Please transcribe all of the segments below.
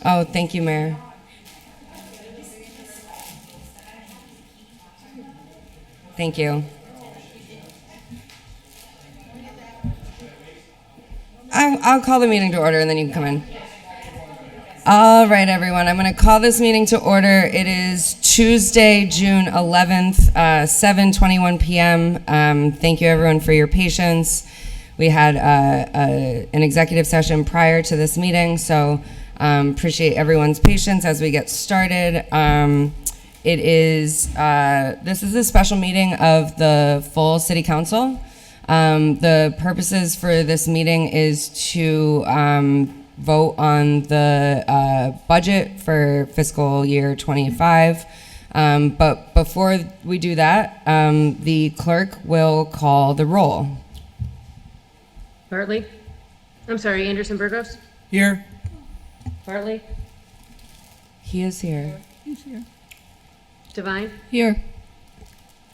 Oh, thank you, Mayor. Thank you. I'll call the meeting to order and then you can come in. All right, everyone. I'm going to call this meeting to order. It is Tuesday, June 11th, 7:21 p.m. Thank you, everyone, for your patience. We had an executive session prior to this meeting, so appreciate everyone's patience as we get started. This is a special meeting of the full City Council. The purposes for this meeting is to vote on the budget for fiscal year 25. But before we do that, the clerk will call the roll. Bartley? I'm sorry, Anderson Burgos? Here. Bartley? He is here. He's here. Devine? Here.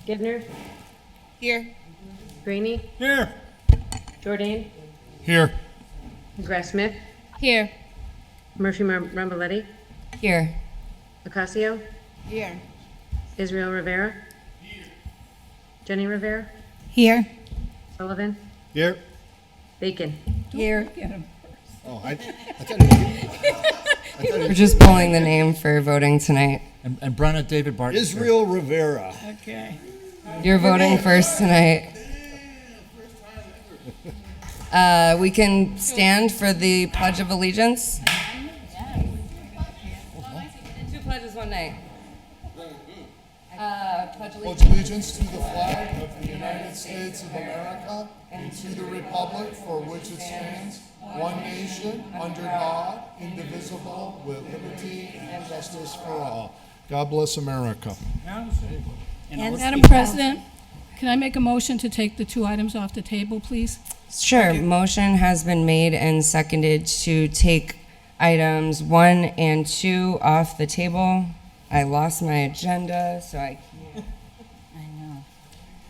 Gibner? Here. Graney? Here. Jordan? Here. McGrath Smith? Here. Murphy Ramboletti? Here. Ocasio? Here. Israel Rivera? Jenny Rivera? Here. Sullivan? Here. Bacon? Here. Oh, I thought We're just pulling the name for voting tonight. And Brenna David Barton. Israel Rivera. Okay. You're voting first tonight. We can stand for the Pledge of Allegiance. 2 pledges one night. Pledge Pledge allegiance to the flag of the United States of America and to the republic for which it stands, one nation, under God, indivisible, with liberty and justice for all. God bless America. And Madam President, can I make a motion to take the 2 items off the table, please? Sure. Motion has been made and seconded to take items 1 and 2 off the table. I lost my agenda, so I can't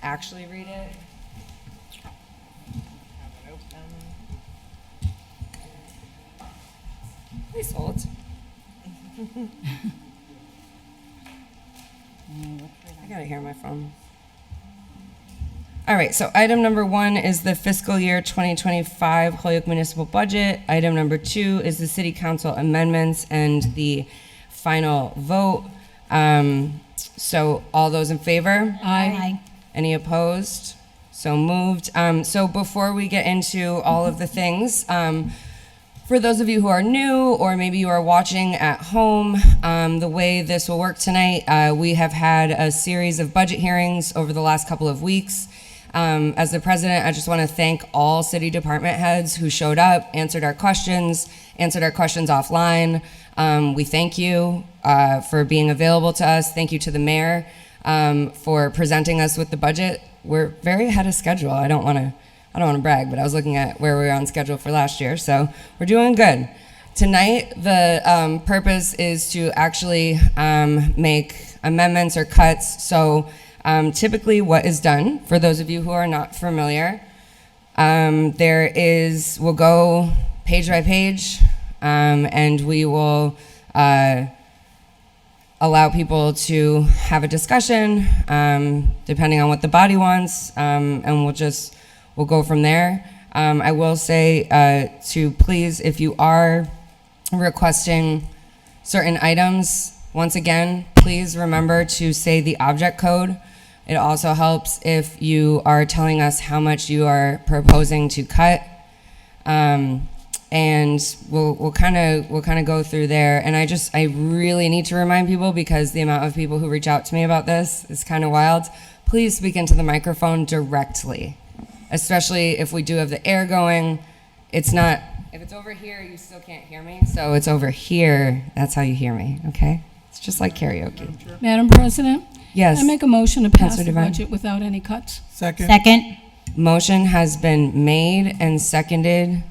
actually read it. Please hold. I gotta hear my phone. All right, so item number 1 is the fiscal year 2025 Holyoke Municipal Budget. Item number 2 is the City Council amendments and the final vote. So all those in favor? Aye. Any opposed? So moved. So before we get into all of the things, for those of you who are new or maybe you are watching at home, the way this will work tonight, we have had a series of budget hearings over the last couple of weeks. As the president, I just want to thank all city department heads who showed up, answered our questions offline. We thank you for being available to us. Thank you to the mayor for presenting us with the budget. We're very ahead of schedule. I don't want to brag, but I was looking at where we were on schedule for last year, so we're doing good. Tonight, the purpose is to actually make amendments or cuts. So typically what is done, for those of you who are not familiar, we'll go page by page, and we will allow people to have a discussion, depending on what the body wants, and we'll go from there. I will say to please, if you are requesting certain items, once again, please remember to say the object code. It also helps if you are telling us how much you are proposing to cut, and we'll kind of go through there. And I really need to remind people, because the amount of people who reach out to me about this is kind of wild. Please speak into the microphone directly, especially if we do have the air going. If it's over here, you still can't hear me. So it's over here. That's how you hear me. Okay? It's just like karaoke. Madam President? Yes. I make a motion to pass Councilor the Devine. budget without any cuts. Second. Motion has been made and seconded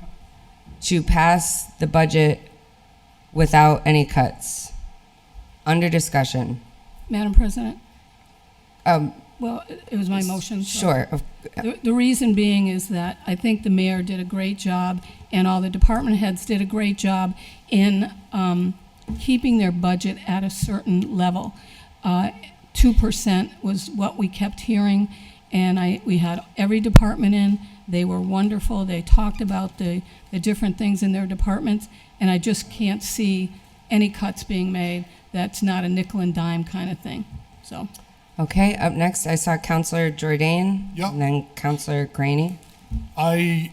to pass the budget without any cuts. Under discussion. Madam President? Well, it was my motion. so- Sure. The reason being is that I think the mayor did a great job, and all the department heads did a great job in keeping their budget at a certain level. 2% was what we kept hearing, and we had every department in. They were wonderful. They talked about the different things in their departments, and I just can't see any cuts being made. That's not a nickel and dime kind of thing, so. Okay, up next, I saw Counselor Jordan. Yep. And then Counselor Graney. I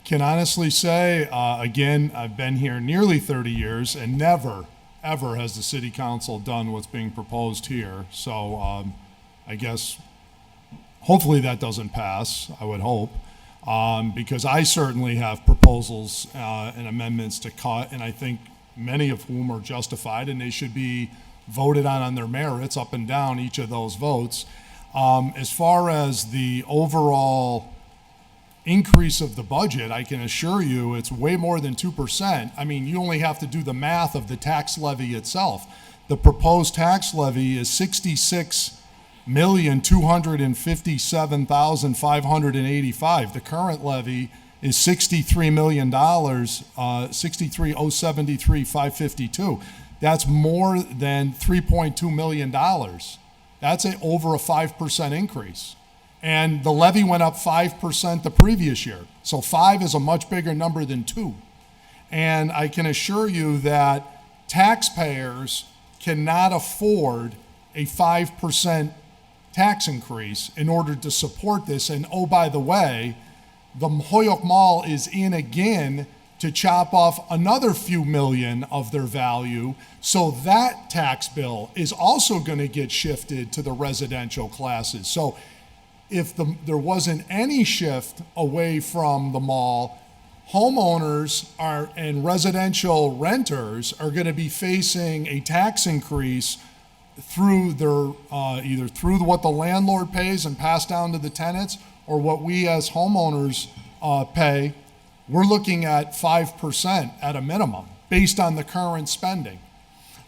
can honestly say, again, I've been here nearly 30 years, and never, ever has the city council done what's being proposed here. So I guess, hopefully that doesn't pass, I would hope, because I certainly have proposals and amendments to cut, and I think many of whom are justified, and they should be voted on their merits up and down each of those votes. As far as the overall increase of the budget, I can assure you it's way more than 2%. I mean, you only have to do the math of the tax levy itself. The proposed tax levy is $66,257,585. The current levy is $63 million, $63,073,552. That's more than $3.2 million. That's over a 5% increase. And the levy went up 5% the previous year. So 5 is a much bigger number than 2. And I can assure you that taxpayers cannot afford a 5% tax increase in order to support this. And oh, by the way, the Holyoke Mall is in again to chop off another few million of their value. So that tax bill is also going to get shifted to the residential classes. So if there wasn't any shift away from the mall, homeowners and residential renters are going to be facing a tax increase through their either through what the landlord pays and pass down to the tenants, or what we as homeowners pay. We're looking at 5% at a minimum based on the current spending.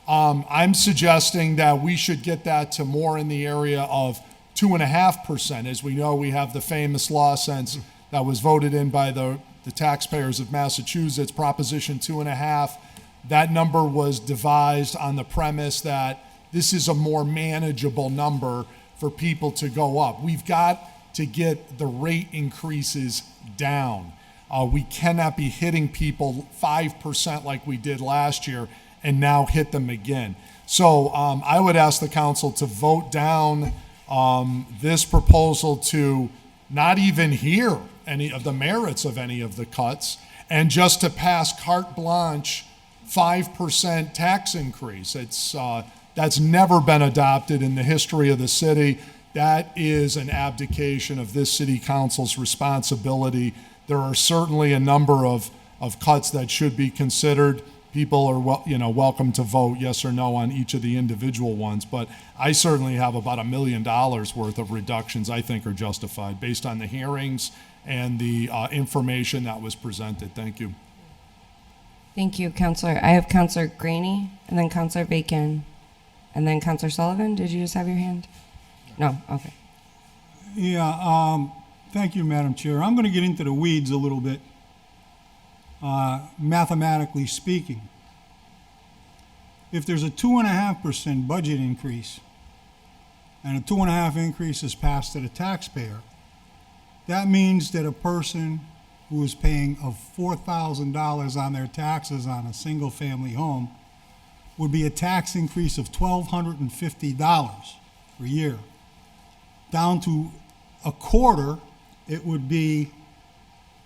I'm suggesting that we should get that to more in the area of 2.5%. As we know, we have the famous law since that was voted in by the taxpayers of Massachusetts, Proposition 2.5. That number was devised on the premise that this is a more manageable number for people to go up. We've got to get the rate increases down. We cannot be hitting people 5% like we did last year and now hit them again. So I would ask the council to vote down this proposal to not even hear any of the merits of any of the cuts, and just to pass carte blanche 5% tax increase. That's never been adopted in the history of the city. That is an abdication of this city council's responsibility. There are certainly a number of cuts that should be considered. People are welcome to vote yes or no on each of the individual ones, but I certainly have about $1 million worth of reductions I think are justified based on the hearings and the information that was presented. Thank you. Thank you, Counselor. I have Counselor Graney, and then Counselor Bacon, and then Counselor Sullivan. Did you just have your hand? No? Okay. Yeah, thank you, Madam Chair. I'm going to get into the weeds a little bit. Mathematically speaking, if there's a 2.5% budget increase and a 2.5% increase is passed to the taxpayer, that means that a person who is paying of $4,000 on their taxes on a single-family home would be a tax increase of $1,250 per year. Down to a quarter, it would be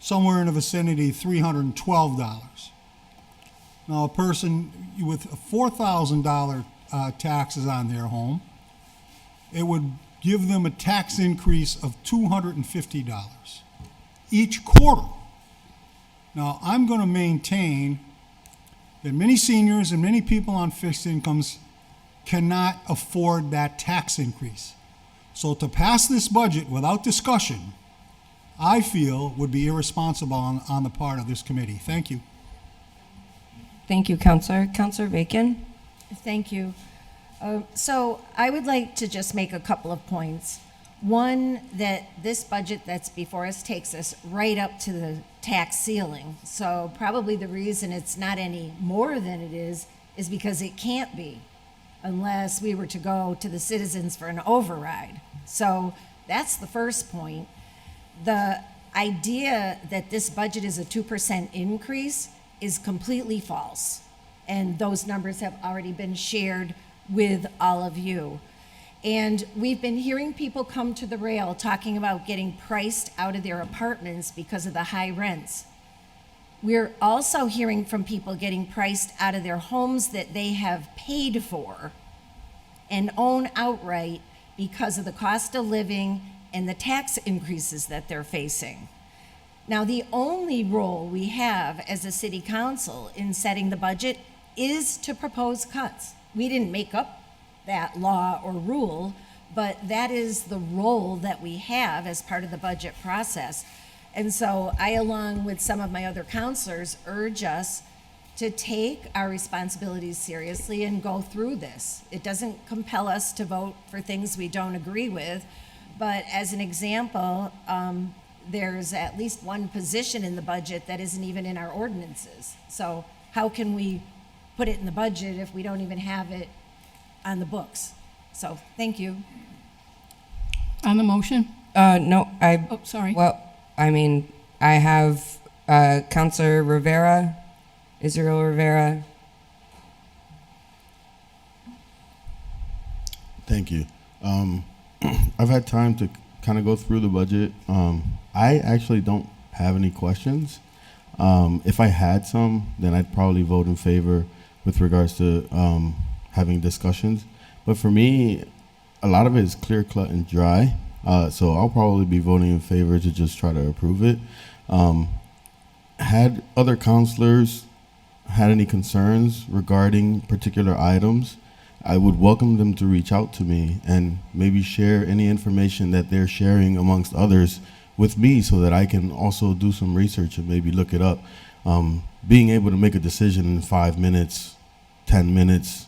somewhere in the vicinity of $312. Now, a person with $4,000 taxes on their home, it would give them a tax increase of $250 each quarter. Now, I'm going to maintain that many seniors and many people on fixed incomes cannot afford that tax increase. So to pass this budget without discussion, I feel would be irresponsible on the part of this committee. Thank you. Thank you, Counselor. Counselor Bacon? Thank you. So I would like to just make a couple of points. One, that this budget that's before us takes us right up to the tax ceiling. So probably the reason it's not any more than it is because it can't be unless we were to go to the citizens for an override. So that's the first point. The idea that this budget is a 2% increase is completely false. And those numbers have already been shared with all of you. And we've been hearing people come to the rail talking about getting priced out of their apartments because of the high rents. We're also hearing from people getting priced out of their homes that they have paid for and own outright because of the cost of living and the tax increases that they're facing. Now, the only role we have as a city council in setting the budget is to propose cuts. We didn't make up that law or rule, but that is the role that we have as part of the budget process. And so I, along with some of my other counselors, urge us to take our responsibilities seriously and go through this. It doesn't compel us to vote for things we don't agree with, but as an example, there's at least one position in the budget that isn't even in our ordinances. So how can we put it in the budget if we don't even have it on the books? So, thank you. On the motion? No, Oh, sorry. well, I mean, I have Counselor Rivera, Israel Rivera. Thank you. I've had time to kind of go through the budget. I actually don't have any questions. If I had some, then I'd probably vote in favor with regards to having discussions. But for me, a lot of it is clear cut and dry. So I'll probably be voting in favor to just try to approve it. Had other counselors had any concerns regarding particular items, I would welcome them to reach out to me and maybe share any information that they're sharing amongst others with me so that I can also do some research and maybe look it up. Being able to make a decision in 5 minutes, 10 minutes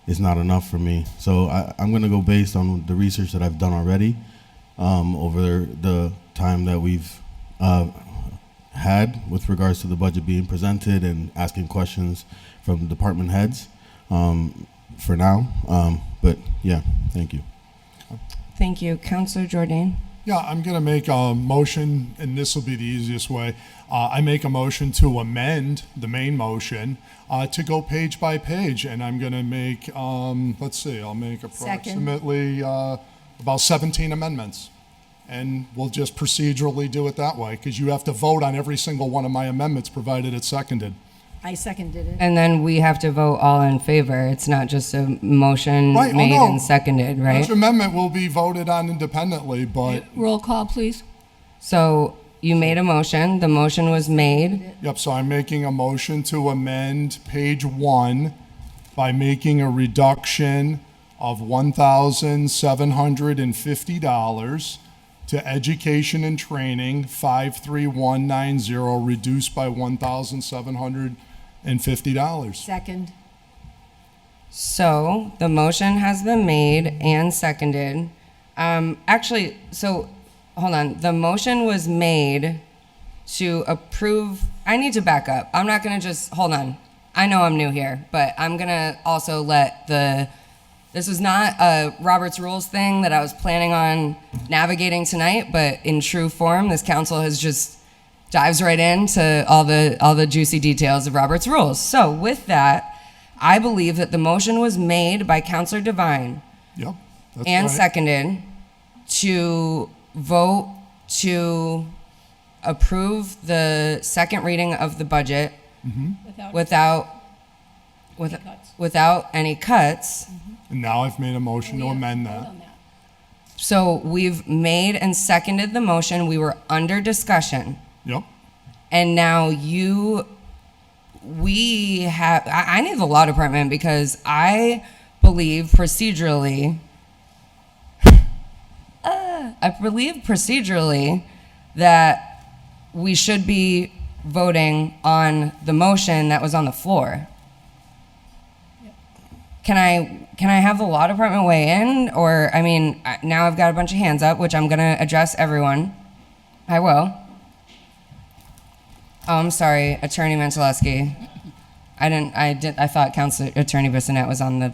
is not enough for me. So I'm going to go based on the research that I've done already over the time that we've had with regards to the budget being presented and asking questions from department heads for now. But yeah, thank you. Thank you. Counselor Jordan. Yeah, I'm going to make a motion, and this will be the easiest way. I make a motion to amend the main motion to go page by page, and I'm going to make, let's see, I'll make approximately about 17 amendments. And we'll just procedurally do it that way, because you have to vote on every single one of my amendments, provided it's seconded. I seconded it. And then we have to vote all in favor. It's not just a motion Right, oh, made no. and seconded, right? Each amendment will be voted on independently, but, Roll call, please. So you made a motion. The motion was made. yep, so I'm making a motion to amend page 1 by making a reduction of $1,750 to education and training, 53190, reduced by $1,750. Second. So the motion has been made and seconded. Actually, so hold on. The motion was made to approve. I need to back up. I'm not going to just hold on. I know I'm new here, but I'm going to also let this was not a Robert's Rules thing that I was planning on navigating tonight, but in true form, this council has just dives right into all the juicy details of Robert's Rules. So with that, I believe that the motion was made by Counselor Devine Yep, that's and right. seconded to vote to approve the second reading of the budget Without without any cuts. And now I've made a motion to amend that. on that. So we've made and seconded the motion. We were under discussion. Yep. And now I need the law department because I believe procedurally, that we should be voting on the motion that was on the floor. Can I can I have the law department weigh in? Or, I mean, now I've got a bunch of hands up, which I'm going to address everyone. I will. Oh, I'm sorry, Attorney Mentalewski. I thought Council Attorney Bissonnette was on the.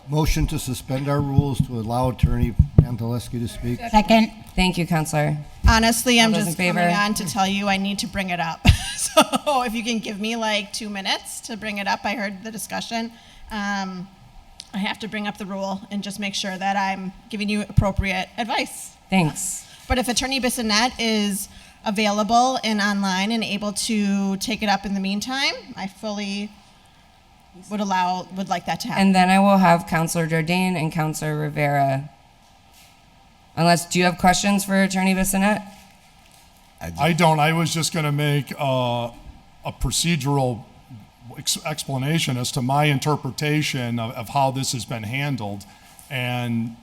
Motion to suspend our rules to allow Attorney Panteleschi to speak. Second. Thank you, Counselor. Honestly, I'm All those just in coming favor? on to tell you I need to bring it up. So if you can give me like 2 minutes to bring it up, I heard the discussion. I have to bring up the rule and just make sure that I'm giving you appropriate advice. Thanks. But if Attorney Bissonnette is available and online and able to take it up in the meantime, I fully would like that to happen. And then I will have Counselor Jordan and Counselor Rivera. Do you have questions for Attorney Bissonnette? I don't. I was just going to make a procedural explanation as to my interpretation of how this has been handled and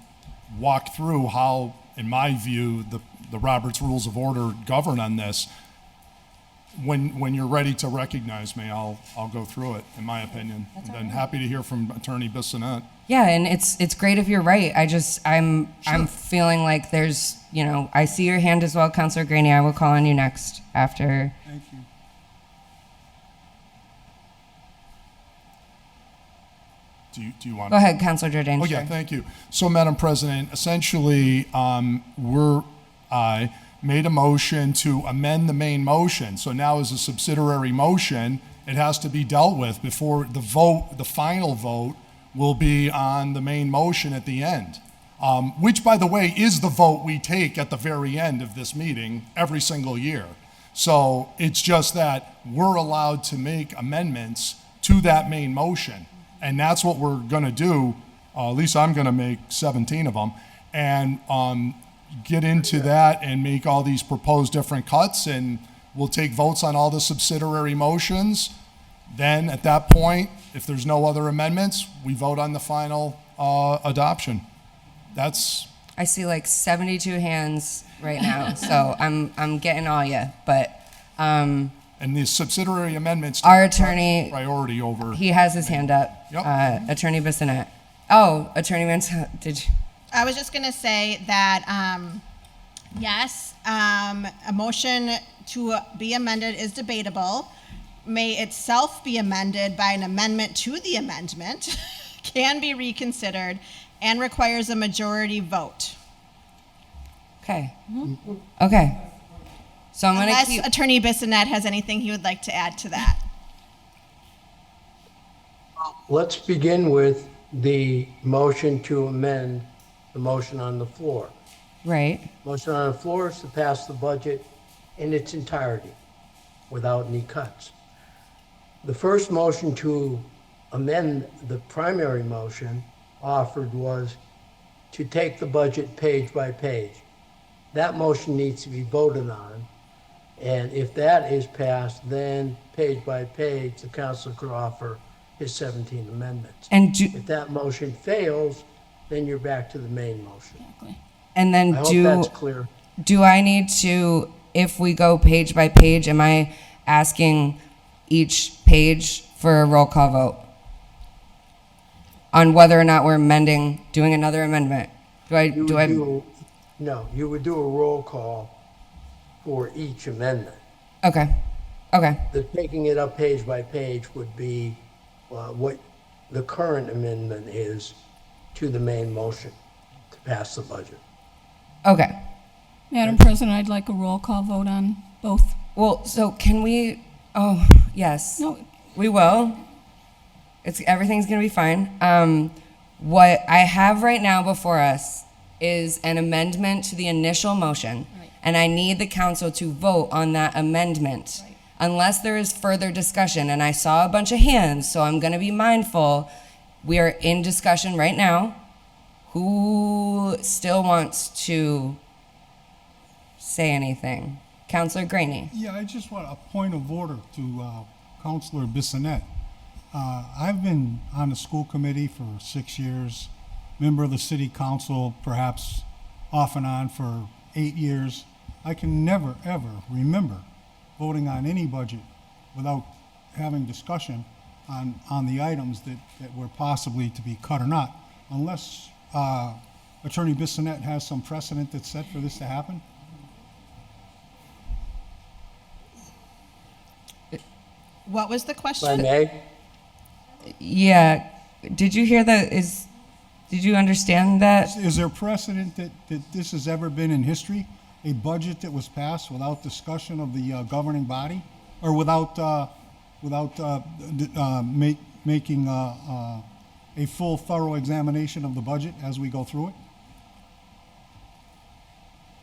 walk through how, in my view, the Robert's Rules of Order govern on this. When you're ready to recognize me, I'll go through it, in my opinion. And then happy to hear from Attorney Bissonnette. Yeah, and it's great if you're right. I'm feeling like there's, I see your hand as well, Counselor Graney. I will call on you next after. Thank you. Do you want? Go ahead, Counselor Jordan. Oh, sure. yeah, thank you. So, Madam President, essentially, I made a motion to amend the main motion. So now as a subsidiary motion, it has to be dealt with before the final vote will be on the main motion at the end. Which, by the way, is the vote we take at the very end of this meeting every single year. So it's just that we're allowed to make amendments to that main motion. And that's what we're going to do. At least I'm going to make 17 of them. And get into that and make all these proposed different cuts, and we'll take votes on all the subsidiary motions. Then at that point, if there's no other amendments, we vote on the final adoption. That's. I see like 72 hands right now, so I'm getting all you. But And the subsidiary amendments take our attorney, priority over. he has his hand up. Yep. Attorney Bissonnette. Oh, Attorney Mantel, did you? I was just going to say that, yes, a motion to be amended is debatable. May itself be amended by an amendment to the amendment, can be reconsidered, and requires a majority vote. Okay. Okay. So I'm going to Unless keep. Attorney Bissonnette has anything he would like to add to that. Let's begin with the motion to amend the motion on the floor. Right. Motion on the floor is to pass the budget in its entirety without any cuts. The first motion to amend the primary motion offered was to take the budget page by page. That motion needs to be voted on. And if that is passed, then page by page, the council could offer his 17 amendments. And If that motion fails, then you're back to the main motion. then I hope that's clear. do I need to, if we go page by page, am I asking each page for a roll call vote on whether or not we're doing another amendment? No, you would do a roll call for each amendment. Okay. The taking it up page by page would be what the current amendment is to the main motion to pass the budget. Okay. Madam President, I'd like a roll call vote on both. Well, so can we, yes. No, We will. Everything's gonna be fine. What I have right now before us is an amendment to the initial motion, and I need the council to vote on that amendment. Unless there is further discussion, and I saw a bunch of hands, so I'm gonna be mindful. We are in discussion right now. Who still wants to say anything? Counselor Graney. Yeah, I just want a point of order to Councilor Bissonnette. I've been on the school committee for 6 years, member of the city council perhaps off and on for 8 years. I can never, ever remember voting on any budget without having discussion on the items that were possibly to be cut or not, unless Attorney Bissonnette has some precedent that's set for this to happen? What was the If I question? may, Yeah, did you hear that? Did you understand that? Is there precedent that this has ever been in history? A budget that was passed without discussion of the governing body? Or without making a full, thorough examination of the budget as we go through it?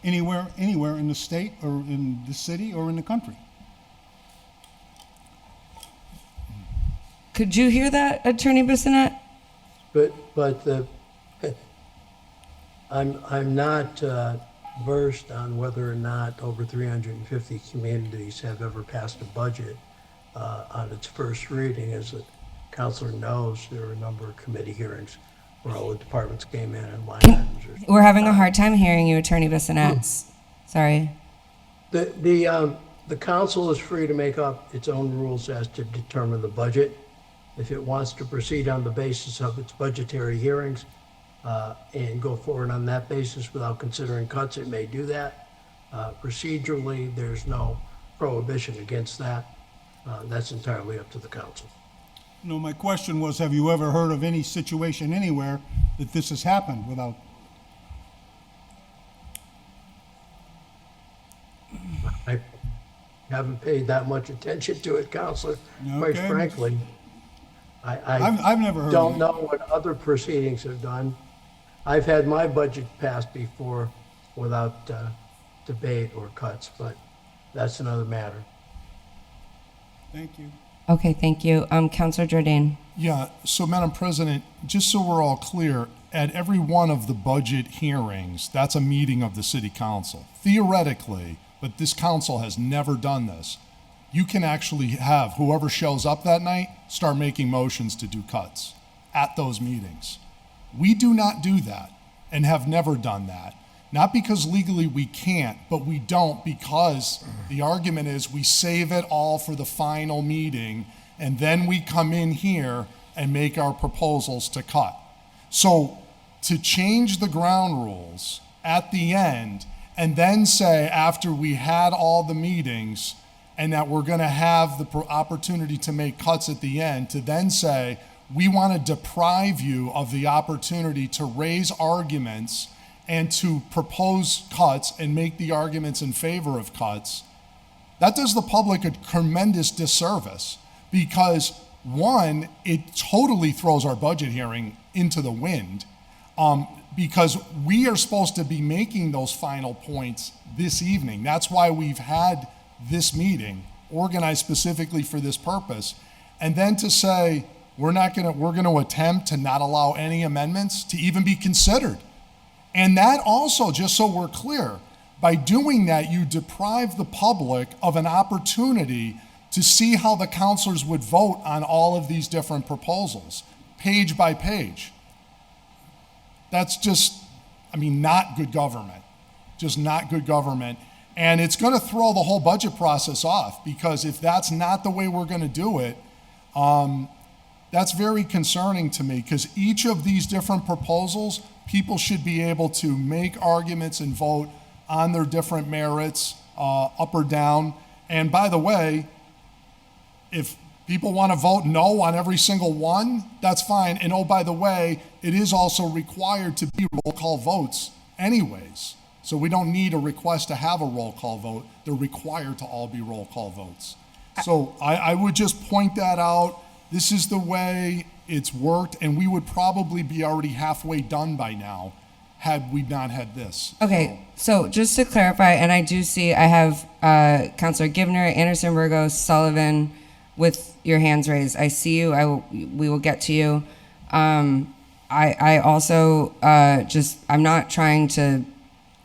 Anywhere in the state or in the city or in the country? Could you hear that, Attorney Bissonnette? but I'm not versed on whether or not over 350 communities have ever passed a budget on its first reading. As the counselor knows, there were a number of committee hearings where all the departments came in and line items. We're having a hard time hearing you, Attorney Bissonnette. Sorry. The council is free to make up its own rules as to determine the budget. If it wants to proceed on the basis of its budgetary hearings and go forward on that basis without considering cuts, it may do that. Procedurally, there's no prohibition against that. That's entirely up to the council. No, my question was, have you ever heard of any situation anywhere that this has happened without? I haven't paid that much attention to it, Counselor, quite Okay. frankly. I've never heard don't of it. know what other proceedings have done. I've had my budget passed before without debate or cuts, but that's another matter. Thank you. Okay, thank you. Counselor Jordan. Yeah, so Madam President, just so we're all clear, at every one of the budget hearings, that's a meeting of the city council. Theoretically, but this council has never done this, you can actually have whoever shows up that night start making motions to do cuts at those meetings. We do not do that and have never done that. Not because legally we can't, but we don't because the argument is we save it all for the final meeting and then we come in here and make our proposals to cut. So to change the ground rules at the end and then say after we had all the meetings and that we're going to have the opportunity to make cuts at the end, to then say we want to deprive you of the opportunity to raise arguments and to propose cuts and make the arguments in favor of cuts, that does the public a tremendous disservice because, one, it totally throws our budget hearing into the wind because we are supposed to be making those final points this evening. That's why we've had this meeting organized specifically for this purpose. And then to say we're going to attempt to not allow any amendments to even be considered. And that also, just so we're clear, by doing that, you deprive the public of an opportunity to see how the counselors would vote on all of these different proposals, page by page. That's just, not good government. Just not good government. And it's going to throw the whole budget process off because if that's not the way we're going to do it, that's very concerning to me because each of these different proposals, people should be able to make arguments and vote on their different merits, up or down. And by the way, if people want to vote no on every single one, that's fine. And oh, by the way, it is also required to be roll call votes anyways. So we don't need a request to have a roll call vote. They're required to all be roll call votes. So I would just point that out. This is the way it's worked, and we would probably be already halfway done by now had we not had this. Okay, so just to clarify, and I do see I have Counselor Givner, Anderson, Burgos, Sullivan with your hands raised. I see you. We will get to you. I also I'm not trying to,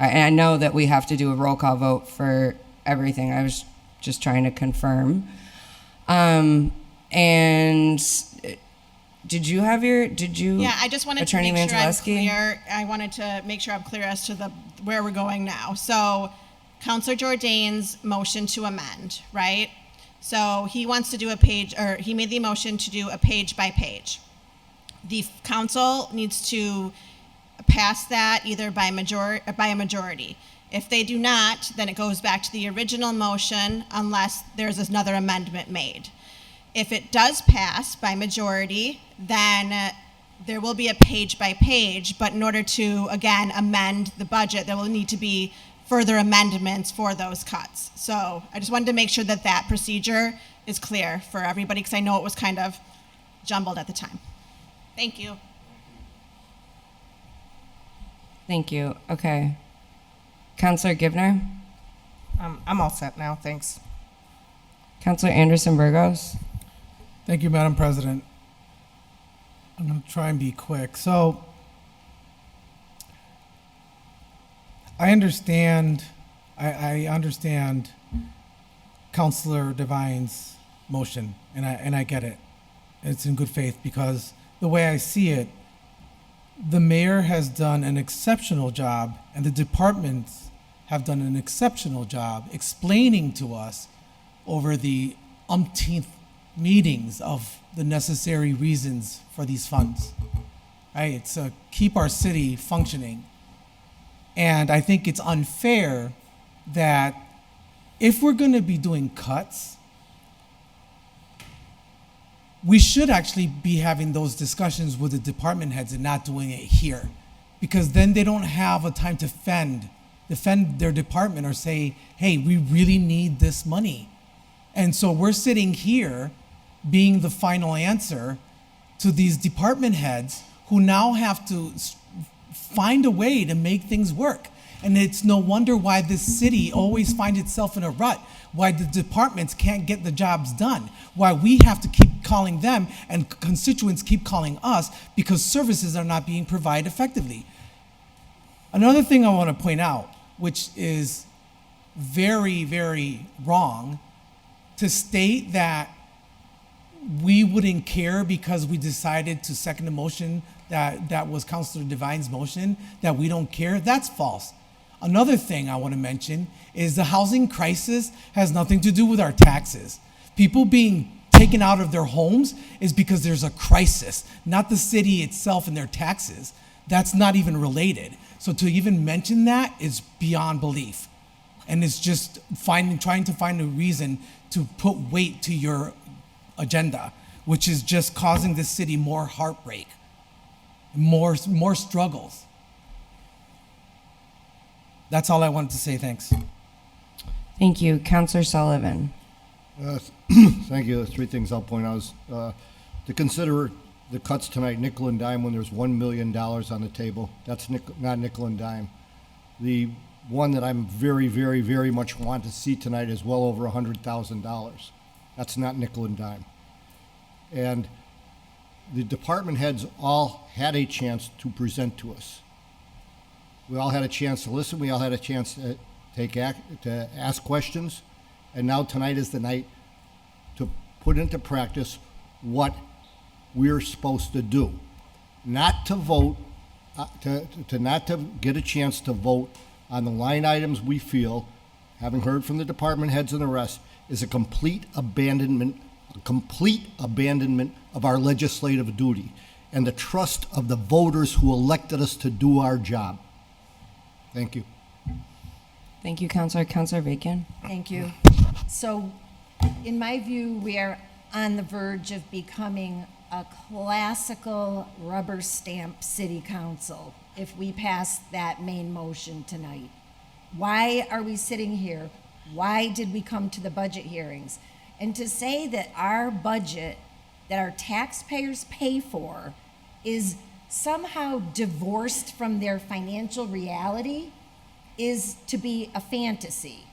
and I know that we have to do a roll call vote for everything. I was just trying to confirm. And did you? Yeah, I just wanted Attorney to make sure I'm Mandzelewski? clear. I wanted to make sure I'm clear as to where we're going now. So, Counselor Jordan's motion to amend, right? So he wants to do a page, or he made the motion to do a page by page. The council needs to pass that either by a majority. If they do not, then it goes back to the original motion unless there's another amendment made. If it does pass by majority, then there will be a page by page, but in order to, again, amend the budget, there will need to be further amendments for those cuts. So I just wanted to make sure that that procedure is clear for everybody, because I know it was kind of jumbled at the time. Thank you. Thank you. Okay. Counselor Givner? I'm all set now, thanks. Counselor Anderson Burgos? Thank you, Madam President. I'm going to try and be quick. So, I understand Councilor Devine's motion, and I get it. It's in good faith, because the way I see it, the mayor has done an exceptional job, and the departments have done an exceptional job explaining to us over the umpteenth meetings of the necessary reasons for these funds. Right? It's keep our city functioning. And I think it's unfair that if we're going to be doing cuts, we should actually be having those discussions with the department heads and not doing it here, because then they don't have a time to defend their department or say, hey, we really need this money. And so we're sitting here being the final answer to these department heads who now have to find a way to make things work. And it's no wonder why this city always finds itself in a rut, why the departments can't get the jobs done, why we have to keep calling them and constituents keep calling us because services are not being provided effectively. Another thing I want to point out, which is very, very wrong, to state that we wouldn't care because we decided to second a motion that was Councilor Devine's motion, that we don't care, that's false. Another thing I want to mention is the housing crisis has nothing to do with our taxes. People being taken out of their homes is because there's a crisis, not the city itself and their taxes. That's not even related. So to even mention that is beyond belief. And it's just trying to find a reason to put weight to your agenda, which is just causing the city more heartbreak, more struggles. That's all I wanted to say. Thanks. Thank you. Counselor Sullivan? Thank you. Three things I'll point out is to consider the cuts tonight, nickel and dime, when there's $1 million on the table. That's not nickel and dime. The one that I'm very, very, very much want to see tonight is well over $100,000. That's not nickel and dime. And the department heads all had a chance to present to us. We all had a chance to listen. We all had a chance to to ask questions. And now tonight is the night to put into practice what we're supposed to do. Not to vote, not to get a chance to vote on the line items we feel, having heard from the department heads and the rest, is a complete abandonment of our legislative duty and the trust of the voters who elected us to do our job. Thank you. Thank you, Counselor. Counselor Bacon? Thank you. So, in my view, we are on the verge of becoming a classical rubber stamp city council if we pass that main motion tonight. Why are we sitting here? Why did we come to the budget hearings? And to say that our budget, that our taxpayers pay for, is somehow divorced from their financial reality is to be a fantasy.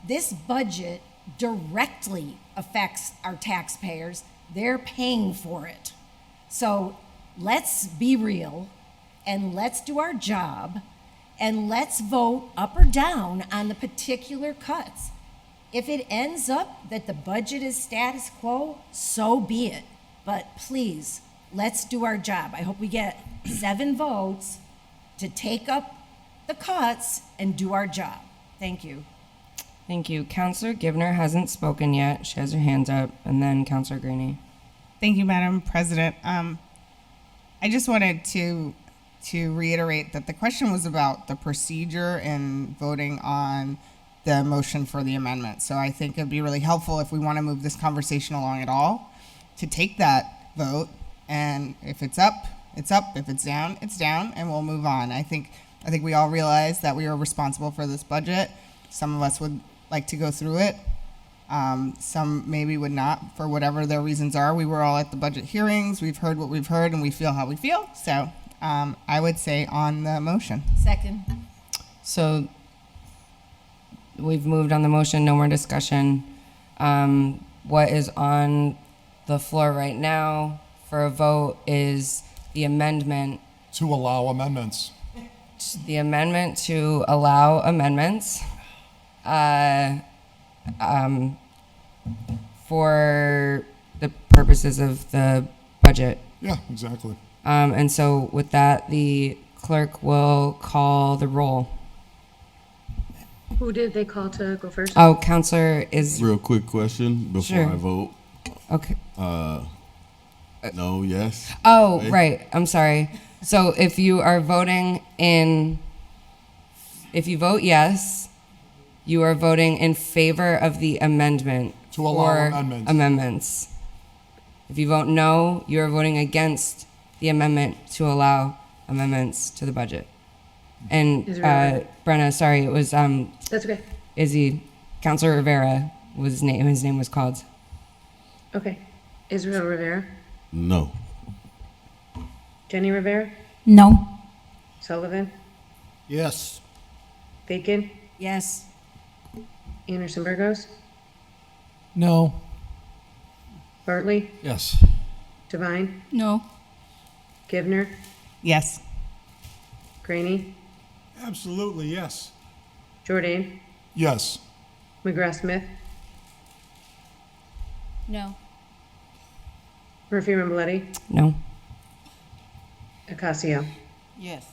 This budget directly affects our taxpayers. They're paying for it. So let's be real and let's do our job and let's vote up or down on the particular cuts. If it ends up that the budget is status quo, so be it. But please, let's do our job. I hope we get 7 votes to take up the cuts and do our job. Thank you. Thank you. Counselor Givner hasn't spoken yet. She has her hands up, and then Counselor Greeny. Thank you, Madam President. I just wanted to reiterate that the question was about the procedure and voting on the motion for the amendment. So I think it'd be really helpful if we want to move this conversation along at all, to take that vote, and if it's up, it's up. If it's down, it's down, and we'll move on. I think we all realize that we are responsible for this budget. Some of us would like to go through it. Some maybe would not, for whatever their reasons are. We were all at the budget hearings. We've heard what we've heard, and we feel how we feel. So I would say on the motion. Second. So we've moved on the motion, no more discussion. What is on the floor right now for a vote is the amendment. To allow amendments. The amendment to allow amendments for the purposes of the budget. Yeah, exactly. And so with that, the clerk will call the roll. Who did they call to go first? Oh, Counselor is, Real quick question before Sure. I vote. okay. No, yes. Oh, Right? right. I'm sorry. So if you are voting if you vote yes, you are voting in favor of the amendment. To allow for amendments. If you vote no, you are voting against the amendment to allow amendments to the budget. And Israel. Brenna, sorry, it was That's okay. Counselor Rivera was his name was called. Okay. Israel Rivera, No. Jenny Rivera, No. Sullivan, Yes. Bacon, Yes. Anderson Burgos, No. Bartley, Yes. Devine, No. Givner, Yes. Graney, Absolutely, yes. Jordan, Yes. McGrath Smith, No. Murphy Ramboletti, No. Acasio. Yes.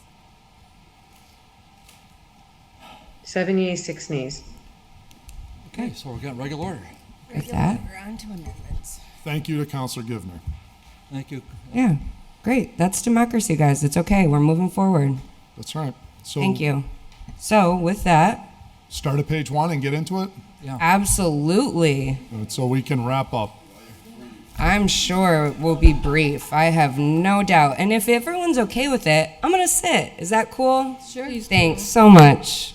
7 yeas, 6 nays. Okay, so we're getting regular order. With that, We're on to amendments. Thank you to Counselor Givner. Thank you. yeah, great. That's democracy, guys. It's okay. We're moving forward. That's right. So Thank you. So with that, start at page 1 and get into it, absolutely. so we can wrap up. I'm sure it will be brief. I have no doubt. And if everyone's okay with it, I'm going to sit. Is that cool? Sure. Thanks so much.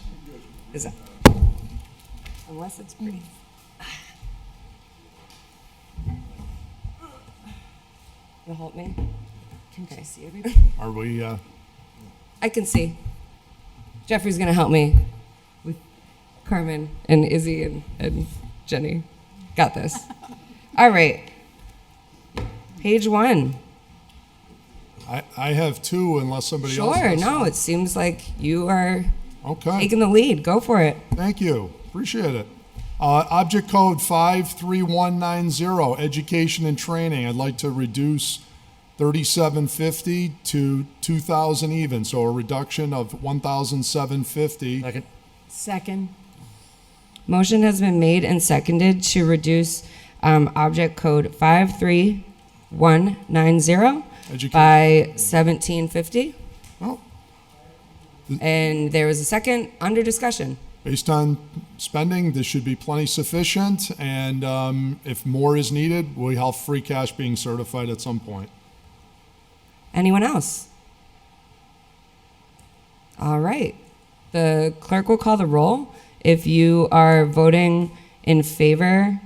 Is that, unless it's brief. You'll help me? Can Okay. you see everybody? Are we, I can see. Jeffrey's going to help me with Carmen and Izzy and Jenny. Got this. All right. Page 1. I have 2 unless somebody else Sure. has. No, it seems like you are Okay. taking the lead. Go for it. Thank you. Appreciate it. Object code 53190, education and training. I'd like to reduce 3750 to 2000 even, so a reduction of 1750. Second. Second. Motion has been made and seconded to reduce object code 53190 Education. by 1750. Well, And there was a second under discussion. based on spending, this should be plenty sufficient, and if more is needed, we have free cash being certified at some point. Anyone else? All right. The clerk will call the roll. If you are voting in favor,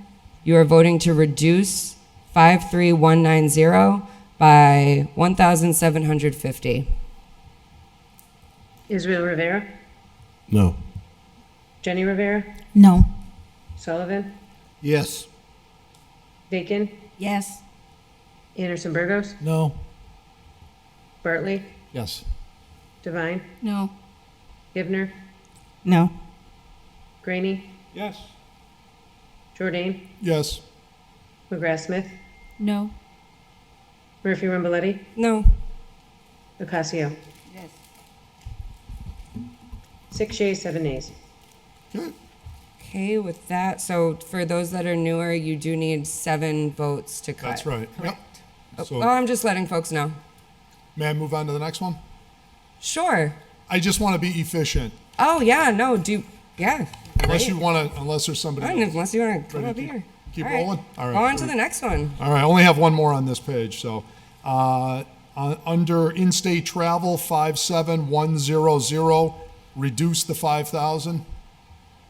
you are voting to reduce 53190 by 1750. Israel Rivera, No. Jenny Rivera, No. Sullivan, Yes. Bacon, Yes. Anderson Burgos, No. Bartley, Yes. Devine, No. Givner, No. Graney, Yes. Jordan, Yes. McGrath Smith, No. Murphy Ramboletti, No. Acasio. Yes. 6 yeas, 7 nays. Good. Okay, with that, so for those that are newer, you do need 7 votes to cut. That's right. Yep. Oh, So, I'm just letting folks know. may I move on to the next one? Sure. I just want to be efficient. Oh, yeah, no, yeah. Unless great. you want to, unless there's somebody Fine, else. unless you want to come Ready up to here. keep All right. rolling? All right. Go on to the next one. All right, I only have one more on this page. So, under in-state travel, 57100, reduce the 5,000.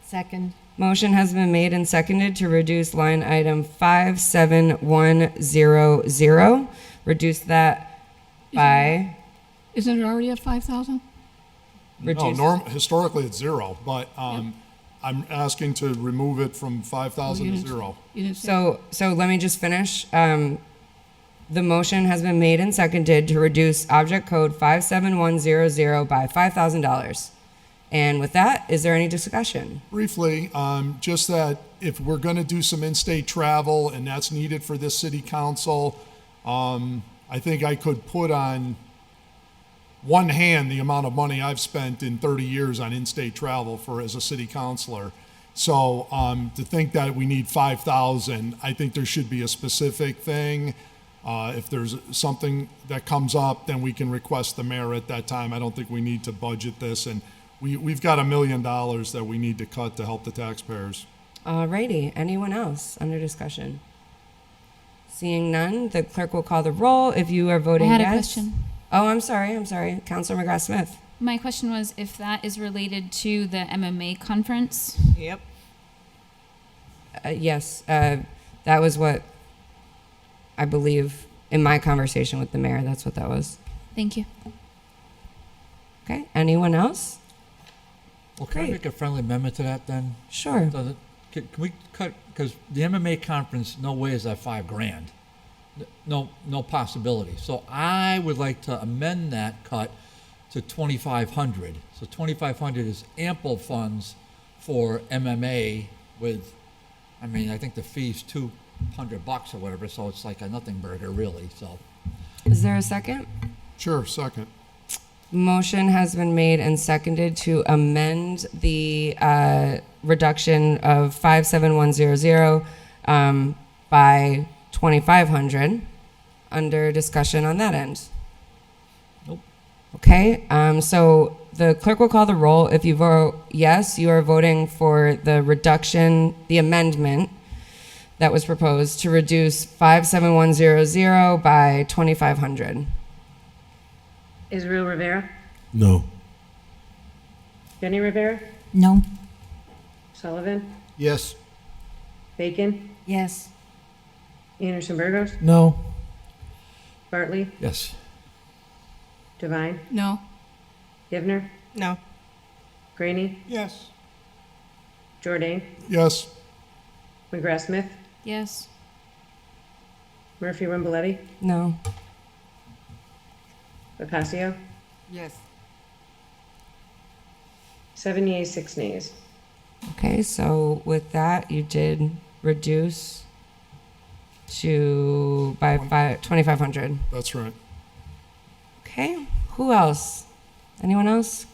Second. Motion has been made and seconded to reduce line item 57100. Reduce that by, Isn't it already at 5,000? reduce. No, historically it's 0, but I'm asking to remove it from 5,000 to 0. You didn't say. So let me just finish. The motion has been made and seconded to reduce object code 57100 by $5,000. And with that, is there any discussion? Briefly, just that if we're going to do some in-state travel and that's needed for this city council, I think I could put on one hand the amount of money I've spent in 30 years on in-state travel as a city councilor. So to think that we need 5,000, I think there should be a specific thing. If there's something that comes up, then we can request the mayor at that time. I don't think we need to budget this, and we've got $1 million that we need to cut to help the taxpayers. Alrighty, anyone else under discussion? Seeing none, the clerk will call the roll. If you are voting I yes. had a question. Oh, I'm sorry. Councilor McGrath-Smith. My question was if that is related to the MMA conference. Yep. Yes, that was what I believe in my conversation with the mayor. That's what that was. Thank you. Okay, anyone else? Well, can I Great. make a friendly amendment to that then? Sure. Can we cut, because the MMA conference, no way is that $5,000. No possibility. So I would like to amend that cut to 2,500. So 2,500 is ample funds for MMA with, I mean, I think the fee's $200 or whatever, so it's like a nothing burger really, so. Is there a second? Sure, second. Motion has been made and seconded to amend the reduction of 57100 by 2,500. Under discussion on that end. Nope. Okay, so the clerk will call the roll. If you vote yes, you are voting for the reduction, the amendment that was proposed to reduce 57100 by 2,500. Israel Rivera, No. Jenny Rivera, No. Sullivan, Yes. Bacon, Yes. Anderson Burgos, No. Bartley, Yes. Devine, No. Givner, No. Graney, Yes. Jordan, Yes. McGrath-Smith, Yes. Murphy Ramboletti, No. Ocasio, Yes. 7 yeas, 6 nays. Okay, so with that, you did reduce to by 2,500. That's right. Okay, who else? Anyone else?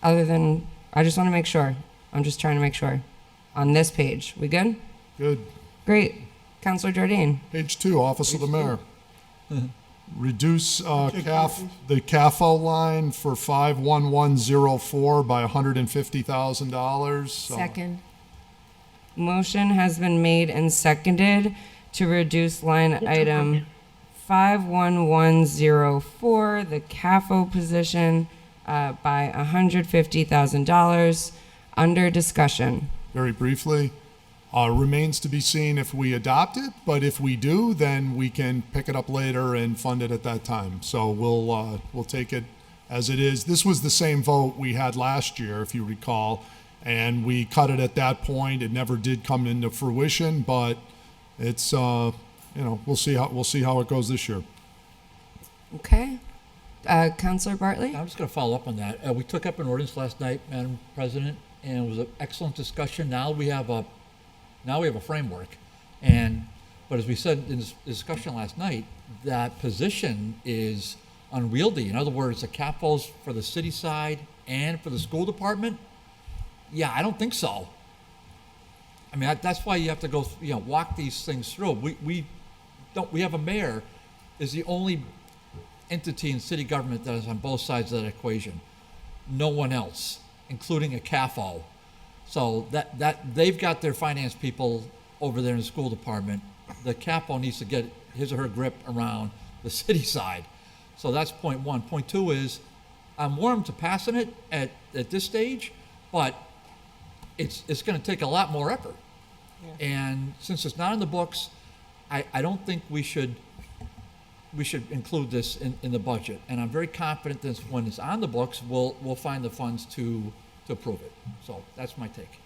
Other than, I just want to make sure. I'm just trying to make sure. On this page, we good? Good. Great. Councilor Jordan. Page 2, Office of the Mayor. Reduce the CAFO line for 51104 by $150,000. Second. Motion has been made and seconded to reduce line item 51104, the CAFO position, by $150,000. Under discussion. Very briefly, remains to be seen if we adopt it, but if we do, then we can pick it up later and fund it at that time. So we'll take it as it is. This was the same vote we had last year, if you recall, and we cut it at that point. It never did come into fruition, but it's we'll see how it goes this year. Okay. Councilor Bartley? I'm just going to follow up on that. We took up an ordinance last night, Madam President, and it was an excellent discussion. Now we have a framework, but as we said in this discussion last night, that position is unwieldy. In other words, the CAFOs for the city side and for the school department. Yeah, I don't think so. I mean, that's why you have to go, walk these things through. We have a mayor is the only entity in city government that is on both sides of that equation. No one else, including a CAFO. So that they've got their finance people over there in the school department. The CAFO needs to get his or her grip around the city side. So that's point one. Point two is, I'm warm to passing it at this stage, but it's going to take a lot more effort. Yeah. And since it's not in the books, I don't think we should include this in the budget. And I'm very confident that when it's on the books, we'll find the funds to approve it. So that's my take.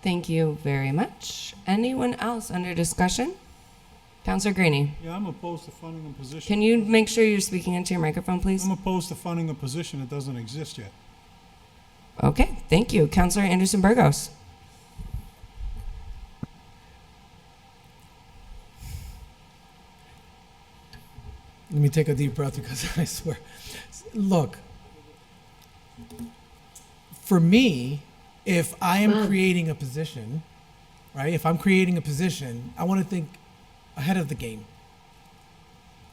Thank you very much. Anyone else under discussion? Councilor Greeny. Yeah, I'm opposed to funding a position. Can you make sure you're speaking into your microphone, please? I'm opposed to funding a position that doesn't exist yet. Okay, thank you. Councilor Anderson Burgos. Let me take a deep breath because I swear. Look, for me, if I am creating a position, right? If I'm creating a position, I want to think ahead of the game.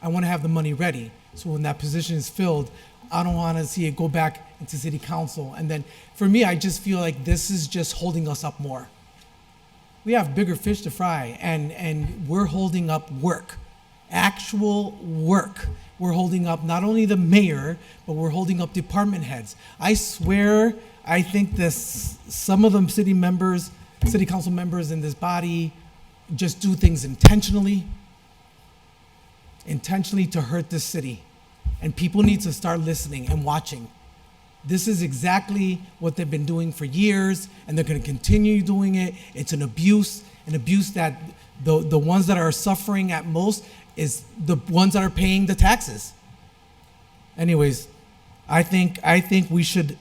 I want to have the money ready. So when that position is filled, I don't want to see it go back into city council. And then for me, I just feel like this is just holding us up more. We have bigger fish to fry, and we're holding up work. Actual work. We're holding up not only the mayor, but we're holding up department heads. I swear, I think this, some of them city council members in this body just do things intentionally to hurt this city. And people need to start listening and watching. This is exactly what they've been doing for years, and they're going to continue doing it. It's an abuse that the ones that are suffering at most is the ones that are paying the taxes. Anyways, I think we should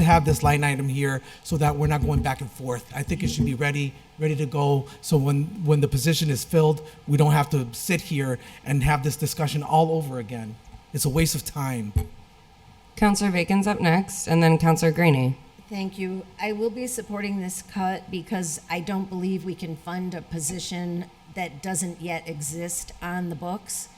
have this line item here so that we're not going back and forth. I think it should be ready to go. So when the position is filled, we don't have to sit here and have this discussion all over again. It's a waste of time. Councilor Bacon's up next, and then Councilor Greeny. Thank you. I will be supporting this cut because I don't believe we can fund a position that doesn't yet exist on the books.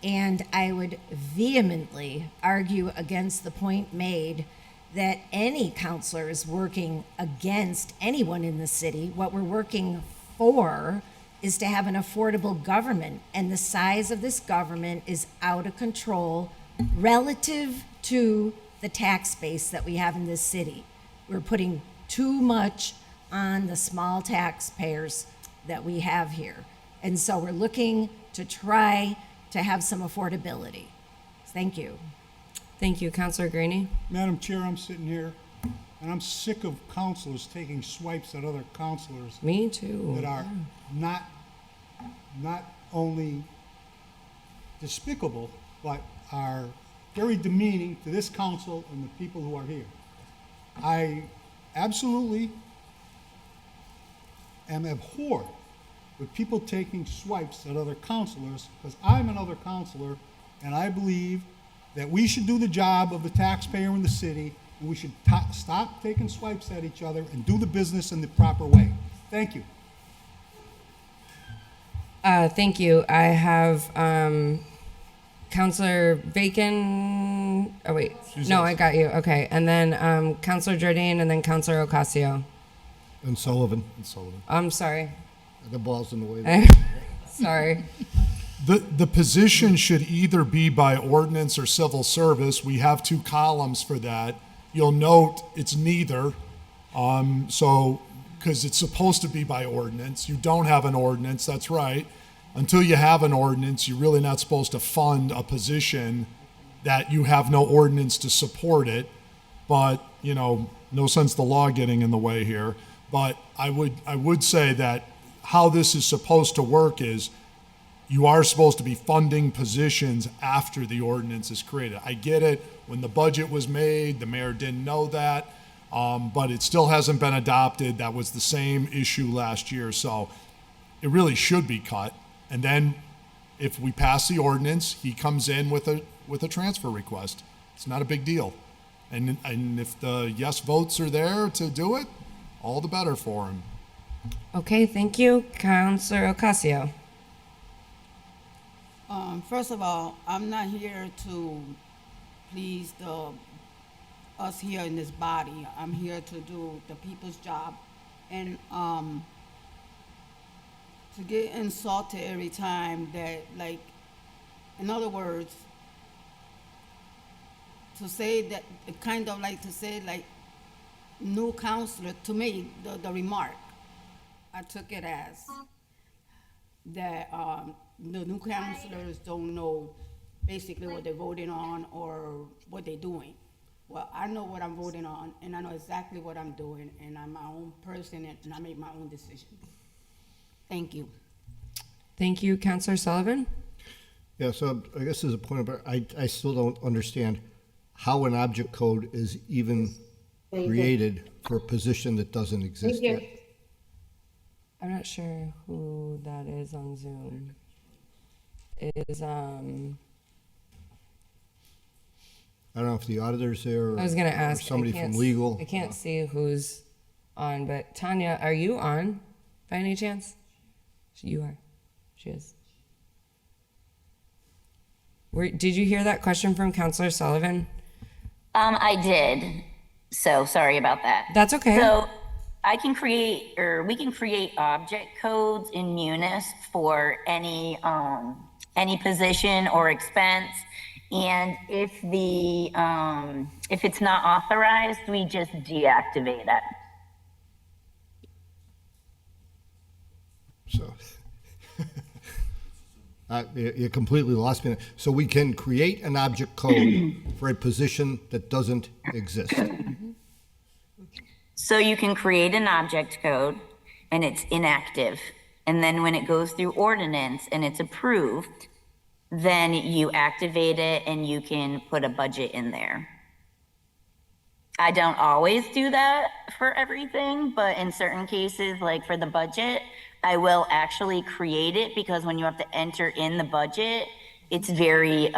And I would vehemently argue against the point made that any counselor is working against anyone in the city. What we're working for is to have an affordable government, and the size of this government is out of control relative to the tax base that we have in this city. We're putting too much on the small taxpayers that we have here. And so we're looking to try to have some affordability. Thank you. Thank you. Councilor Greeny. Madam Chair, I'm sitting here, and I'm sick of councilors taking swipes at other councilors. Me too. That are not only despicable, but are very demeaning to this council and the people who are here. I absolutely am abhorred with people taking swipes at other councilors, because I'm another councilor, and I believe that we should do the job of the taxpayer in the city, and we should stop taking swipes at each other and do the business in the proper way. Thank you. Thank you. I have Councilor Bacon. Oh, wait. I got you. Okay. And then Councilor Jordan, and then Councilor Ocasio. And Sullivan. I'm sorry. The ball's in the way. Sorry. The position should either be by ordinance or civil service. We have 2 columns for that. You'll note it's neither. Because it's supposed to be by ordinance. You don't have an ordinance, that's right. Until you have an ordinance, you're really not supposed to fund a position that you have no ordinance to support it. But, no sense the law getting in the way here. But I would say that how this is supposed to work is you are supposed to be funding positions after the ordinance is created. I get it. When the budget was made, the mayor didn't know that. But it still hasn't been adopted. That was the same issue last year. So it really should be cut. And then if we pass the ordinance, he comes in with a transfer request. It's not a big deal. And if the yes votes are there to do it, all the better for him. Okay, thank you. Counselor Ocasio. First of all, I'm not here to please us here in this body. I'm here to do the people's job. And to get insulted every time that, like, in other words, to say that, kind of like to say, like, new counselor, to me, the remark, I took it as that the new counselors don't know basically what they're voting on or what they're doing. Well, I know what I'm voting on, and I know exactly what I'm doing, and I'm my own person, and I make my own decisions. Thank you. Thank you, Counselor Sullivan. Yeah, so I guess as a point of, I still don't understand how an object code is even created for a position that doesn't exist yet. I'm not sure who that is on Zoom. It is, I don't know if the auditor's there or, I was gonna or ask. somebody from legal. I can't see who's on, but Tanya, are you on by any chance? You are. She is. Did you hear that question from Counselor Sullivan? I did. So sorry about that. That's okay. So I can create, or we can create object codes in Munis for any position or expense. And if it's not authorized, we just deactivate it. So you completely lost me. So we can create an object code for a position that doesn't exist. So you can create an object code and it's inactive. And then when it goes through ordinance and it's approved, then you activate it and you can put a budget in there. I don't always do that for everything, but in certain cases, like for the budget, I will actually create it because when you have to enter in the budget, it's very,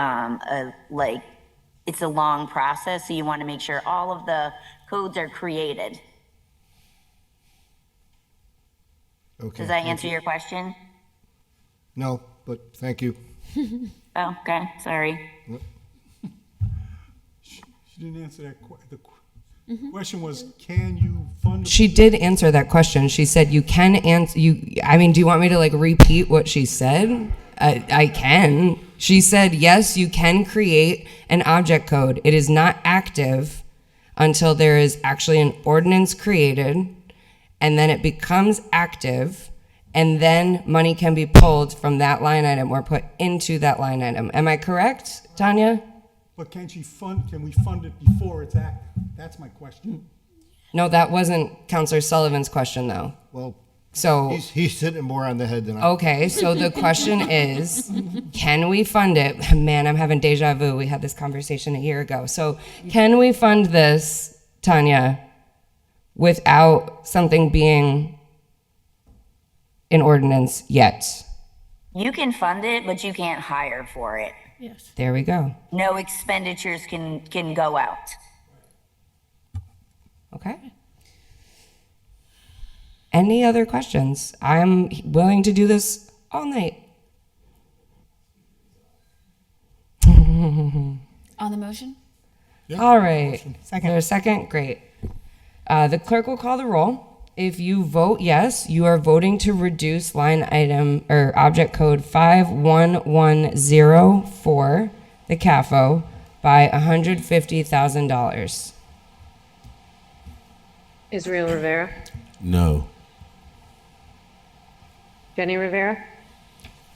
it's a long process. So you want to make sure all of the codes are created. Okay. Does that answer your question? No, but thank you. Oh, okay, sorry. She didn't answer that. The question was, can you fund? She did answer that question. She said you can answer. I mean, do you want me to like repeat what she said? I can. She said yes, you can create an object code. It is not active until there is actually an ordinance created, and then it becomes active, and then money can be pulled from that line item or put into that line item. Am I correct, Tanya? But can we fund it before it's active? That's my question. No, that wasn't Counselor Sullivan's question, though. Well, so he's hitting it more on the head than I. Okay, so the question is, can we fund it? Man, I'm having deja vu. We had this conversation a year ago. So can we fund this, Tanya, without something being in ordinance yet? You can fund it, but you can't hire for it. Yes. There we go. No expenditures can go out. Okay. Any other questions? I'm willing to do this all night. On the motion? Yeah, All right. Second. Is there a second? Great. The clerk will call the roll. If you vote yes, you are voting to reduce line item or object code 51104, the CAFO, by $150,000. Israel Rivera, No. Jenny Rivera,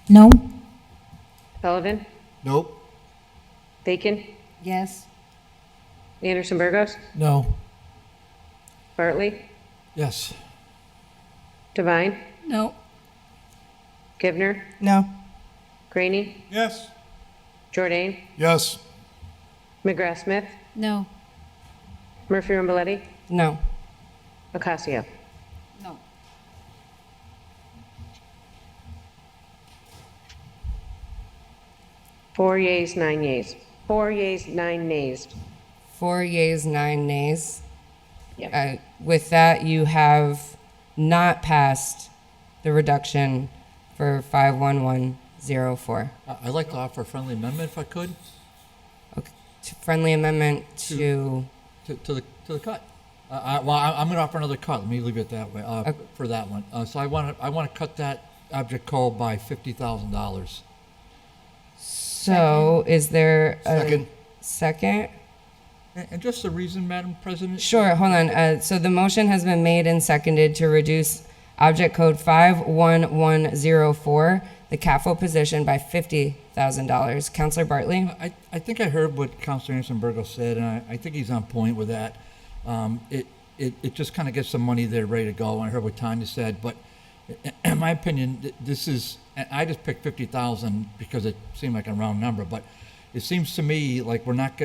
No. Sullivan, Nope. Bacon, Yes. Anderson Burgos, No. Bartley, Yes. Devine, No. Givner, No. Graney, Yes. Jordan, Yes. McGrath Smith, No. Murphy Ramboletti, No. Ocasio. No. Four yeas, 9 yeas. 4 yeas, 9 nays. 4 yeas, 9 nays. Yep. With that, you have not passed the reduction for 51104. I'd like to offer a friendly amendment if I could. Friendly amendment to To the cut. I'm going to offer another cut. Let me leave it that way for that one. So I want to cut that object code by $50,000. So is there a Second. second? And just the reason, Madam President. Sure, hold on. So the motion has been made and seconded to reduce object code 51104, the CAFO position, by $50,000. Counselor Bartley? I think I heard what Councilor Anderson Burgos said, and I think he's on point with that. It just kind of gets some money there ready to go. And I heard what Tanya said, but in my opinion, this is, and I just picked 50,000 because it seemed like a round number, but it seems to me like we're not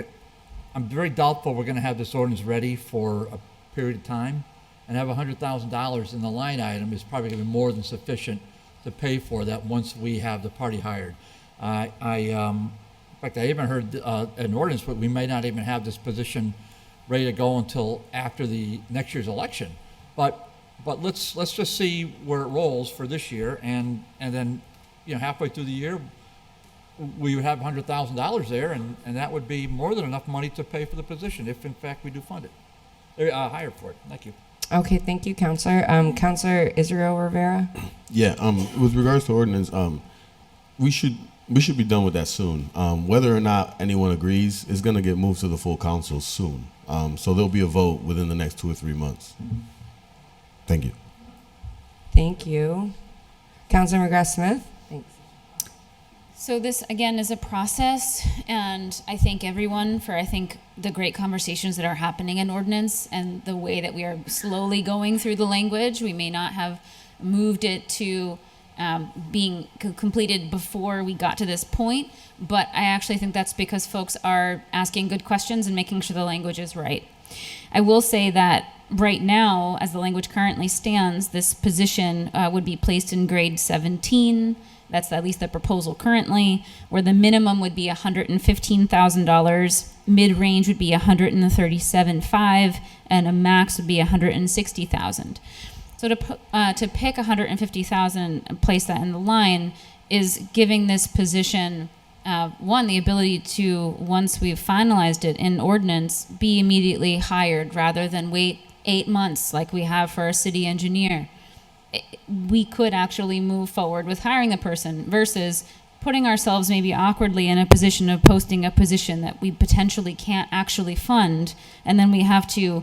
I'm very doubtful we're going to have this ordinance ready for a period of time, and have $100,000 in the line item is probably going to be more than sufficient to pay for that once we have the party hired. In fact, I even heard an ordinance, but we may not even have this position ready to go until after the next year's election. But let's just see where it rolls for this year, and then halfway through the year we would have $100,000 there, and that would be more than enough money to pay for the position if in fact we do fund it, hire for it. Thank you. Okay, thank you, Counselor. Counselor Israel Rivera? Yeah, with regards to ordinance, we should be done with that soon. Whether or not anyone agrees is going to get moved to the full council soon. So there'll be a vote within the next 2 or 3 months. Thank you. Thank you. Counselor McGrath-Smith? Thanks. So this, again, is a process, and I thank everyone for, the great conversations that are happening in ordinance and the way that we are slowly going through the language. We may not have moved it to being completed before we got to this point, but I actually think that's because folks are asking good questions and making sure the language is right. I will say that right now, as the language currently stands, this position would be placed in grade 17. That's at least the proposal currently, where the minimum would be $115,000, mid-range would be $137,500, and a max would be $160,000. So to pick $150,000 and place that in the line is giving this position the ability to, once we've finalized it in ordinance, be immediately hired rather than wait 8 months like we have for our city engineer. We could actually move forward with hiring the person versus putting ourselves maybe awkwardly in a position of posting a position that we potentially can't actually fund, and then we have to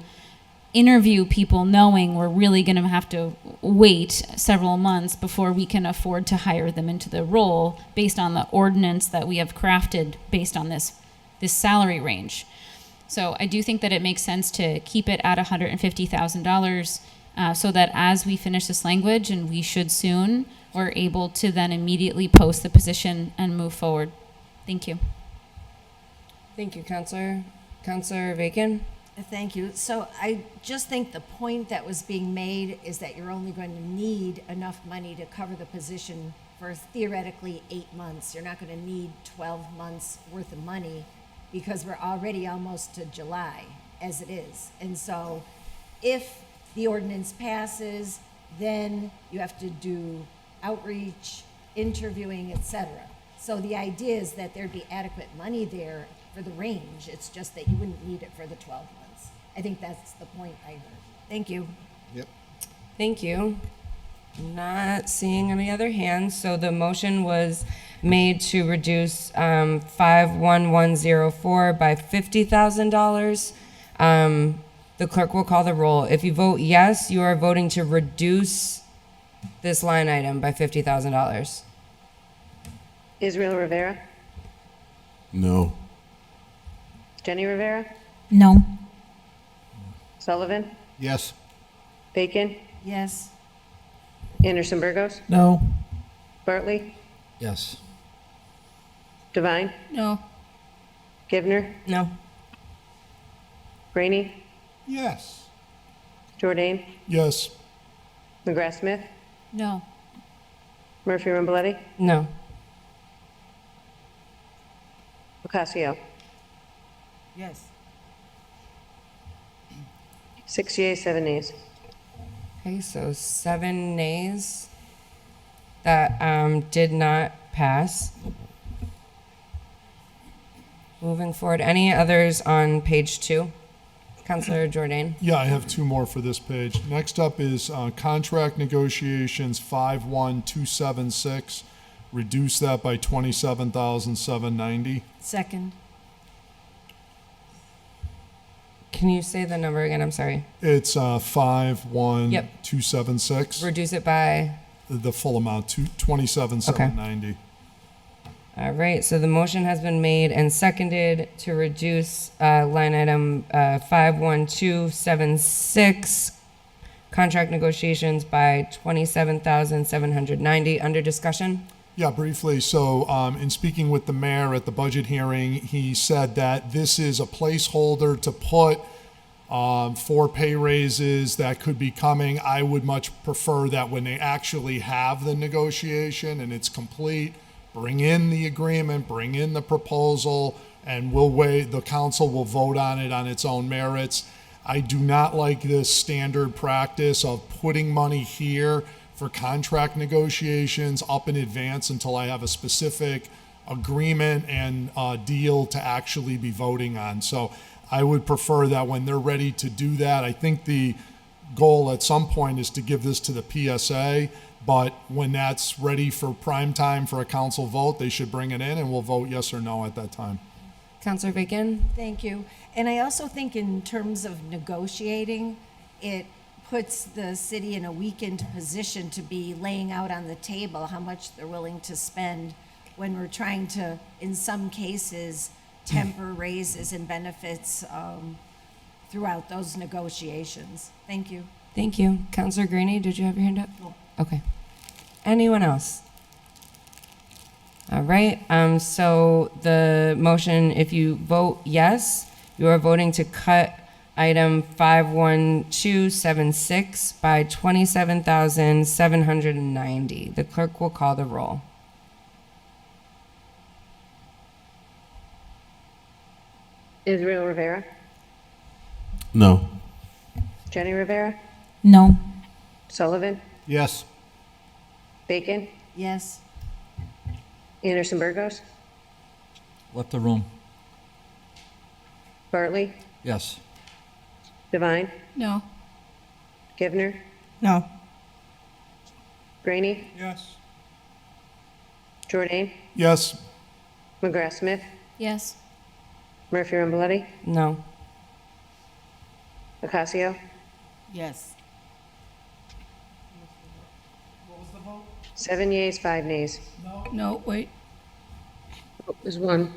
interview people knowing we're really going to have to wait several months before we can afford to hire them into the role based on the ordinance that we have crafted based on this salary range. So I do think that it makes sense to keep it at $150,000 so that as we finish this language, and we should soon, we're able to then immediately post the position and move forward. Thank you. Thank you, Counselor. Counselor Bacon? Thank you. So I just think the point that was being made is that you're only going to need enough money to cover the position for theoretically 8 months. You're not going to need 12 months worth of money because we're already almost to July as it is. And so if the ordinance passes, then you have to do outreach, interviewing, etc. So the idea is that there'd be adequate money there for the range. It's just that you wouldn't need it for the 12 months. I think that's the point I heard. Thank you. Yep. Thank you. Not seeing any other hands, so the motion was made to reduce 51104 by $50,000. The clerk will call the roll. If you vote yes, you are voting to reduce this line item by $50,000. Israel Rivera? No. Jenny Rivera? No. Sullivan? Yes. Bacon? Yes. Anderson Burgos? No. Bartley? Yes. Devine? No. Givner? No. Rainey? Yes. Jordan? Yes. McGrath-Smith? No. Murphy Ramboletti? No. Ocasio? Yes. 6 yeas, 7 nays. Okay, so 7 nays. That did not pass. Moving forward, any others on page 2? Councilor Jordan. Yeah, I have 2 more for this page. Next up is contract negotiations 51276. Reduce that by 27,790. Second. Can you say the number again? I'm sorry. It's 51276. Reduce it by. The full amount, 27,790. All right, so the motion has been made and seconded to reduce line item 51276, contract negotiations, by 27,790. Under discussion? Yeah, briefly. So in speaking with the mayor at the budget hearing, he said that this is a placeholder to put for pay raises that could be coming. I would much prefer that when they actually have the negotiation and it's complete, bring in the agreement, bring in the proposal, and the council will vote on it on its own merits. I do not like this standard practice of putting money here for contract negotiations up in advance until I have a specific agreement and deal to actually be voting on. So I would prefer that when they're ready to do that, I think the goal at some point is to give this to the PSA, but when that's ready for prime time for a council vote, they should bring it in and we'll vote yes or no at that time. Councilor Bacon? Thank you. And I also think in terms of negotiating, it puts the city in a weakened position to be laying out on the table how much they're willing to spend when we're trying to, in some cases, temper raises and benefits throughout those negotiations. Thank you. Thank you. Councilor Greeny, did you have your hand up? No. Okay. Anyone else? All right, so the motion, if you vote yes, you are voting to cut item 51276 by 27,790. The clerk will call the roll. Israel Rivera, No. Jenny Rivera, No. Sullivan, Yes. Bacon, Yes. Anderson Burgos, Left the room. Bartley, Yes. Devine, No. Givner, No. Graney, Yes. Jordan, Yes. McGrath Smith, Yes. Murphy Ramboletti, No. Ocasio, Yes. 7 yeas, 5 nays. No, wait. There's one.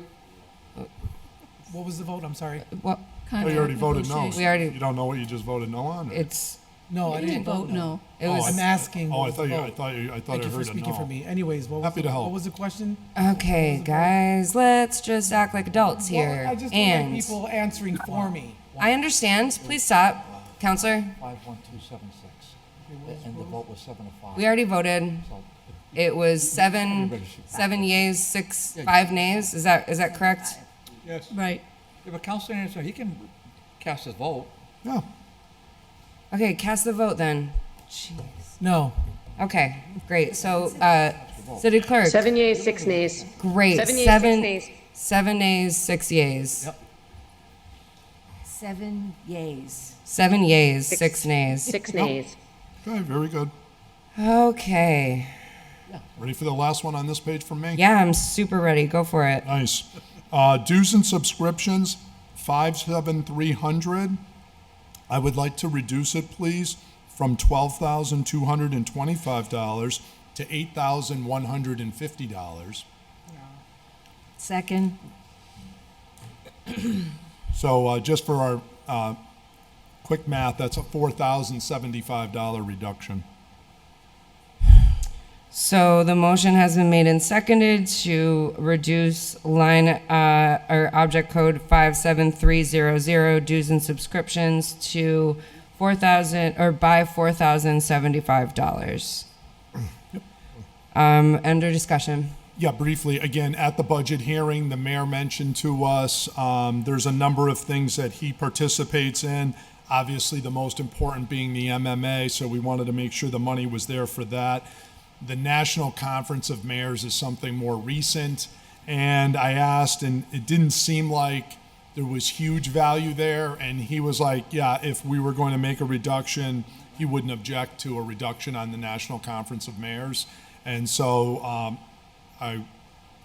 What was the vote? I'm sorry. What? Oh, you already voted no. We already- You don't know what you just voted no on? or- It's, No, I You didn't didn't vote no. it Oh, was. I'm asking. Oh, what I was thought the you, vote. I thought you, I thought Thank I you for heard a speaking no. for me. Anyways, what was, Happy to help. what was the question? Okay, guys, let's just act like adults here. Well, I just don't And like people answering for me. I understand. Please stop. Counselor, 51276. And the vote was 7 to 5. we already voted. So It was seven yeas, 5 nays. Is that correct? Yes. Right. Yeah, but Councilor Anderson, he can cast his vote. Yeah. Okay, cast the vote then. Jeez. No. Okay, great. So, City Clerk. 7 yeas, 6 nays. Great. 7 yeas, 6 Seven nays. 7 nays, 6 yays. Yep. 7 yays. 7 yays, 6 nays. 6 nays. Okay, very good. Okay. Ready for the last one on this page from me? Yeah, I'm super ready. Go for it. Nice. Dues and subscriptions, 57300. I would like to reduce it, please, from $12,225 to $8,150. Second. So just for our quick math, that's a $4,075 reduction. So the motion has been made and seconded to reduce line or object code 57300 dues and subscriptions to by $4,075. Under discussion. Yeah, briefly, again, at the budget hearing, the mayor mentioned to us, there's a number of things that he participates in. Obviously, the most important being the MMA, so we wanted to make sure the money was there for that. The National Conference of Mayors is something more recent, and I asked, and it didn't seem like there was huge value there, and he was like, yeah, if we were going to make a reduction, he wouldn't object to a reduction on the National Conference of Mayors. And so I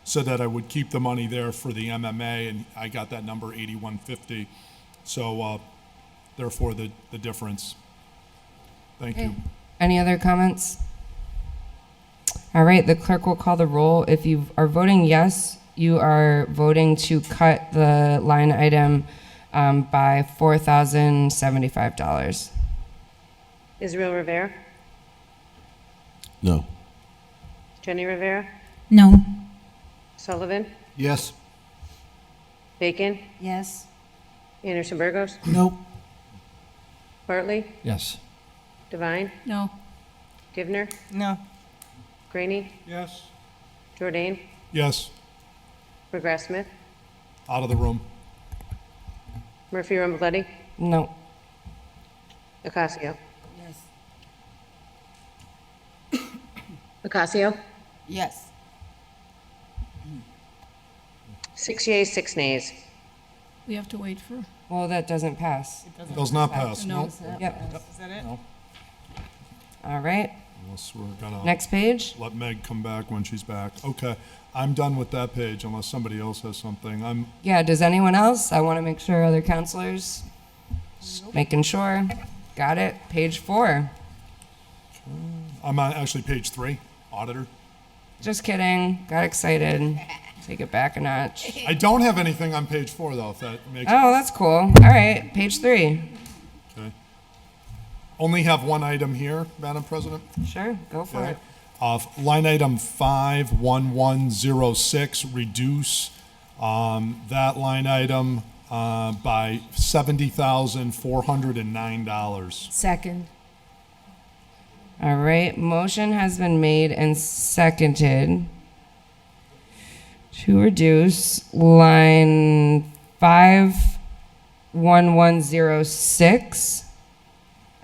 said that I would keep the money there for the MMA, and I got that number 8150. So therefore the difference. Thank you. Any other comments? All right, the clerk will call the roll. If you are voting yes, you are voting to cut the line item by $4,075. Israel Rivera, No. Jenny Rivera, No. Sullivan, Yes. Bacon, Yes. Anderson Burgos, Nope. Bartley, Yes. Devine, No. Givner, No. Graney, Yes. Jordan, Yes, McGrath Smith, out of the room. Murphy Ramboletti, No. Ocasio. Yes. Ocasio, Yes. 6 yeas, 6 nays. We have to wait for, Well, that doesn't pass. Does not pass, no. no. Yep. Is that it? No. All right, Unless we're gonna next page. let Meg come back when she's back. Okay, I'm done with that page unless somebody else has something. Yeah, does anyone else? I want to make sure other counselors, just making sure. Got it, page 4. I'm on actually page 3, auditor. Just kidding, got excited. Take it back a notch. I don't have anything on page 4 though, if that makes Oh, that's cool. All right, page 3. Okay. Only have one item here, Madam President. Sure, go for Okay. it. Line item 51106, reduce that line item by $70,409. Second. All right, motion has been made and seconded to reduce line 51106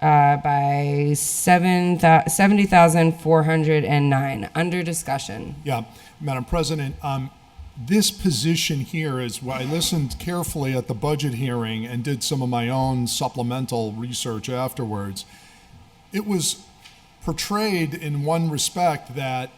by 70,409. Under discussion. Yeah, Madam President, this position here is, I listened carefully at the budget hearing and did some of my own supplemental research afterwards. It was portrayed in one respect that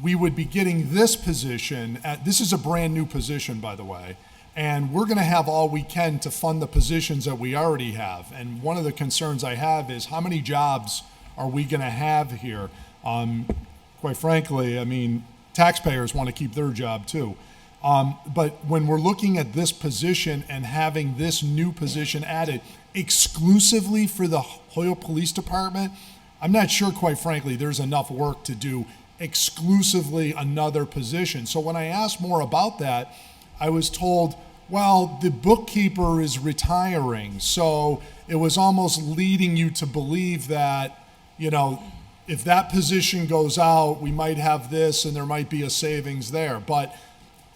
we would be getting this position this is a brand new position, by the way, and we're going to have all we can to fund the positions that we already have. And one of the concerns I have is how many jobs are we going to have here? Quite frankly, I mean, taxpayers want to keep their job too. But when we're looking at this position and having this new position added exclusively for the Holyoke Police Department, I'm not sure, quite frankly, there's enough work to do exclusively another position. So when I asked more about that, I was told, well, the bookkeeper is retiring. So it was almost leading you to believe that, you know, if that position goes out, we might have this and there might be a savings there. But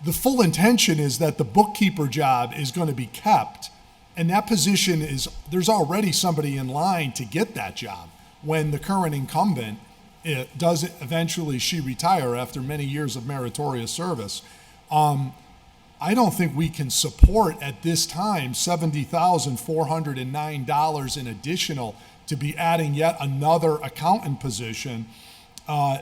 the full intention is that the bookkeeper job is going to be kept. And that position there's already somebody in line to get that job when the current incumbent does eventually she retire after many years of meritorious service. I don't think we can support at this time $70,409 in additional to be adding yet another accountant position.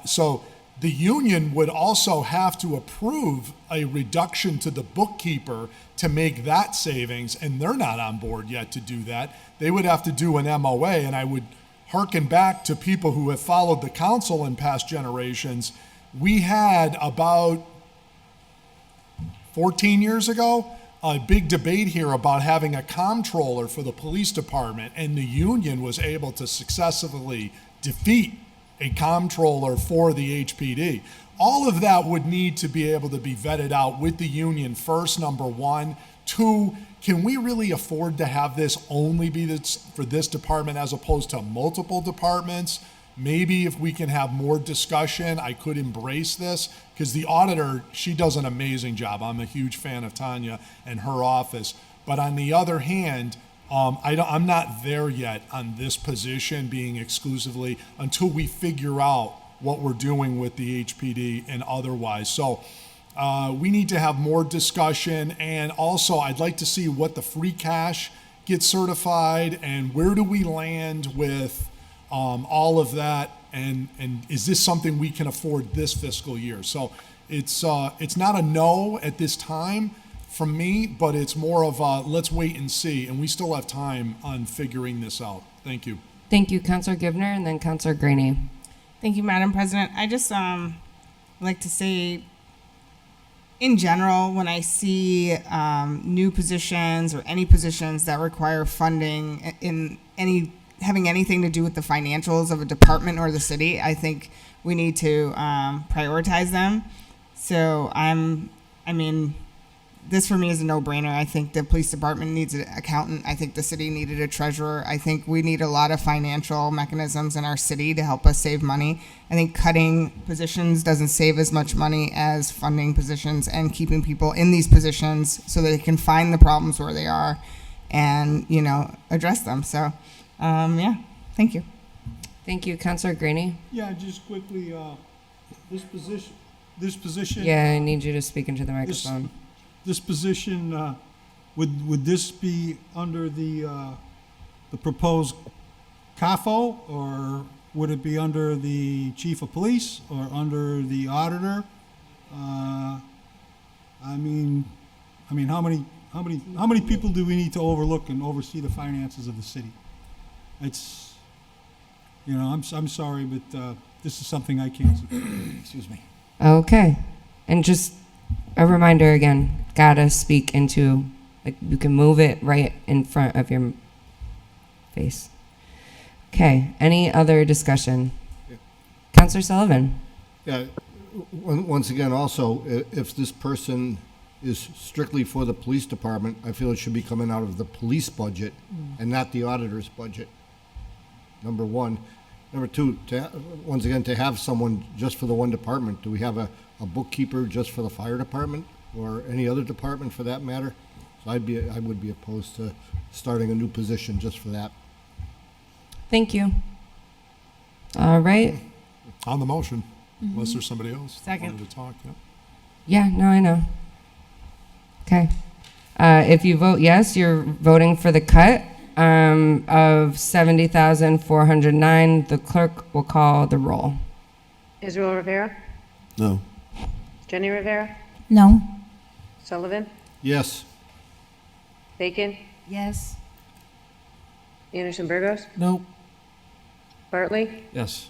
So the union would also have to approve a reduction to the bookkeeper to make that savings, and they're not on board yet to do that. They would have to do an MOA, and I would hearken back to people who have followed the council in past generations. We had about 14 years ago a big debate here about having a comptroller for the police department, and the union was able to successfully defeat a comptroller for the HPD. All of that would need to be able to be vetted out with the union first, number one. Two, can we really afford to have this only be for this department as opposed to multiple departments? Maybe if we can have more discussion, I could embrace this, because the auditor, she does an amazing job. I'm a huge fan of Tanya and her office. But on the other hand, I'm not there yet on this position being exclusively until we figure out what we're doing with the HPD and otherwise. So we need to have more discussion, and also I'd like to see what the free cash gets certified and where do we land with all of that, and is this something we can afford this fiscal year? So it's not a no at this time from me, but it's more of a let's wait and see, and we still have time on figuring this out. Thank you. Thank you, Councilor Givner, and then Councilor Graney. Thank you, Madam President. I just like to say, in general, when I see new positions or any positions that require funding in any having anything to do with the financials of a department or the city, I think we need to prioritize them. So this for me is a no-brainer. I think the police department needs an accountant. I think the city needed a treasurer. I think we need a lot of financial mechanisms in our city to help us save money. I think cutting positions doesn't save as much money as funding positions and keeping people in these positions so that they can find the problems where they are and, address them. So, thank you. Thank you, Councilor Graney. Yeah, just quickly, this position. Yeah, I need you to speak into the microphone. This position, would this be under the proposed CAFO, or would it be under the chief of police or under the auditor? How many people do we need to overlook and oversee the finances of the city? It's, I'm sorry, but this is something I can't support. Excuse me. Okay, and just a reminder again, gotta speak into, you can move it right in front of your face. Okay, any other discussion? Yeah. Councilor Sullivan. Yeah, once again, also, if this person is strictly for the police department, I feel it should be coming out of the police budget and not the auditor's budget, number one. Number two, once again, to have someone just for the one department, do we have a bookkeeper just for the fire department or any other department for that matter? So I would be opposed to starting a new position just for that. Thank you. All right. On the motion, unless there's somebody else Second. wanted to talk. Yeah. Yeah, no, I know. Okay. If you vote yes, you're voting for the cut of $70,409. The clerk will call the roll. Israel Rivera, No. Jenny Rivera, No. Sullivan, Yes. Bacon, Yes. Anderson Burgos, Nope. Bartley, Yes.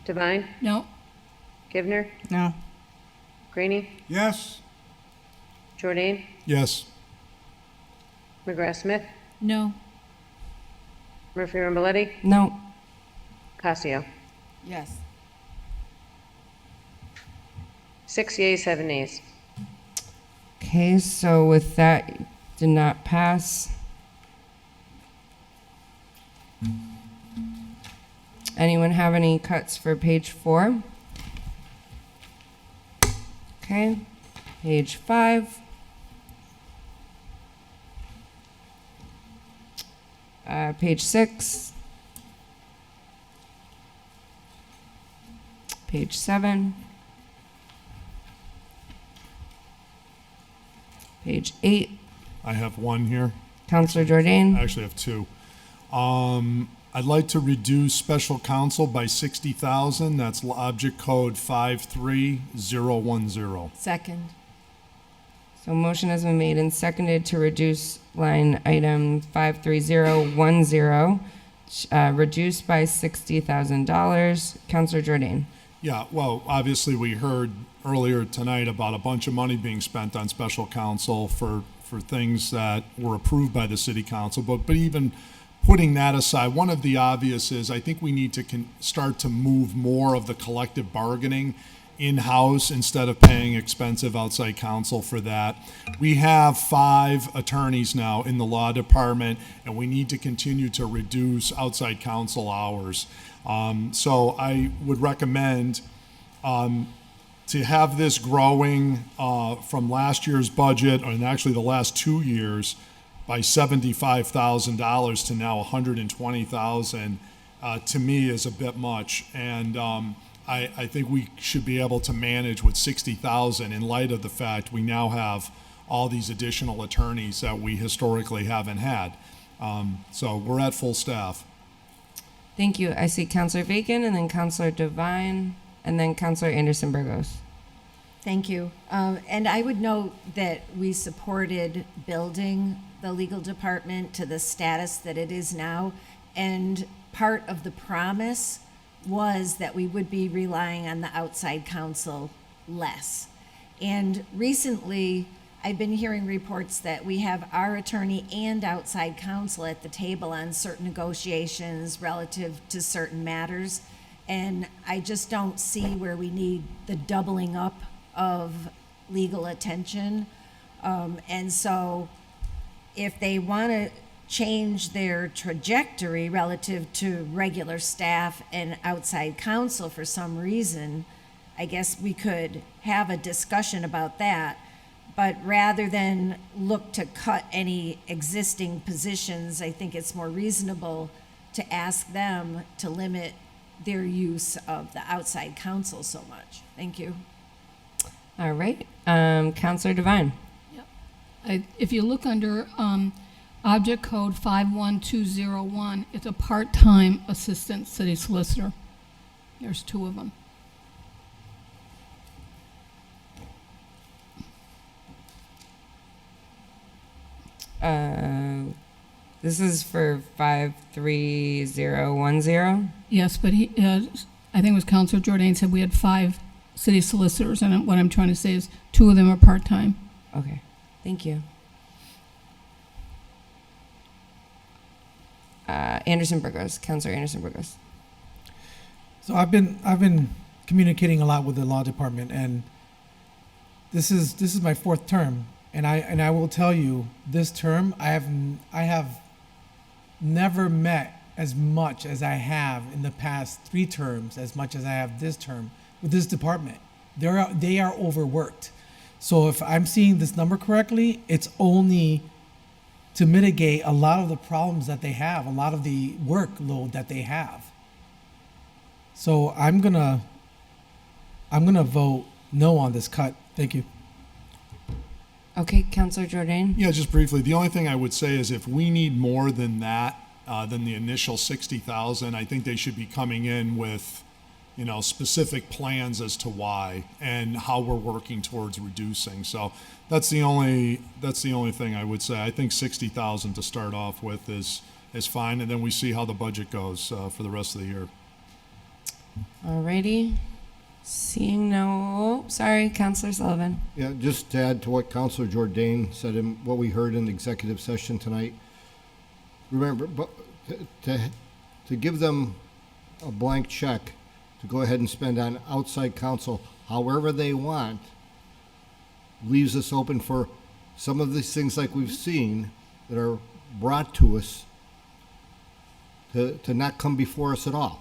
Devine, No. Givner, No. Graney, Yes? Jordan, Yes. McGrath Smith, No. Murphy Ramboletti, No. Casio. Yes. 6 yeas, 7 nays. Okay, so with that, did not pass. Anyone have any cuts for page 4? Okay, page 5. Page 6. Page 7. Page 8. I have one here. Councilor Jordan. I actually have two. I'd like to reduce special counsel by 60,000. That's object code 53010. Second. So motion has been made and seconded to reduce line item 53010, reduced by $60,000. Councilor Jordan. Yeah, well, obviously we heard earlier tonight about a bunch of money being spent on special counsel for things that were approved by the city council. But even putting that aside, one of the obvious is I think we need to start to move more of the collective bargaining in-house instead of paying expensive outside counsel for that. We have 5 attorneys now in the law department, and we need to continue to reduce outside counsel hours. So I would recommend to have this growing from last year's budget, and actually the last 2 years, by $75,000 to now $120,000, to me is a bit much. And I think we should be able to manage with $60,000 in light of the fact we now have all these additional attorneys that we historically haven't had. So we're at full staff. Thank you. I see Counselor Bacon and then Counselor Devine and then Counselor Anderson Burgos. Thank you. And I would note that we supported building the legal department to the status that it is now. And part of the promise was that we would be relying on the outside counsel less. And recently, I've been hearing reports that we have our attorney and outside counsel at the table on certain negotiations relative to certain matters. And I just don't see where we need the doubling up of legal attention. And so if they want to change their trajectory relative to regular staff and outside counsel for some reason, I guess we could have a discussion about that. But rather than look to cut any existing positions, I think it's more reasonable to ask them to limit their use of the outside counsel so much. Thank you. All right. Counselor Devine. If you look under Object Code 51201, it's a part-time assistant city solicitor. There's two of them. This is for 53010. Yes, but I think it was Councilor Jordan said we had 5 city solicitors, and what I'm trying to say is 2 of them are part-time. Okay, thank you. Anderson Burgos, Counselor Anderson Burgos. So I've been communicating a lot with the law department, and this is my 4th term, and I will tell you, this term I have never met as much as I have in the past 3 terms, as much as I have this term with this department. They are overworked. So if I'm seeing this number correctly, it's only to mitigate a lot of the problems that they have, a lot of the workload that they have. So I'm gonna vote no on this cut. Thank you. Okay, Counselor Jordan. Yeah, just briefly, the only thing I would say is if we need more than that, than the initial 60,000, I think they should be coming in with, specific plans as to why and how we're working towards reducing. So that's the only thing I would say. I think 60,000 to start off with is fine, and then we see how the budget goes for the rest of the year. Alrighty. Seeing sorry, Counselor Sullivan. Yeah, just to add to what Councilor Jordan said and what we heard in the executive session tonight. Remember, but to give them a blank check to go ahead and spend on outside counsel however they want leaves us open for some of these things like we've seen that are brought to us to not come before us at all.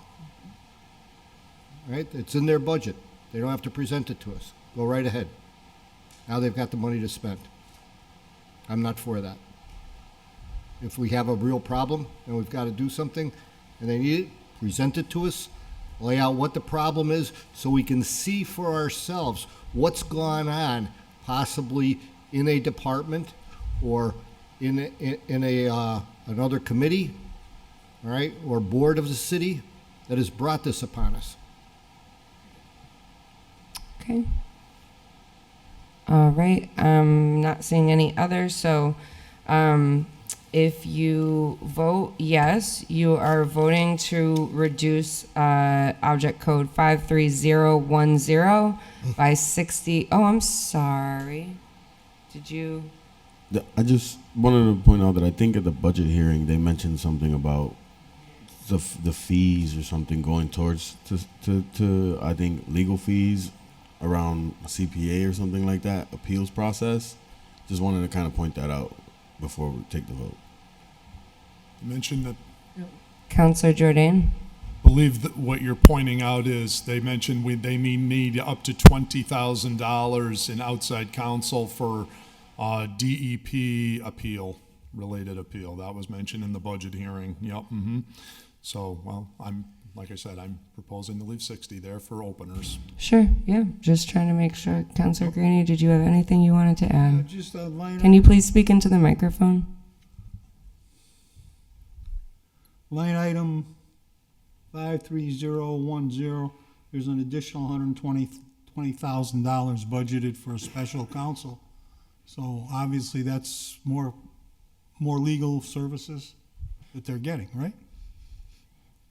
Right? It's in their budget. They don't have to present it to us. Go right ahead. Now they've got the money to spend. I'm not for that. If we have a real problem and we've got to do something and they need it, present it to us, lay out what the problem is so we can see for ourselves what's gone on possibly in a department or in another committee, all right, or board of the city that has brought this upon us. Okay. All right. I'm not seeing any others. So if you vote yes, you are voting to reduce Object Code 53010 by 60. Oh, I'm sorry. Did you? I just wanted to point out that I think at the budget hearing they mentioned something about the fees or something going towards to I think legal fees around CPA or something like that, appeals process. Just wanted to kind of point that out before we take the vote. You mentioned that. Counselor Jordan. I believe that what you're pointing out is they mentioned they need up to $20,000 in outside counsel for DEP appeal related appeal. That was mentioned in the budget hearing. Yep. So, well, like I said, I'm proposing to leave 60 there for openers. Sure, yeah, just trying to make sure. Councilor Greeny, did you have anything you wanted to add? Just a line Can you please speak into the microphone? Line item 53010, there's an additional $120,000 budgeted for a special counsel. So obviously that's more legal services that they're getting, right?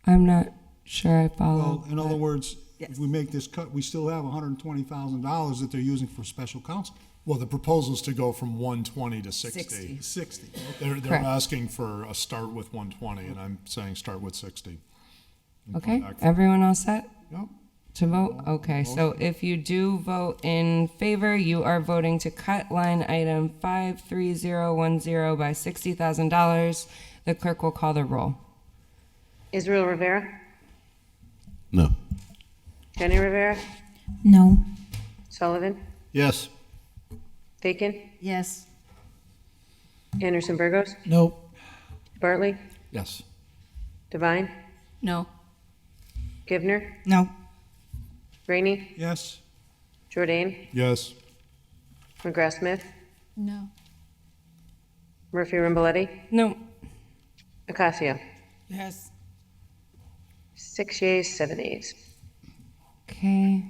I'm not sure I follow. Well, in other words, if we make this cut, we still have $120,000 that they're using for special counsel. Well, the proposal is to go from 120 to 60. 60. They're Correct. asking for a start with 120, and I'm saying start with 60. And come Okay, back for- everyone all set Yep. to vote? Okay, so if you do vote in favor, you are voting to cut line item 53010 by $60,000. The clerk will call the roll. Israel Rivera, No. Jenny Rivera, No. Sullivan, Yes. Bacon, Yes. Anderson Burgos, Nope. Bartley, Yes. Devine, No. Givner, No. Rainey, Yes? Jordan, Yes. McGrath Smith, No. Murphy Ramboletti, No. Acasio. Yes. 6 yeas, 7 nays. Okay,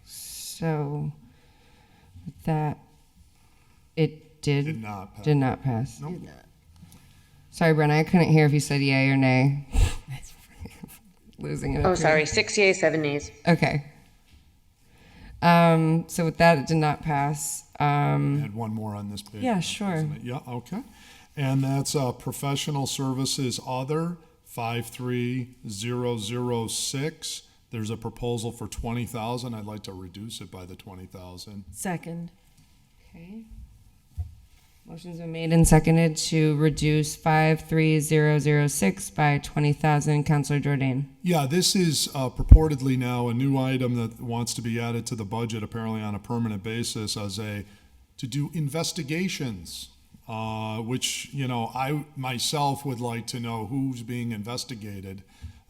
so with that, it Did not pass. did not pass. Nope. Sorry, Brenna, I couldn't hear if you said yay or nay. Losing it. Oh, up here. sorry, 6 yeas, 7 nays. Okay. So with that, it did not pass. Add one more on this page. Yeah, sure. isn't it? Yeah, okay. And that's professional services other, 53006. There's a proposal for 20,000. I'd like to reduce it by the 20,000. Second. Okay. Motion's been made and seconded to reduce 53006 by 20,000. Councilor Jordan. Yeah, this is purportedly now a new item that wants to be added to the budget, apparently on a permanent basis, to do investigations, which, I myself would like to know who's being investigated.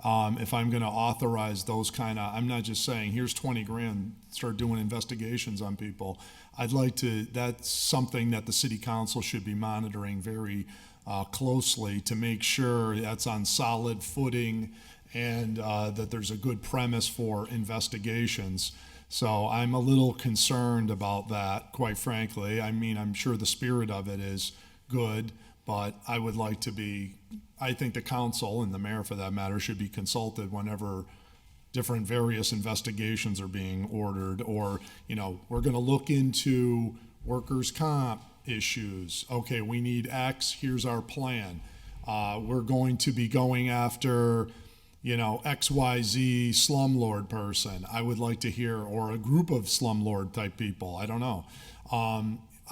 If I'm going to authorize those I'm not just saying, here's 20 grand, start doing investigations on people. That's something that the city council should be monitoring very closely to make sure that's on solid footing and that there's a good premise for investigations. So I'm a little concerned about that, quite frankly. I mean, I'm sure the spirit of it is good, but I would like to I think the council and the mayor for that matter should be consulted whenever different various investigations are being ordered, or, we're going to look into workers' comp issues. Okay, we need X, here's our plan. We're going to be going after, XYZ slumlord person. I would like to hear, or a group of slumlord type people, I don't know.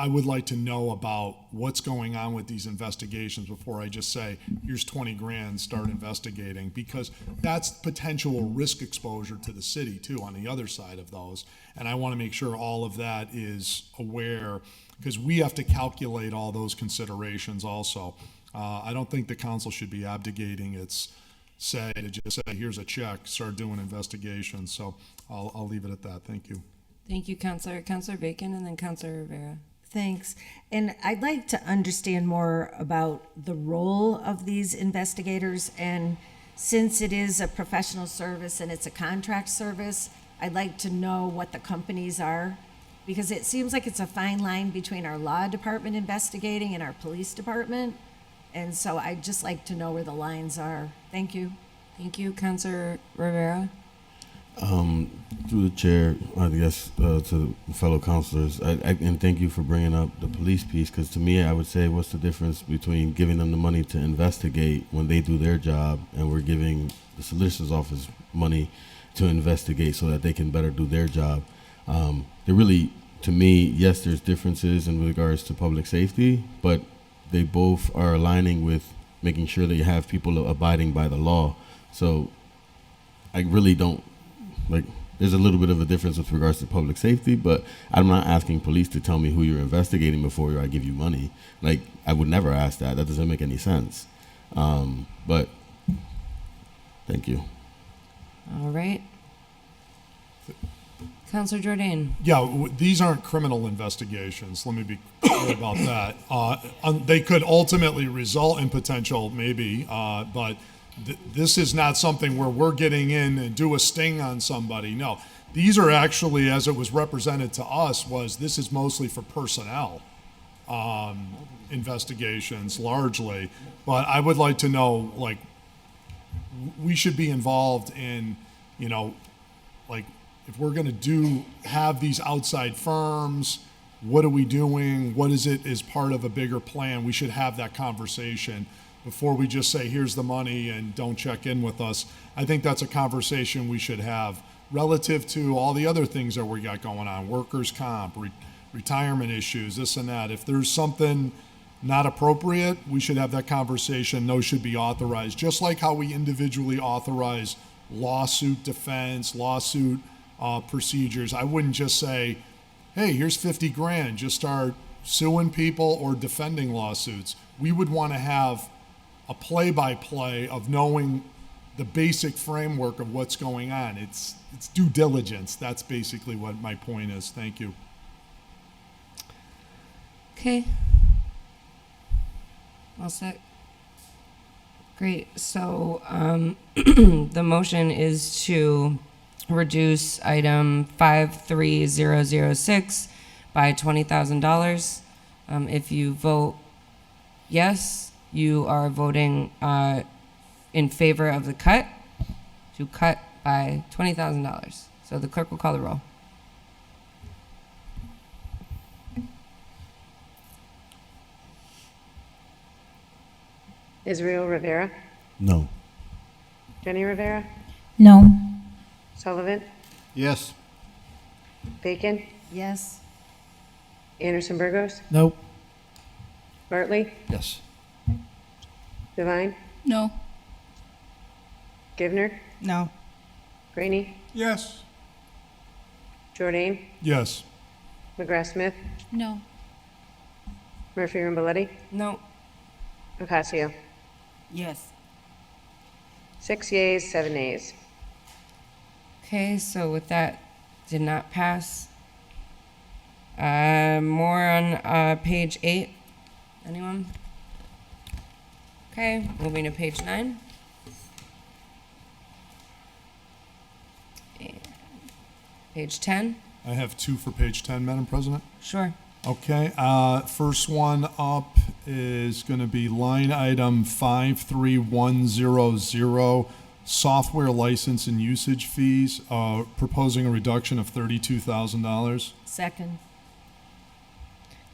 I would like to know about what's going on with these investigations before I just say, here's 20 grand, start investigating, because that's potential risk exposure to the city too on the other side of those. And I want to make sure all of that is aware, because we have to calculate all those considerations also. I don't think the council should be abdicating its say to just say, here's a check, start doing investigations. So I'll leave it at that. Thank you. Thank you, Councilor Bacon, and then Councilor Rivera. Thanks. And I'd like to understand more about the role of these investigators. And since it is a professional service and it's a contract service, I'd like to know what the companies are, because it seems like it's a fine line between our law department investigating and our police department. And so I'd just like to know where the lines are. Thank you. Thank you, Councilor Rivera. Through the chair, I guess, to fellow councilors, and thank you for bringing up the police piece, because to me, I would say, what's the difference between giving them the money to investigate when they do their job, and we're giving the solicitor's office money to investigate so that they can better do their job? They really, to me, yes, there's differences in regards to public safety, but they both are aligning with making sure that you have people abiding by the law. So I really don't, there's a little bit of a difference with regards to public safety, but I'm not asking police to tell me who you're investigating before I give you money. Like, I would never ask that. That doesn't make any sense. But thank you. All right. Counselor Jordan. Yeah, these aren't criminal investigations. Let me be clear about that. They could ultimately result in potential, maybe, but this is not something where we're getting in and do a sting on somebody. No, these are actually, as it was represented to us, this is mostly for personnel investigations largely. But I would like to know, like, we should be involved in, like, if we're going to have these outside firms, what are we doing? What is it as part of a bigger plan? We should have that conversation before we just say, here's the money and don't check in with us. I think that's a conversation we should have relative to all the other things that we got going on, workers' comp, retirement issues, this and that. If there's something not appropriate, we should have that conversation. Those should be authorized, just like how we individually authorize lawsuit defense, lawsuit procedures. I wouldn't just say, hey, here's 50 grand, just start suing people or defending lawsuits. We would want to have a play-by-play of knowing the basic framework of what's going on. It's due diligence. That's basically what my point is. Thank you. Okay. All set. Great. So the motion is to reduce item 53006 by $20,000. If you vote yes, you are voting in favor of the cut, to cut by $20,000. So the clerk will call the roll. Israel Rivera, No. Jenny Rivera, No. Sullivan, Yes. Bacon, Yes. Anderson Burgos, Nope. Bartley, Yes. Devine, No. Givner, No. Graney, Yes. Jordan, Yes. McGrath Smith, No. Murphy Ramboletti, No. Ocasio. Yes. 6 yeas, 7 nays. Okay, so with that, did not pass. More on page 8. Anyone? Okay, moving to page 9. And page 10. I have 2 for page 10, Madam President. Sure. Okay, first one up is going to be line item 53100, software license and usage fees, proposing a reduction of $32,000. Second.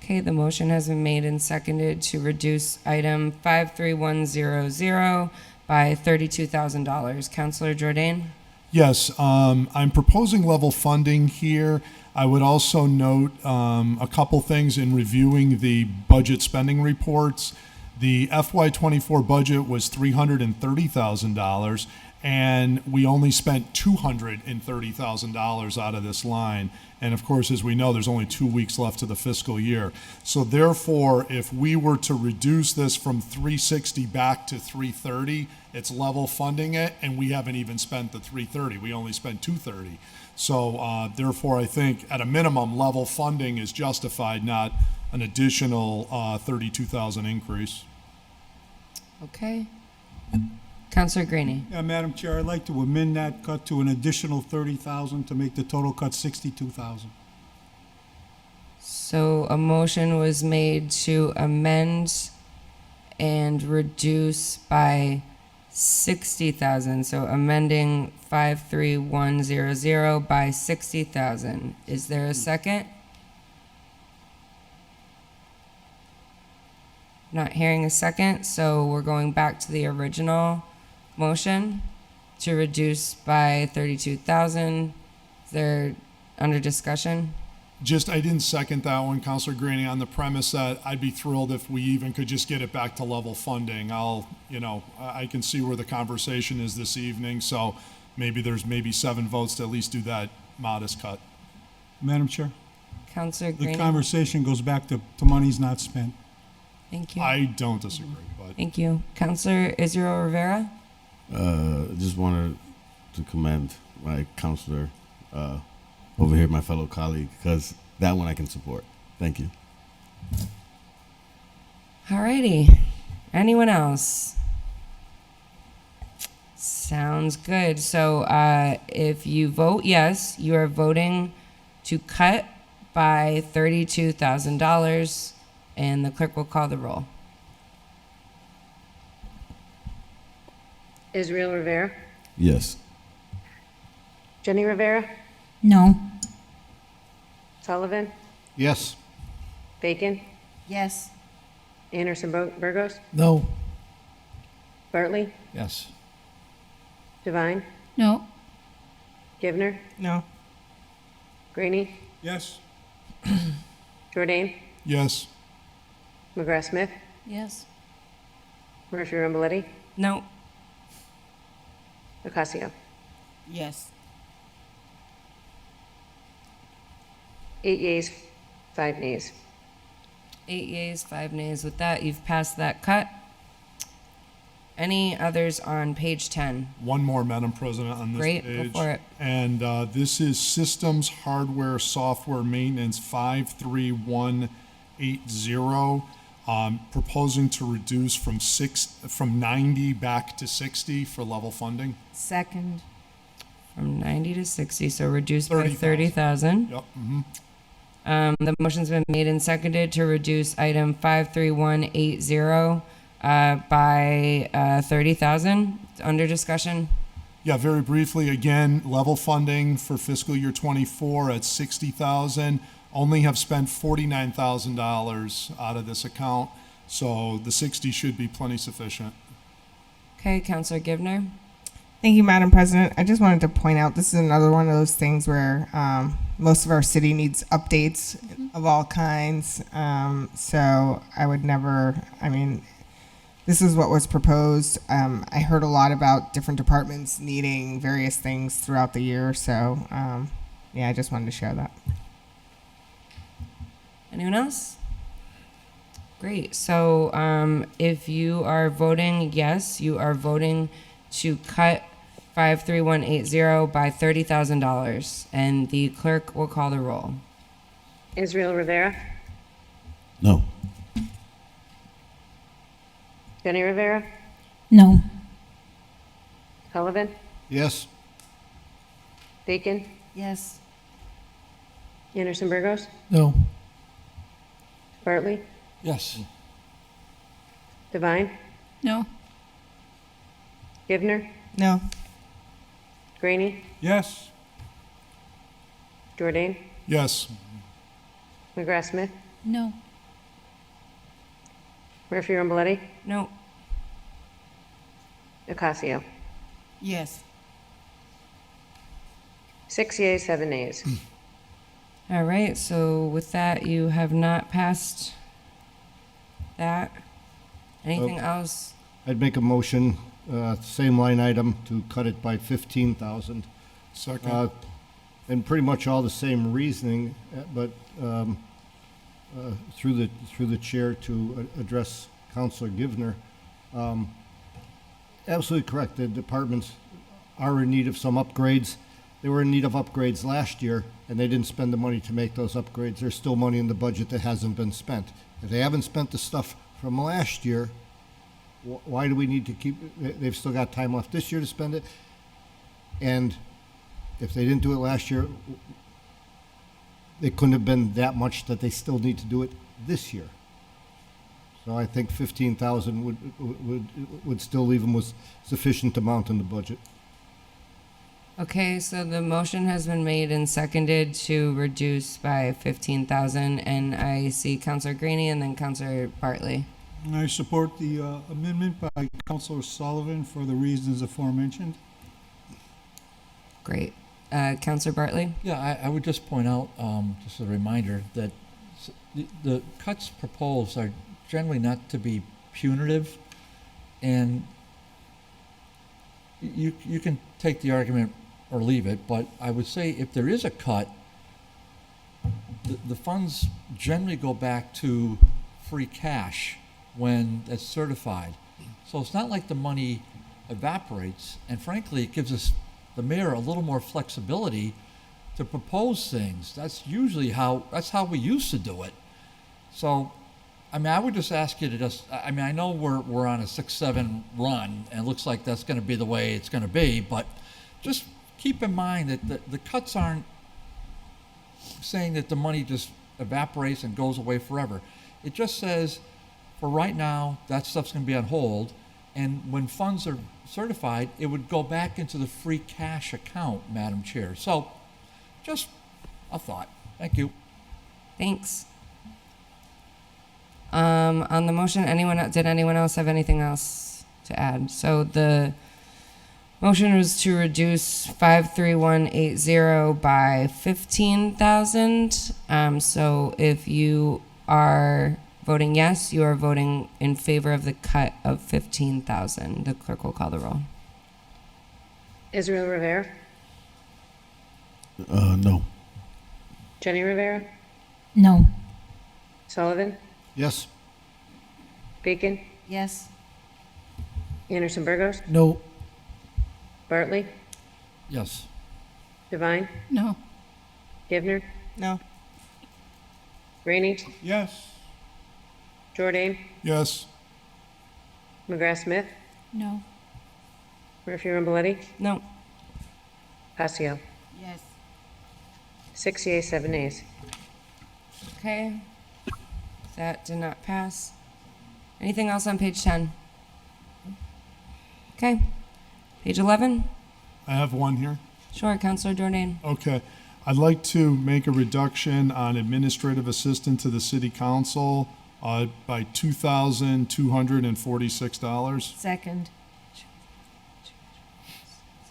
Okay, the motion has been made and seconded to reduce item 53100 by $32,000. Counselor Jordan? Yes, I'm proposing level funding here. I would also note a couple things in reviewing the budget spending reports. The FY24 budget was $330,000, and we only spent $230,000 out of this line. And of course, as we know, there's only 2 weeks left to the fiscal year. So therefore, if we were to reduce this from 360 back to 330, it's level funding it, and we haven't even spent the 330. We only spent 230. So therefore, I think at a minimum, level funding is justified, not an additional 32,000 increase. Okay. Counselor Graney? Yeah, Madam Chair, I'd like to amend that cut to an additional 30,000 to make the total cut 62,000. So a motion was made to amend and reduce by 60,000. So amending 53100 by 60,000. Is there a second? Not hearing a second, so we're going back to the original motion to reduce by 32,000. Is there under discussion? Just, I didn't second that one, Councilor Graney, on the premise that I'd be thrilled if we even could just get it back to level funding. I can see where the conversation is this evening, so maybe there's maybe 7 votes to at least do that modest cut. Madam Chair, Counselor the Green. conversation goes back to money's not spent. Thank you. I don't disagree, but Thank you. Counselor Israel Rivera. Just wanted to commend my counselor over here, my fellow colleague, because that one I can support. Thank you. Alrighty. Anyone else? Sounds good. So if you vote yes, you are voting to cut by $32,000, and the clerk will call the roll. Israel Rivera, Yes. Jenny Rivera, No. Sullivan, Yes. Bacon, Yes. Anderson Burgos, No. Bartley, Yes. Devine, No. Givner, No. Greeny, Yes. Jordan, yes. McGrath Smith, Yes. Murphy Ramboletti, No. Ocasio. Yes. 8 yeas, 5 nays. 8 yeas, 5 nays. With that, you've passed that cut. Any others on page 10? One more, Madam President, on this Great, page. go for it. And this is Systems Hardware Software Maintenance 53180. Proposing to reduce from 90 back to 60 for level funding. Second. From 90 to 60, so reduced by 30,000. 30,000. Yep. Mm-hmm. The motion's been made and seconded to reduce item 53180 by 30,000. Under discussion. Yeah, very briefly, again, level funding for fiscal year 24 at 60,000. Only have spent $49,000 out of this account, so the 60 should be plenty sufficient. Okay, Counselor Givner. Thank you, Madam President. I just wanted to point out this is another one of those things where most of our city needs updates of all kinds. So I would never, this is what was proposed. I heard a lot about different departments needing various things throughout the year. So I just wanted to share that. Anyone else? Great. So if you are voting yes, you are voting to cut 53180 by $30,000, and the clerk will call the roll. Israel Rivera, No. Jenny Rivera, No. Sullivan, Yes. Bacon, Yes. Anderson Burgos, No. Bartley, Yes. Devine, No. Givner, No. Greeny, Yes. Jordan, Yes. McGrath Smith, No. Murphy Ramboletti, No. Ocasio. Yes. 6 yeas, 7 nays. All right. So with that, you have not passed that. Anything else? I'd make a motion, same line item, to cut it by 15,000. Second. And pretty much all the same reasoning, but through the chair to address Councilor Givner. Absolutely correct. The departments are in need of some upgrades. They were in need of upgrades last year, and they didn't spend the money to make those upgrades. There's still money in the budget that hasn't been spent. If they haven't spent the stuff from last year, why do we need to keep? They've still got time left this year to spend it. And if they didn't do it last year, it couldn't have been that much that they still need to do it this year. So I think 15,000 would still leave them with sufficient amount in the budget. Okay, so the motion has been made and seconded to reduce by 15,000, and I see Councilor Greeny and then Councilor Bartley. And I support the amendment by Councilor Sullivan for the reasons aforementioned. Great. Councilor Bartley? Yeah, I would just point out, just a reminder, that the cuts proposed are generally not to be punitive, and you can take the argument or leave it, but I would say if there is a cut, the funds generally go back to free cash when it's certified. So it's not like the money evaporates, and frankly, it gives us, the mayor, a little more flexibility to propose things. That's how we used to do it. So, I mean, I would just ask you to just, I mean, I know we're on a 6-7 run, and it looks like that's gonna be the way it's gonna be, but just keep in mind that the cuts aren't saying that the money just evaporates and goes away forever. It just says, for right now, that stuff's gonna be on hold, and when funds are certified, it would go back into the free cash account, Madam Chair. So, just a thought. Thank you. Thanks. On the motion, did anyone else have anything else to add? So the motion was to reduce 53180 by 15,000. So if you are voting yes, you are voting in favor of the cut of 15,000. The clerk will call the roll. Israel Rivera, No. Jenny Rivera, No. Sullivan, Yes. Bacon, Yes. Anderson Burgos, No. Bartley, Yes. Devine, No. Givner, No. Rainey, Yes. Jordan, Yes. McGrath Smith, No. Murphy Ramboletti, No. Pascal. Yes. 6 yeas, 7 nays. Okay. That did not pass. Anything else on page 10? Okay. Page 11? I have one here. Sure, Councilor Jordan. Okay. I'd like to make a reduction on administrative assistant to the city council by $2,246. Second.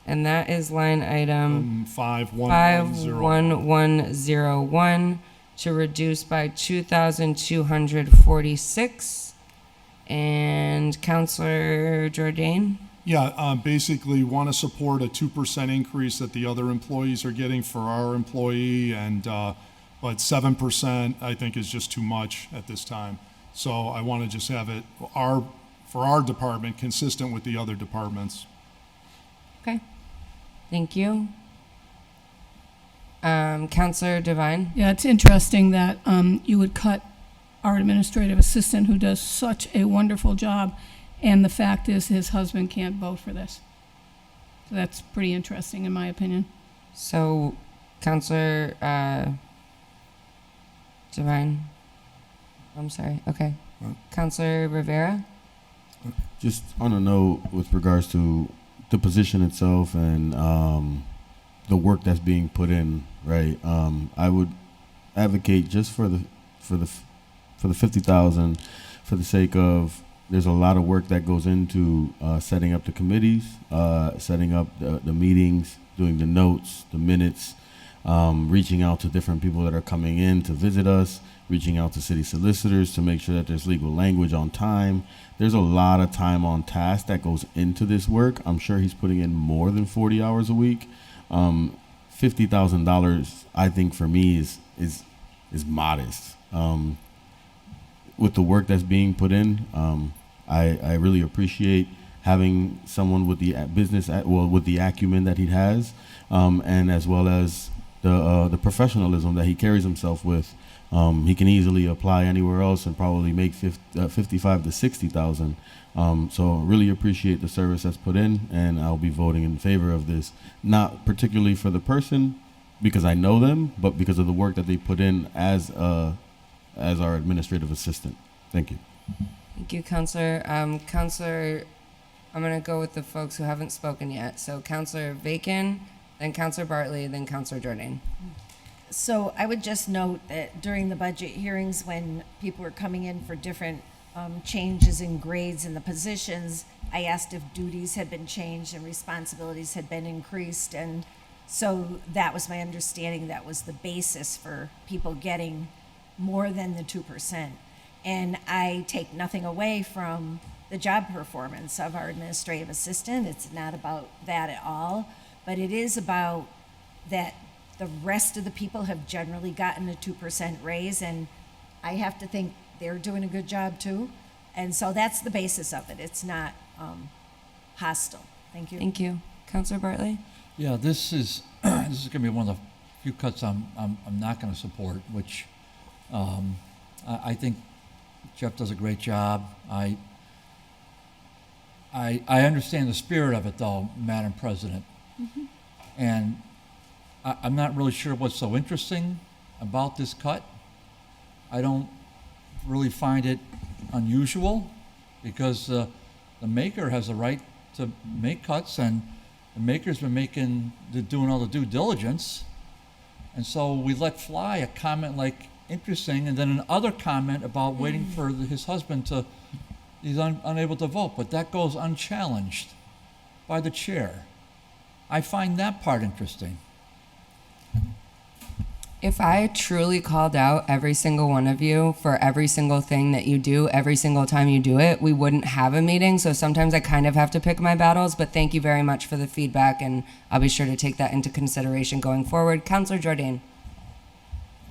And that is line item 5110. 51101 to reduce by 2,246. And Councilor Jordan? Yeah, basically want to support a 2% increase that the other employees are getting for our employee, and but 7% I think is just too much at this time. So I want to just have it for our department consistent with the other departments. Okay. Thank you. Councilor Devine? Yeah, it's interesting that you would cut our administrative assistant who does such a wonderful job, and the fact is his husband can't vote for this. So that's pretty interesting in my opinion. So, Councilor Devine? I'm sorry. Okay. Councilor Rivera? Just on a note with regards to the position itself and the work that's being put in, right? I would advocate just for the 50,000, for the sake of, there's a lot of work that goes into setting up the committees, setting up the meetings, doing the notes, the minutes, reaching out to different people that are coming in to visit us, reaching out to city solicitors to make sure that there's legal language on time. There's a lot of time on task that goes into this work. I'm sure he's putting in more than 40 hours a week. $50,000, I think, for me is modest. With the work that's being put in, I really appreciate having someone with the with the acumen that he has, and as well as the professionalism that he carries himself with. He can easily apply anywhere else and probably make 55 to 60,000. So really appreciate the service that's put in, and I'll be voting in favor of this, not particularly for the person because I know them, but because of the work that they put in as our administrative assistant. Thank you. Thank you, Councilor. Councilor, I'm going to go with the folks who haven't spoken yet. So Councilor Bacon, then Councilor Bartley, then Councilor Jordan. So I would just note that during the budget hearings, when people were coming in for different changes in grades in the positions, I asked if duties had been changed and responsibilities had been increased. And so that was my understanding. That was the basis for people getting more than the 2%. And I take nothing away from the job performance of our administrative assistant. It's not about that at all, but it is about that the rest of the people have generally gotten a 2% raise, and I have to think they're doing a good job too. And so that's the basis of it. It's not hostile. Thank you. Thank you. Counselor Bartley? Yeah, this is this is going to be one of the few cuts I'm not going to support, which I think Jeff does a great job. I understand the spirit of it, though, Madam President, and I'm not really sure what's so interesting about this cut. I don't really find it unusual because the maker has a right to make cuts, and the maker's been doing all the due diligence. And so we let fly a comment like interesting, and then another comment about waiting for his husband to, he's unable to vote, but that goes unchallenged by the chair. I find that part interesting. If I truly called out every single one of you for every single thing that you do, every single time you do it, we wouldn't have a meeting. So sometimes I kind of have to pick my battles, but thank you very much for the feedback, and I'll be sure to take that into consideration going forward. Counselor Jordan.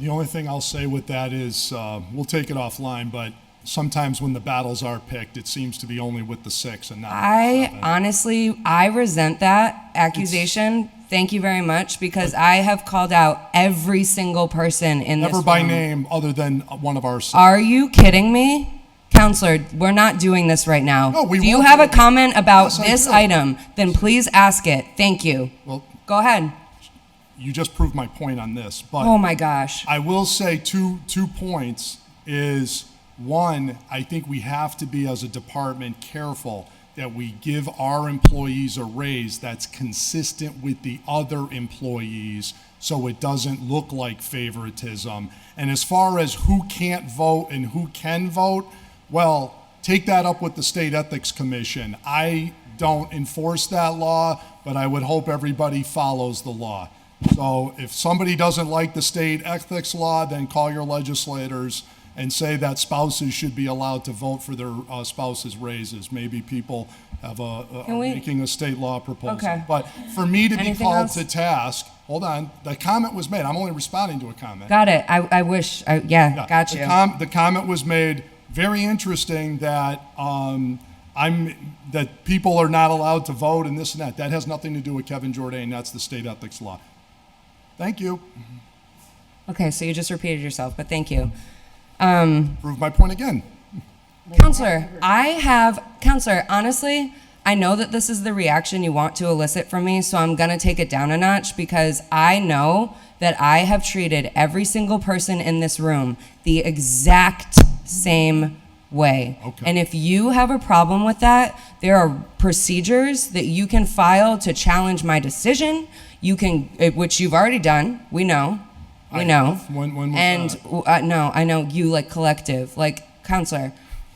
The only thing I'll say with that is, we'll take it offline, but sometimes when the battles are picked, it seems to be only with the 6 and not with the 7. Honestly, I resent that accusation. Thank you very much, because I have called out every single person in this room. Never by name other than one of our 6. Are you kidding me? Counselor, we're not doing this right now. No, we do you won't have do a it. comment about Yes, I this do. item? Then please ask it. Thank you. Well, Go ahead. you just proved my point on this, but Oh my gosh. I will say two points is, one, I think we have to be as a department careful that we give our employees a raise that's consistent with the other employees so it doesn't look like favoritism. And as far as who can't vote and who can vote, well, take that up with the State Ethics Commission. I don't enforce that law, but I would hope everybody follows the law. So if somebody doesn't like the state ethics law, then call your legislators and say that spouses should be allowed to vote for their spouses' raises. Maybe people have are making a state law proposal. Okay. But for me to be Anything called else? to task, hold on, the comment was made. I'm only responding to a comment. Got it. I wish. Yeah, got you. The comment was made. Very interesting that that people are not allowed to vote and this and that. That has nothing to do with Kevin Jordan. That's the state ethics law. Thank you. Okay, so you just repeated yourself, but thank you. Prove my point again. Counselor, Counselor, honestly, I know that this is the reaction you want to elicit from me, so I'm gonna take it down a notch, because I know that I have treated every single person in this room the exact same way. Okay. And if you have a problem with that, there are procedures that you can file to challenge my decision. You can, which you've already done, we know. We know. When was and that? no, I know you like collective. Like, Counselor,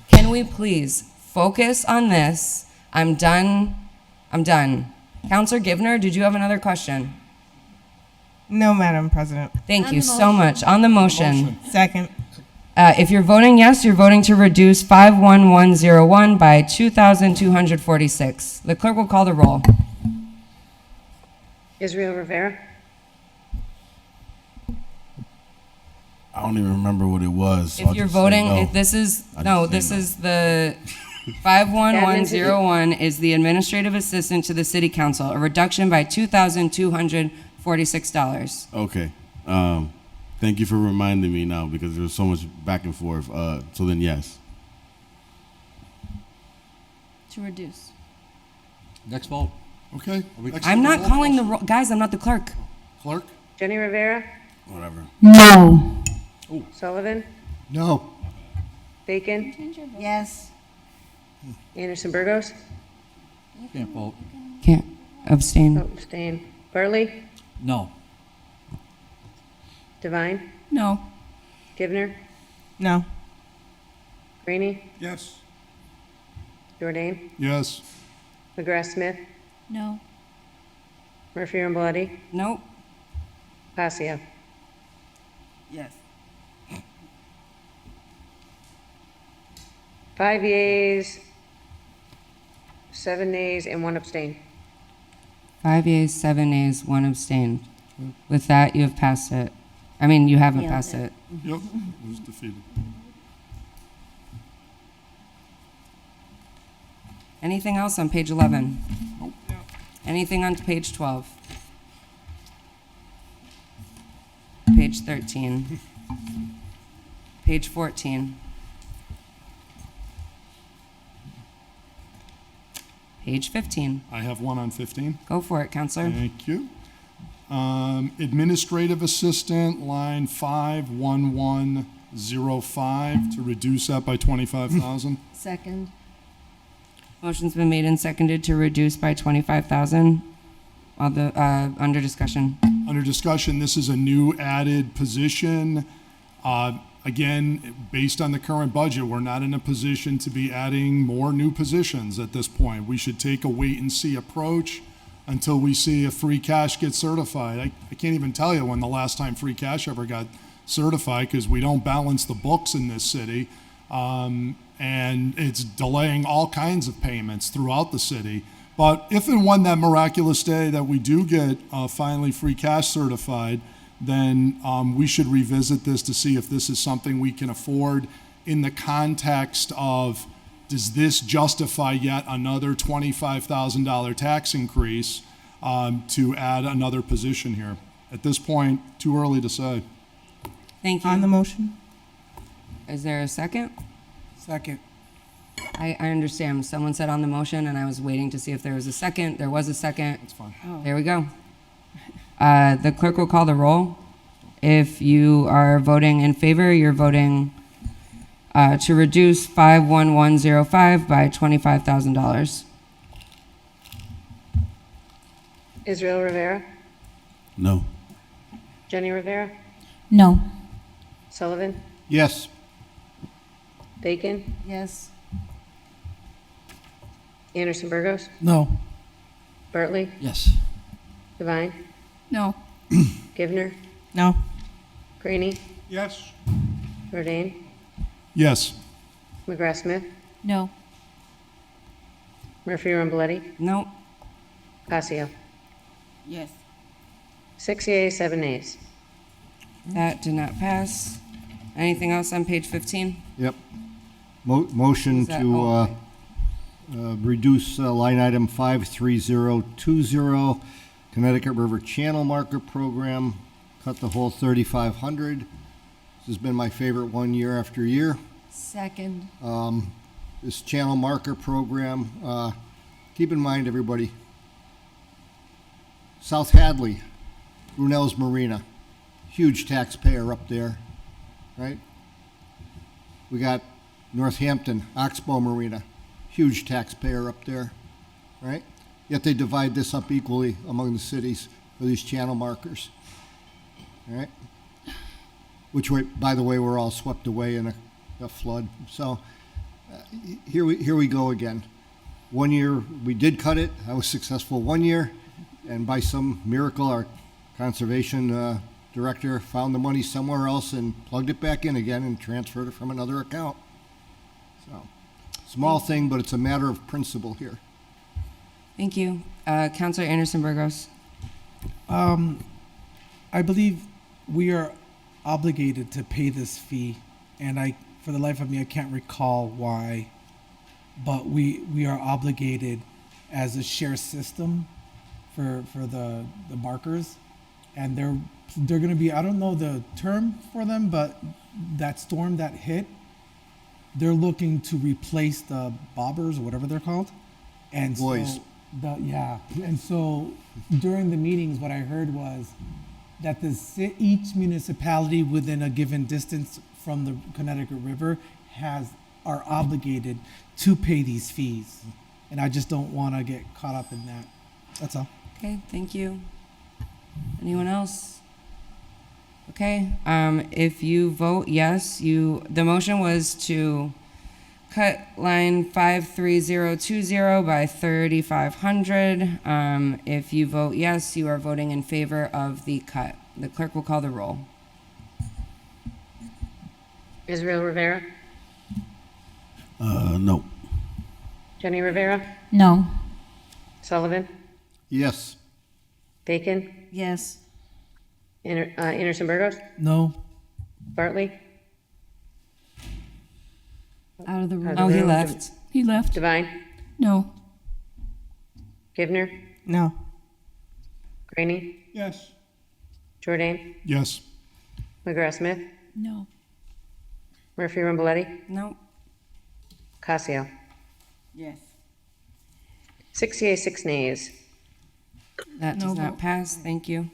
can we please focus on this? I'm done. Counselor Givner, did you have another question? No, Madam President. Thank you so much. On the motion. Second. If you're voting yes, you're voting to reduce 51101 by 2,246. The clerk will call the roll. Israel Rivera, I don't even remember what it was. so If I'll you're just say voting, no. if this is, I no, just say this no. is the 51101 is the administrative assistant to the city council, a reduction by $2,246. Okay. Thank you for reminding me now because there was so much back and forth. So then, yes. To reduce. Next vote. Okay. I'm not calling the roll. Guys, I'm not the clerk. Clerk? Jenny Rivera, Whatever. No. Sullivan, No. Bacon, Yes. Anderson Burgos, Can't vote. Can't abstain. abstain. Bartley, No. Devine, No. Givner, No. Greeny, Yes. Jordan, Yes. McGrath Smith, No. Murphy Rambladi, Nope. Passia. Yes. 5 yeas, 7 nays, and 1 abstain. 5 yeas, 7 nays, 1 abstained. With that, you have passed it. I mean, you haven't passed it. Yep, it was defeated. Anything else on page 11? Anything on page 12? Page 13? Page 14? Page 15? I have one on 15. Go for it, Counselor. Thank you. Administrative assistant, line 51105, to reduce that by 25,000. Second. Motion's been made and seconded to reduce by 25,000. All the, under discussion. Under discussion, this is a new added position. Again, based on the current budget, we're not in a position to be adding more new positions at this point. We should take a wait and see approach until we see if free cash gets certified. I can't even tell you when the last time free cash ever got certified, because we don't balance the books in this city. And it's delaying all kinds of payments throughout the city. But if and when that miraculous day that we do get finally free cash certified, then we should revisit this to see if this is something we can afford in the context of, does this justify yet another $25,000 tax increase to add another position here? At this point, too early to say. Thank you. On the motion? Is there a second? Second. I understand. Someone said on the motion, and I was waiting to see if there was a second. There was a second. That's fine. There we go. The clerk will call the roll. If you are voting in favor, you're voting to reduce 51105 by $25,000. Israel Rivera, No. Jenny Rivera, No. Sullivan, Yes. Bacon, Yes. Anderson Burgos, No. Bartley, Yes. Devine, No. Givner, No. Graney, Yes. Jordan, Yes. McGrath Smith, No. Murphy Ramboletti, No. Passio. Yes. 6 yeas, 7 nays. That did not pass. Anything else on page 15? Yep. Motion Is that to okay? reduce line item 53020, Connecticut River Channel Marker Program, cut the whole 3,500. This has been my favorite one year after year. Second. This channel marker program, keep in mind, everybody, South Hadley, Brunel's Marina, huge taxpayer up there, right? We got Northampton, Oxbow Marina, huge taxpayer up there, right? Yet they divide this up equally among the cities for these channel markers, right? Which, by the way, were all swept away in a flood. So here we go again. 1 year we did cut it. I was successful 1 year, and by some miracle, our conservation director found the money somewhere else and plugged it back in again and transferred it from another account. So small thing, but it's a matter of principle here. Thank you. Councilor Anderson Burgos. I believe we are obligated to pay this fee, and for the life of me, I can't recall why, but we are obligated as a share system for the markers, and they're going to be, I don't know the term for them, but that storm that hit, they're looking to replace the bobbers or whatever they're called, and Buoys. And so during the meetings, what I heard was that each municipality within a given distance from the Connecticut River are obligated to pay these fees, and I just don't want to get caught up in that. That's all. Okay, thank you. Anyone else? Okay, if you vote yes, the motion was to cut line 53020 by 3,500. If you vote yes, you are voting in favor of the cut. The clerk will call the roll. Israel Rivera, No. Jenny Rivera, No. Sullivan, Yes. Bacon, Yes. Anderson Burgos, No. Bartley, Out of the room. Oh, he left. He left? Devine, No. Givner, No. Graney, Yes. Jordan, Yes. McGrath Smith, No. Murphy Ramboletti, No. Casio. Yes. 6 yeas, 6 nays. That No does not vote. pass. Thank you.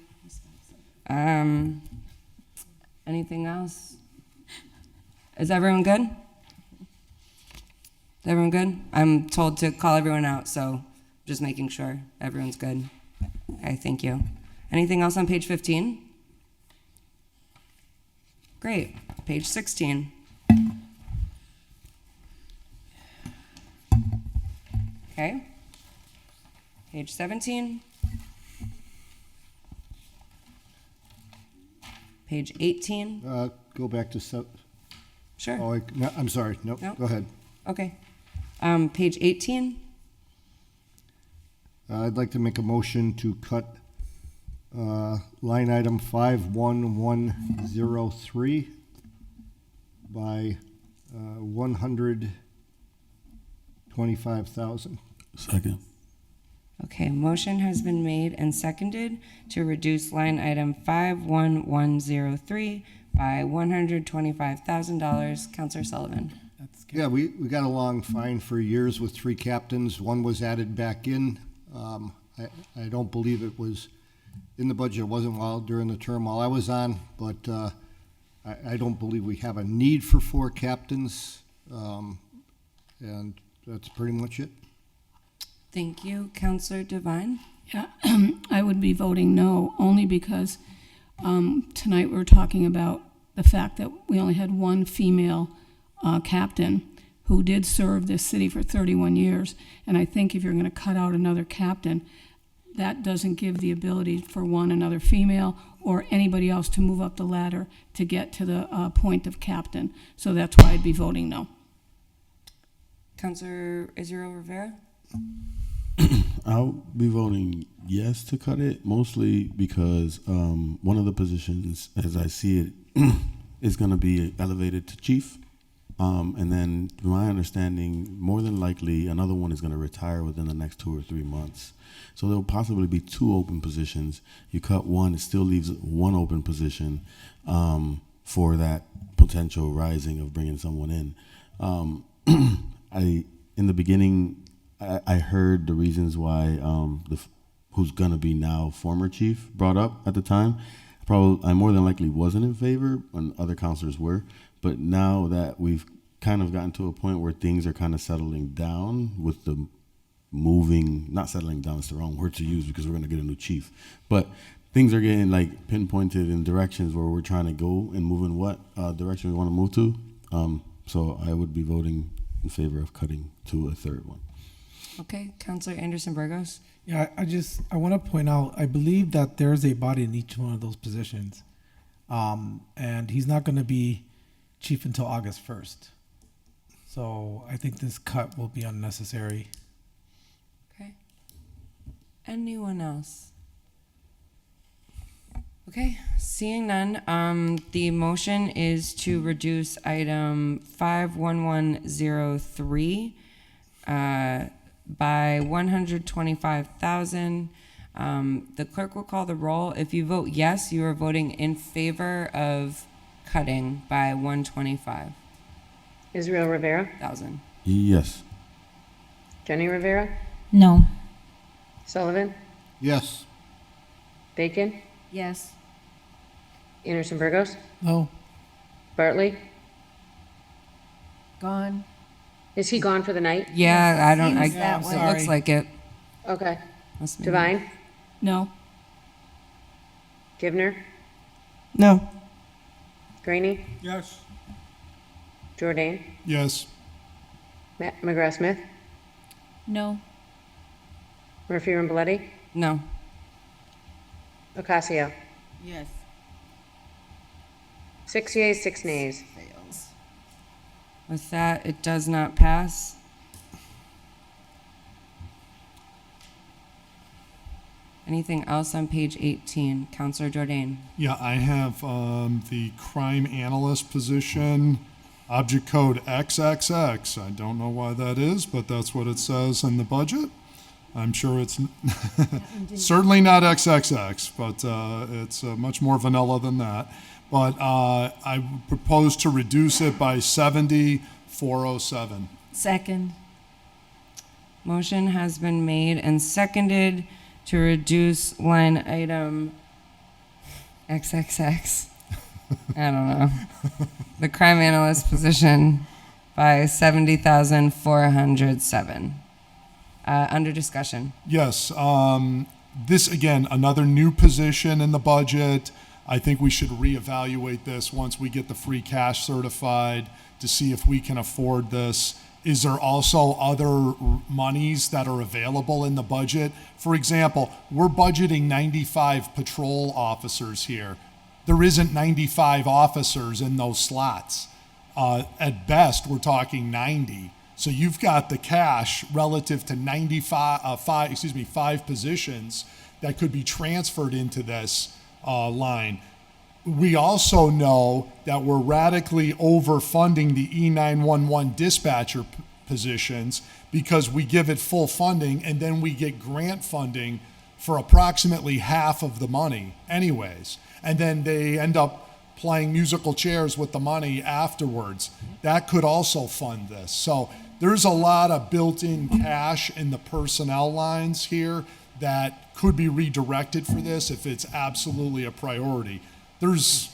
Anything else? Is everyone good? Is everyone good? I'm told to call everyone out, so just making sure everyone's good. Okay, thank you. Anything else on page 15? Great. Page 16. Okay. Page 17. Page 18. Go back to Sure. Oh, no, I'm sorry. Nope. Nope. Go ahead. Okay. Page 18. I'd like to make a motion to cut line item 51103 by 125,000. Second. Okay, motion has been made and seconded to reduce line item 51103 by $125,000. Counselor Sullivan. Yeah, we got along fine for years with 3 captains. One was added back in. I don't believe it was in the budget. It wasn't while during the term while I was on, but I don't believe we have a need for 4 captains. And that's pretty much it. Thank you. Counselor Devine? Yeah, I would be voting no, only because tonight we were talking about the fact that we only had one female captain who did serve this city for 31 years. And I think if you're going to cut out another captain, that doesn't give the ability for another female or anybody else to move up the ladder to get to the point of captain. So that's why I'd be voting no. Counselor Israel Rivera? I'll be voting yes to cut it, mostly because one of the positions, as I see it, is going to be elevated to chief. And then, to my understanding, more than likely, another one is going to retire within the next 2 or 3 months. So there will possibly be 2 open positions. You cut one, it still leaves one open position for that potential rising of bringing someone in. In the beginning, I heard the reasons why who's going to be now former chief brought up at the time. I more than likely wasn't in favor, and other counselors were. But now that we've kind of gotten to a point where things are kind of settling down with the moving, not settling down, it's the wrong word to use because we're going to get a new chief. But things are getting like pinpointed in directions where we're trying to go and move in what direction we want to move to. So I would be voting in favor of cutting to a third one. Okay, Counselor Anderson Burgos? Yeah, I want to point out, I believe that there's a body in each one of those positions. And he's not going to be chief until August 1st. So I think this cut will be unnecessary. Okay. Anyone else? Okay, seeing none, the motion is to reduce item 51103 by 125,000. The clerk will call the roll. If you vote yes, you are voting in favor of cutting by 125,000. Israel Rivera, Yes. Jenny Rivera, No. Sullivan, Yes. Bacon, Yes. Anderson Burgos, No. Bartley. Gone. Is he gone for the night? Yeah, I don't, Seems that way. it looks like it. Okay. Must be- Devine, No. Givner, No. Graney, Yes. Jordan, Yes. McGrath Smith, No. Murphy Ramboletti, No. Ocasio. Yes. 6 yeas, 6 nays. With that, it does not pass. Anything else on page 18? Counselor Jordan. Yeah, I have the crime analyst position, object code XXX. I don't know why that is, but that's what it says in the budget. I'm sure it's certainly not XXX, but it's much more vanilla than that. But I propose to reduce it by 70,407. Second. Motion has been made and seconded to reduce line item XXX. I don't know. The crime analyst position by 70,407. Under discussion. Yes, this again, another new position in the budget. I think we should reevaluate this once we get the free cash certified to see if we can afford this. Is there also other monies that are available in the budget? For example, we're budgeting 95 patrol officers here. There isn't 95 officers in those slots. At best, we're talking 90. So you've got the cash relative to 5 positions that could be transferred into this line. We also know that we're radically overfunding the E911 dispatcher positions because we give it full funding and then we get grant funding for approximately half of the money anyways. And then they end up playing musical chairs with the money afterwards. That could also fund this. So there's a lot of built-in cash in the personnel lines here that could be redirected for this if it's absolutely a priority. There's,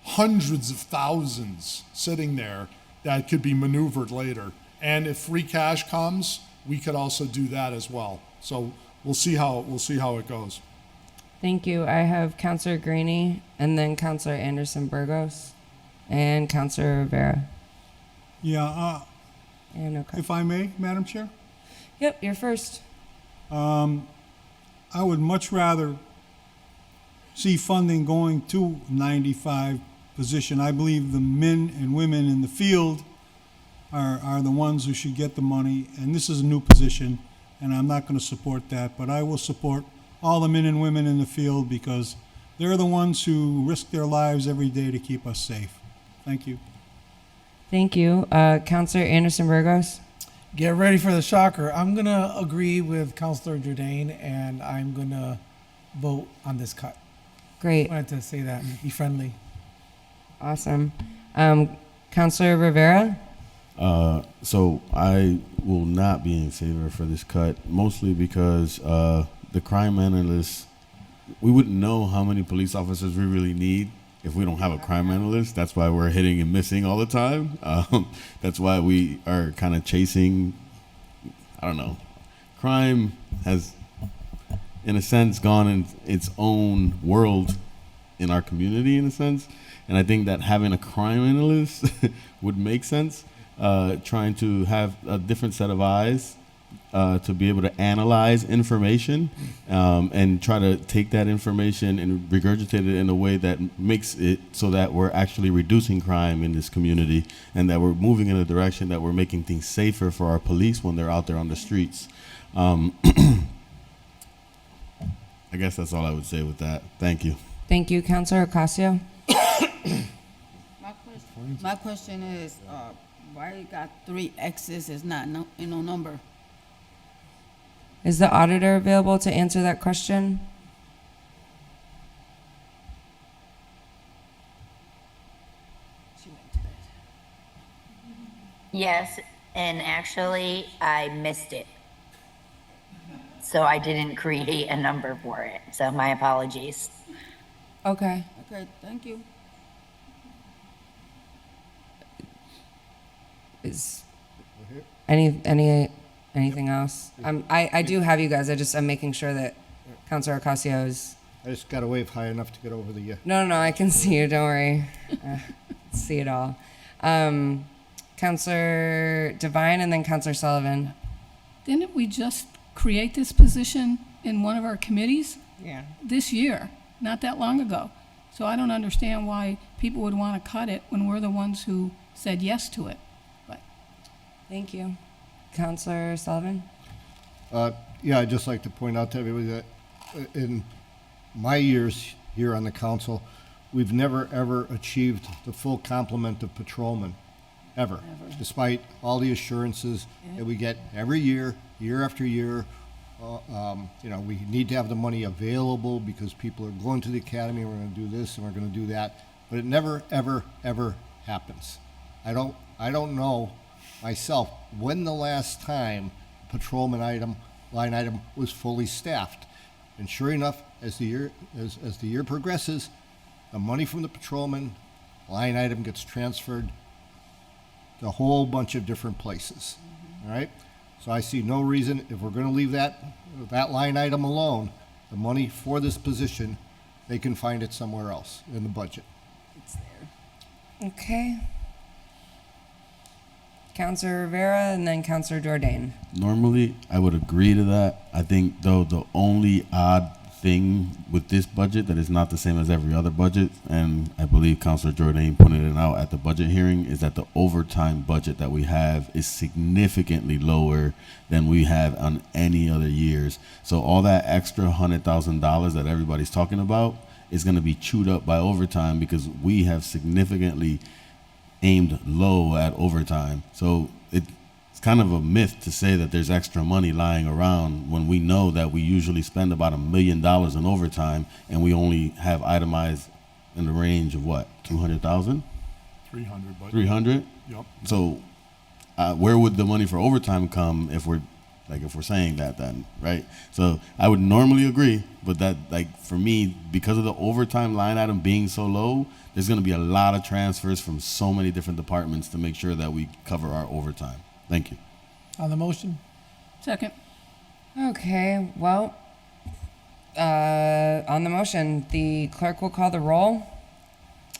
hundreds of thousands sitting there that could be maneuvered later. And if free cash comes, we could also do that as well. So we'll see how it goes. Thank you. I have Counselor Greeny and then Counselor Anderson Burgos and Counselor Rivera. Yeah, if I may, Madam Chair? Yep, you're first. I would much rather see funding going to 95 position. I believe the men and women in the field are the ones who should get the money, and this is a new position, and I'm not going to support that, but I will support all the men and women in the field because they're the ones who risk their lives every day to keep us safe. Thank you. Thank you. Counselor Anderson Burgos. Get ready for the shocker. I'm going to agree with Counselor Jordan, and I'm going to vote on this cut. Great. I wanted to say that. Be friendly. Awesome. Counselor Rivera? So I will not be in favor for this cut, mostly because the crime analysts, we wouldn't know how many police officers we really need if we don't have a crime analyst. That's why we're hitting and missing all the time. That's why we are kind of chasing, crime has, in a sense, gone in its own world in our community, in a sense. And I think that having a crime analyst would make sense, trying to have a different set of eyes to be able to analyze information and try to take that information and regurgitate it in a way that makes it so that we're actually reducing crime in this community and that we're moving in a direction that we're making things safer for our police when they're out there on the streets. I guess that's all I would say with that. Thank you. Thank you. Counselor Ocasio? My question is, why you got 3 X's is not no number? Is the auditor available to answer that question? Yes, and actually, I missed it. So I didn't create a number for it. So my apologies. Okay. Okay, thank you. Is anything else? I do have you guys. I'm making sure that Counselor Ocasio is. I just got to wave high enough to get over the. No, I can see you. Don't worry. See it all. Counselor Devine and then Counselor Sullivan. Didn't we just create this position in one of our committees? Yeah. This year, not that long ago. So I don't understand why people would want to cut it when we're the ones who said yes to it. But thank you. Counselor Sullivan? Yeah, I'd just like to point out to everybody that in my years here on the council, we've never, ever achieved the full complement of patrolmen, ever. Despite all the assurances that we get every year, year after year. You know, we need to have the money available because people are going to the academy, we're gonna do this and we're gonna do that. But it never, ever, ever happens. I don't know myself when the last time patrolman line item was fully staffed. And sure enough, as the year progresses, the money from the patrolman line item gets transferred to a whole bunch of different places. All right? So I see no reason, if we're gonna leave that line item alone, the money for this position, they can find it somewhere else in the budget. Okay. Councilor Rivera and then Councilor Jordan. Normally, I would agree to that. I think, though, the only odd thing with this budget that is not the same as every other budget, and I believe Councilor Jordan pointed it out at the budget hearing, is that the overtime budget that we have is significantly lower than we have on any other years. So all that extra $100,000 that everybody's talking about is going to be chewed up by overtime because we have significantly aimed low at overtime. So it's kind of a myth to say that there's extra money lying around when we know that we usually spend about $1 million in overtime and we only have itemized in the range of what, 200,000? 300, budget. 300? Yep. So where would the money for overtime come if we're saying that then, right? So I would normally agree, but that, like, for me, because of the overtime line item being so low, there's going to be a lot of transfers from so many different departments to make sure that we cover our overtime. Thank you. On the motion? Second. Okay, well, on the motion, the clerk will call the roll.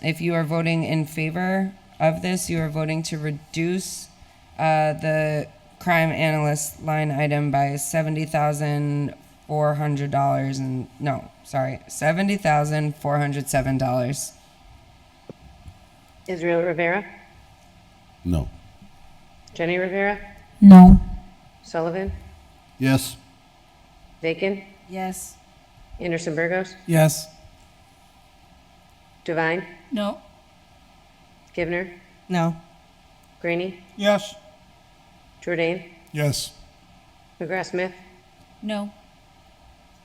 If you are voting in favor of this, you are voting to reduce the crime analyst line item by $70,400 and $70,407. Israel Rivera, No. Jenny Rivera, No. Sullivan, Yes. Bacon, Yes. Anderson Burgos, Yes. Devine, No. Givner, No. Graney, Yes. Jordan, Yes. McGrath Smith, No.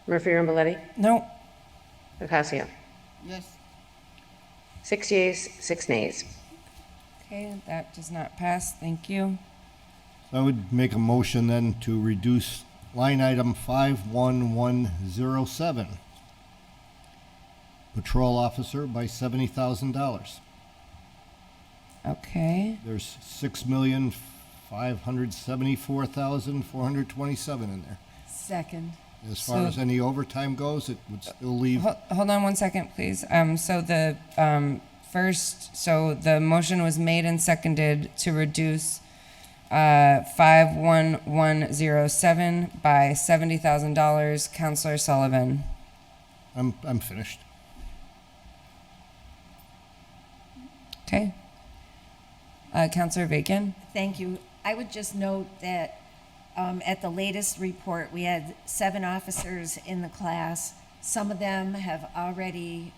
Murphy Ramboletti, No. Ocasio. Yes. 6 yeas, 6 nays. Okay, that does not pass. Thank you. I would make a motion then to reduce line item 51107, patrol officer, by $70,000. Okay. There's $6,574,427 in there. Second. As far as any overtime goes, it would still leave. Hold on one second, please. So the the motion was made and seconded to reduce 51107 by $70,000. Councilor Sullivan. I'm finished. Okay. Councilor Bacon. Thank you. I would just note that at the latest report, we had 7 officers in the class. Some of them have already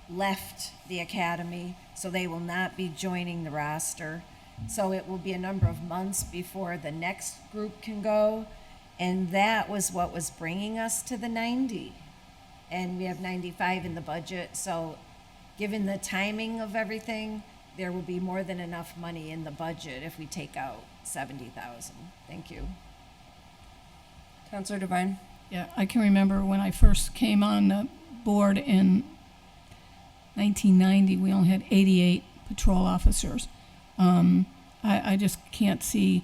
left the academy, so they will not be joining the roster. So it will be a number of months before the next group can go. And that was what was bringing us to the 90. And we have 95 in the budget. So given the timing of everything, there will be more than enough money in the budget if we take out 70,000. Thank you. Councilor Devine. Yeah, I can remember when I first came on the board in 1990, we only had 88 patrol officers. I just can't see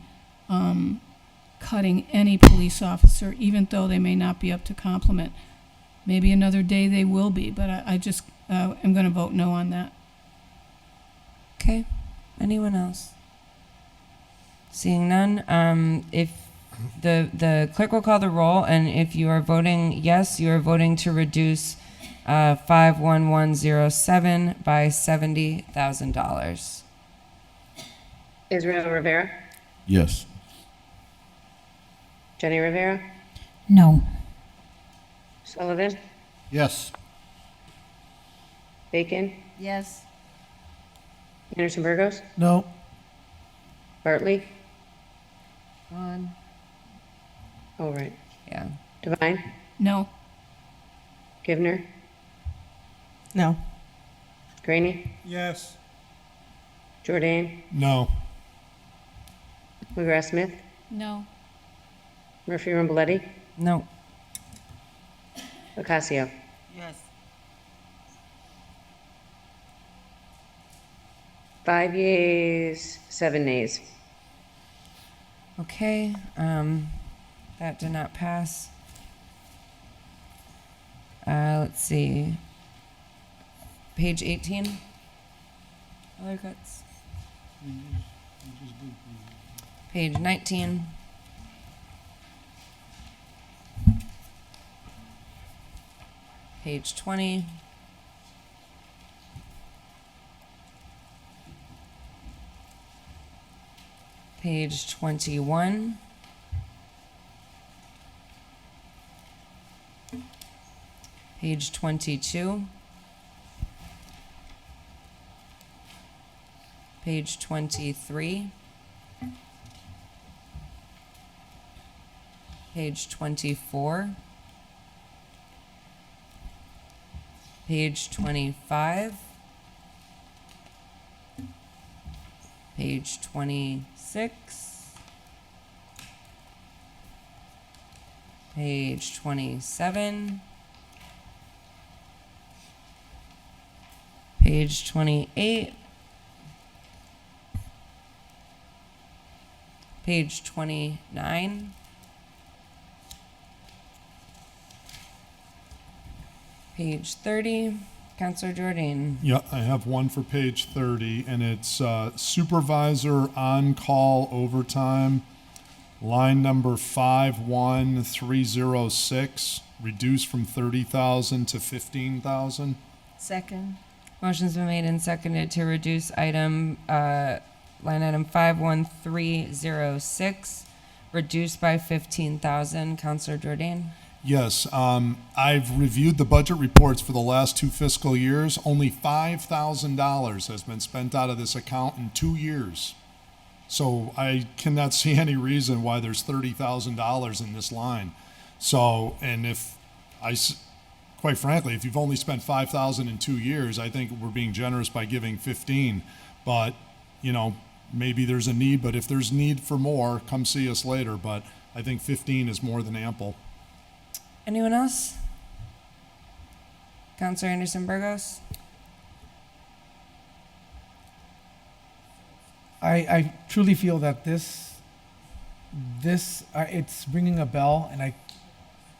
cutting any police officer, even though they may not be up to complement. Maybe another day they will be, but I just am going to vote no on that. Okay. Anyone else? Seeing none, if the clerk will call the roll, and if you are voting yes, you are voting to reduce 51107 by $70,000. Israel Rivera, Yes. Jenny Rivera, No. Sullivan, Yes. Bacon, Yes. Anderson Burgos, No. Bartley, One. oh, right, Yeah. Devine, No. Givner, No. Graney, Yes. Jordan, No. McGrath Smith, No. Murphy Ramboletti, No. Ocasio. Yes. 5 yeas, 7 nays. Okay, that did not pass. Let's see. Page 18. Other cuts. Page 19. Page 20. Page 21. Page 22. Page 23. Page 24. Page 25. Page 26. Page 27. Page 28. Page 29. Page 30. Counselor Jordan. Yeah, I have one for page 30, and it's supervisor on-call overtime, line number 51306, reduced from 30,000 to 15,000. Second. Motion's been made and seconded to reduce line item 51306, reduced by 15,000. Counselor Jordan. Yes, I've reviewed the budget reports for the last 2 fiscal years. Only $5,000 has been spent out of this account in 2 years. So I cannot see any reason why there's $30,000 in this line. So, and quite frankly, if you've only spent 5,000 in 2 years, I think we're being generous by giving 15. But, maybe there's a need, but if there's need for more, come see us later. But I think 15 is more than ample. Anyone else? Counselor Anderson Burgos. I truly feel that this it's ringing a bell, and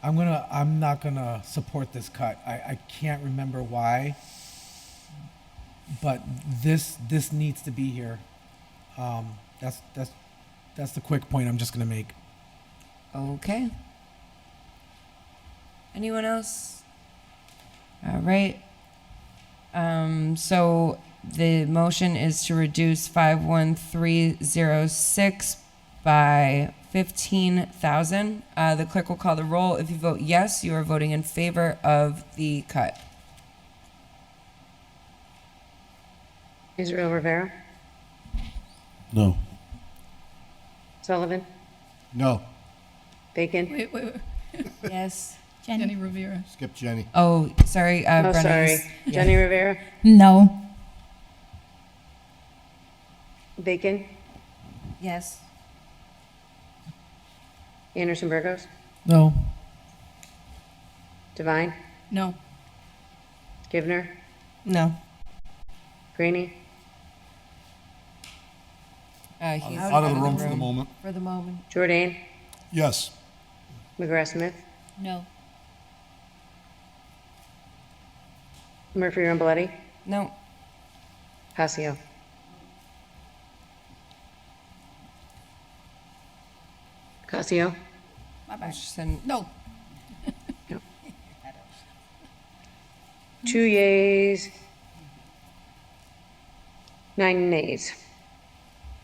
I'm not gonna support this cut. I can't remember why, but this needs to be here. That's the quick point I'm just gonna make. Okay. Anyone else? All right. So the motion is to reduce 51306 by 15,000. The clerk will call the roll. If you vote yes, you are voting in favor of the cut. Israel Rivera, No. Sullivan, No. Bacon, Wait. Yes. Jenny Rivera. Skip Jenny. Oh, sorry. oh, Brenna's- sorry, yeah. Jenny Rivera, No. Bacon, Yes. Anderson Burgos, No. Devine, No. Givner, No. Graney, He's Out of the room for the moment. For the moment. Jordan, Yes. McGrath Smith, No. Murphy Ramboletti, No. Ocasio. Ocasio, No. 2 yeas, 9 nays.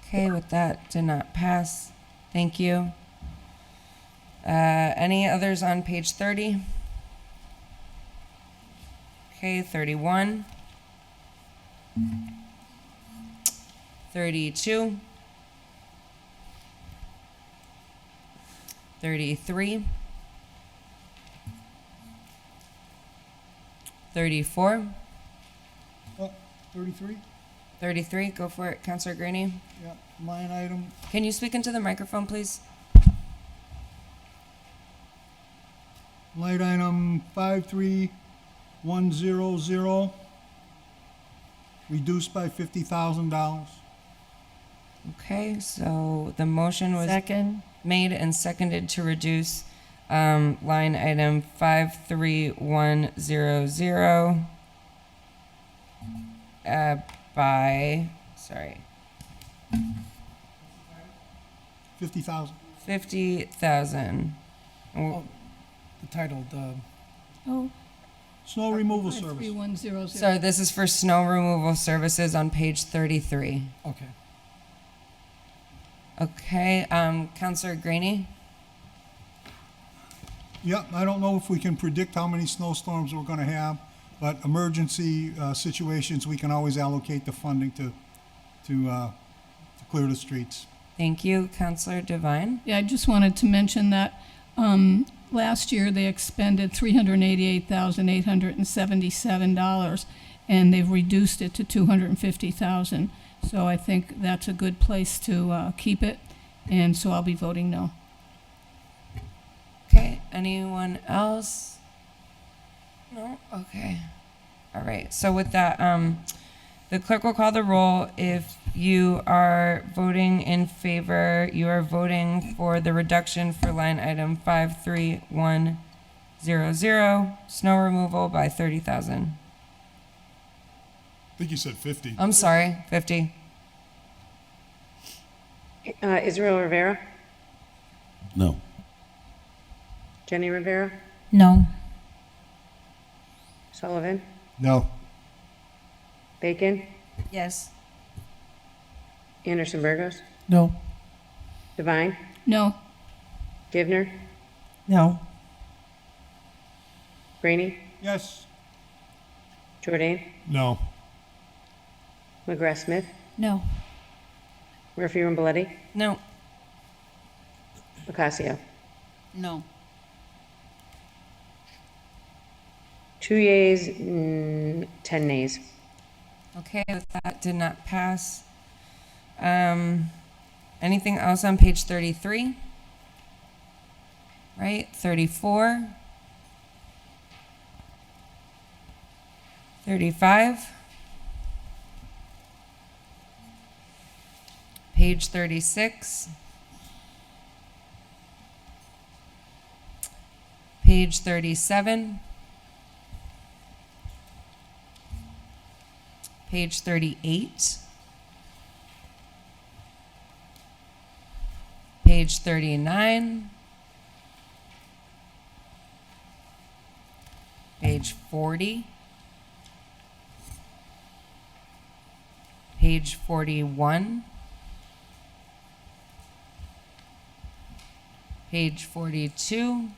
Okay, with that, did not pass. Thank you. Any others on page 30? Okay, 31. 32. 33. 34. 33? 33, go for it, Counselor Gurney. Yeah, line item, Can you speak into the microphone, please? line item 53100, reduced by $50,000. Okay, so the motion was Second. made and seconded to reduce line item 53100 by, sorry, 50,000. 50,000. Oh, the title, the Oh, Snow removal service. 3100. So this is for snow removal services on page 33. okay. Okay, Counselor Graney? Yep, I don't know if we can predict how many snowstorms we're gonna have, but emergency situations, we can always allocate the funding to clear the streets. Thank you, Counselor Devine. Yeah, I just wanted to mention that last year they expended $388,877, and they've reduced it to $250,000. So I think that's a good place to keep it, and so I'll be voting no. Okay, anyone else? No? Okay. All right, so with that, the clerk will call the roll. If you are voting in favor, you are voting for the reduction for line item 53100, snow removal by 30,000. I think you said 50. I'm sorry, 50. Israel Rivera, No. Jenny Rivera, No. Sullivan, No. Bacon, Yes. Anderson Burgos, No. Devine, No. Givner, No. Rainey, Yes, Jordan, No. McGrath Smith, No. Murphy Ramboletti, No. Ocasio. No. 2 yeas, 10 nays. Okay, that did not pass. Anything else on page 33? Right, 34? 35? Page 36? Page 37? Page 38? Page 39? Page 40? Page 41? Page 42?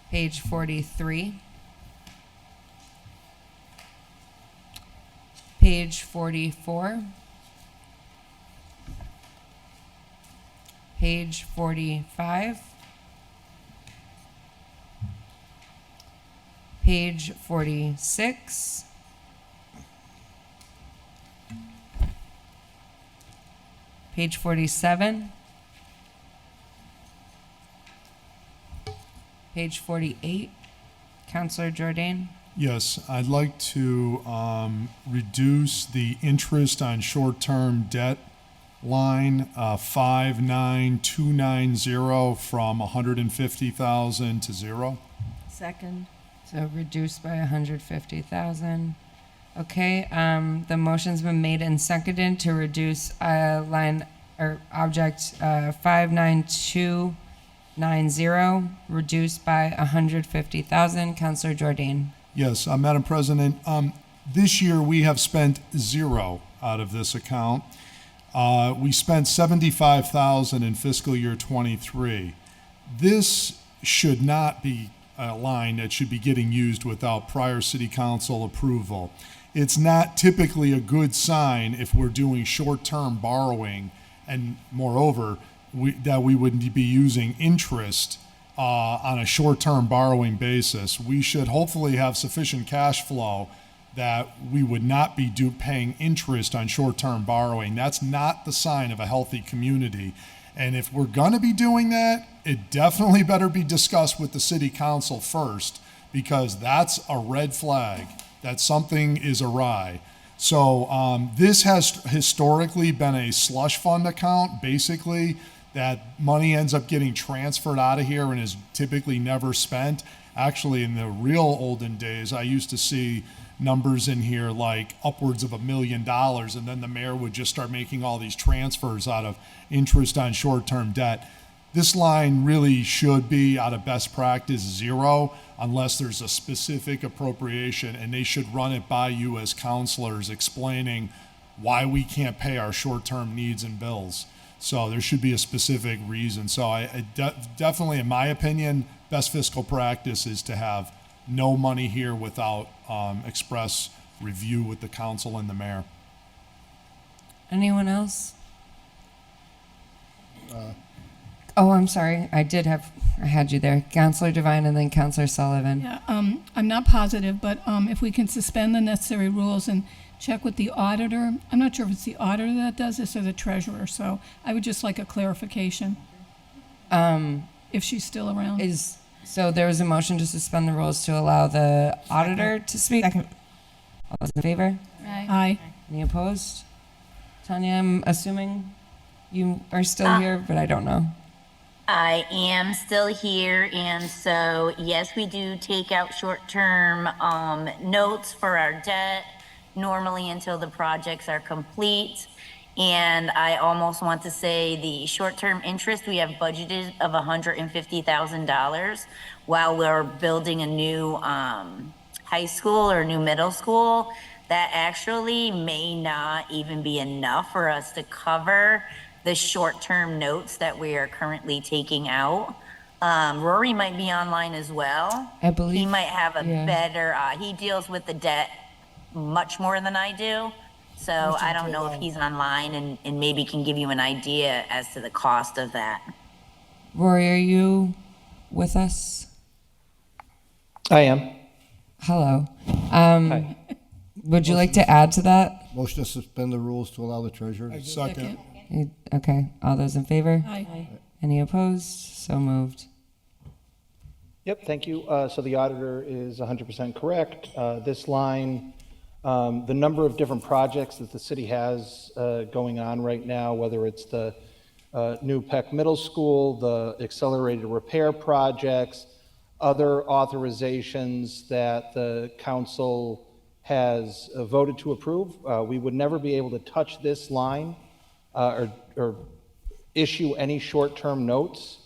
Page 43? Page 44? Page 45? Page 46? Page 47? Page 48? Counselor Jordan? Yes, I'd like to reduce the interest on short-term debt line 59290 from 150,000 to 0. Second. So reduced by 150,000. Okay, the motion's been made and seconded to reduce line or object 59290, reduced by 150,000. Counselor Jordan. Yes, Madam President, this year we have spent 0 out of this account. We spent 75,000 in fiscal year 23. This should not be a line that should be getting used without prior city council approval. It's not typically a good sign if we're doing short-term borrowing, and moreover, that we would be using interest on a short-term borrowing basis. We should hopefully have sufficient cash flow that we would not be paying interest on short-term borrowing. That's not the sign of a healthy community. And if we're going to be doing that, it definitely better be discussed with the city council first, because that's a red flag that something is awry. So this has historically been a slush fund account, basically, that money ends up getting transferred out of here and is typically never spent. Actually, in the real olden days, I used to see numbers in here like upwards of $1 million, and then the mayor would just start making all these transfers out of interest on short-term debt. This line really should be, out of best practice, zero, unless there's a specific appropriation, and they should run it by you as counselors, explaining why we can't pay our short-term needs and bills. So there should be a specific reason. So definitely, in my opinion, best fiscal practice is to have no money here without express review with the council and the mayor. Anyone else? Oh, I'm sorry. I had you there. Councilor Devine and then Councilor Sullivan. Yeah, I'm not positive, but if we can suspend the necessary rules and check with the auditor. I'm not sure if it's the auditor that does this or the treasurer, so I would just like a clarification. If she's still around. So there was a motion to suspend the rules to allow the auditor to speak? Second. All those in favor? Aye. Any opposed? Tanya, I'm assuming you are still here, but I don't know. I am still here, and so yes, we do take out short-term notes for our debt, normally until the projects are complete. And I almost want to say the short-term interest we have budgeted of $150,000 while we're building a new high school or new middle school. That actually may not even be enough for us to cover the short-term notes that we are currently taking out. Rory might be online as well. I believe he might have a better, he deals with the debt much more than I do. So I don't know if he's online and maybe can give you an idea as to the cost of that. Rory, are you with us? I am. Hello. Hi. Would you like to add to that? Motion to suspend the rules to allow the treasurer. Second. Okay. All those in favor? Aye. Any opposed? So moved. Yep, thank you. So the auditor is 100% correct. This line, the number of different projects that the city has going on right now, whether it's the new Peck Middle School, the accelerated repair projects, other authorizations that the council has voted to approve, we would never be able to touch this line or issue any short-term notes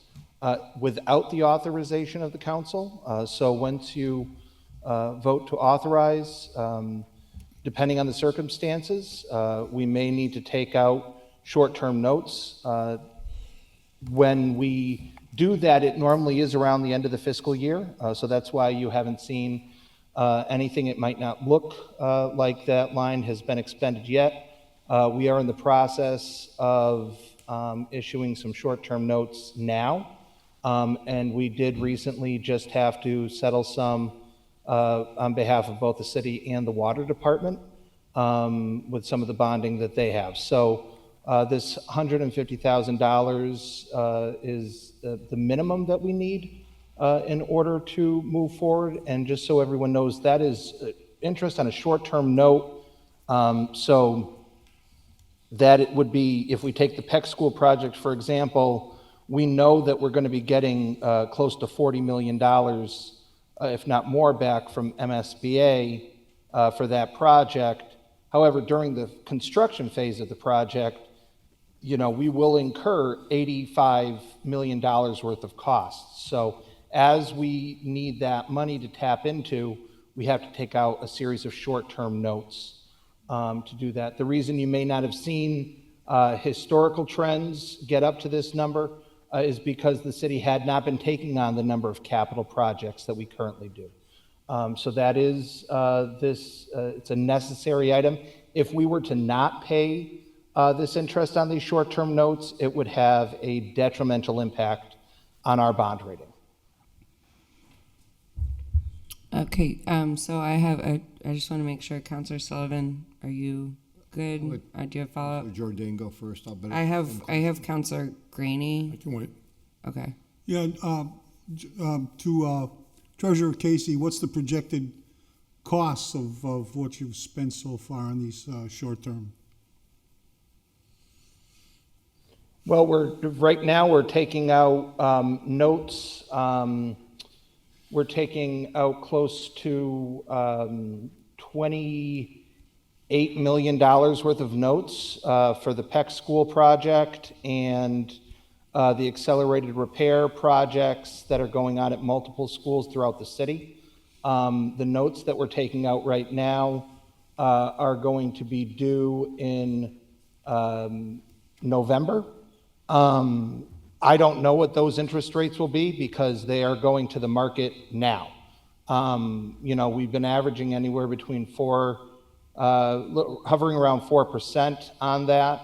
without the authorization of the council. So once you vote to authorize, depending on the circumstances, we may need to take out short-term notes. When we do that, it normally is around the end of the fiscal year, so that's why you haven't seen anything. It might not look like that line has been expended yet. We are in the process of issuing some short-term notes now, and we did recently just have to settle some on behalf of both the city and the water department with some of the bonding that they have. So this $150,000 is the minimum that we need in order to move forward. And just so everyone knows, that is interest on a short-term note. So that it would be, if we take the Peck School project, for example, we know that we're going to be getting close to $40 million, if not more, back from MSBA for that project. However, during the construction phase of the project, you know, we will incur $85 million worth of costs. So as we need that money to tap into, we have to take out a series of short-term notes to do that. The reason you may not have seen historical trends get up to this number is because the city had not been taking on the number of capital projects that we currently do. So that is it's a necessary item. If we were to not pay this interest on these short-term notes, it would have a detrimental impact on our bond rating. Okay, so I just want to make sure, Councilor Sullivan, are you good? Do you have follow-up? Jordan, go first. I have Councilor Graney. I can wait. Okay. Yeah, to Treasurer Casey, what's the projected costs of what you've spent so far on these short-term? Well, right now we're taking out notes. We're taking out close to $28 million worth of notes for the Peck School project and the accelerated repair projects that are going on at multiple schools throughout the city. The notes that we're taking out right now are going to be due in November. I don't know what those interest rates will be because they are going to the market now. We've been averaging anywhere between hovering around 4% on that.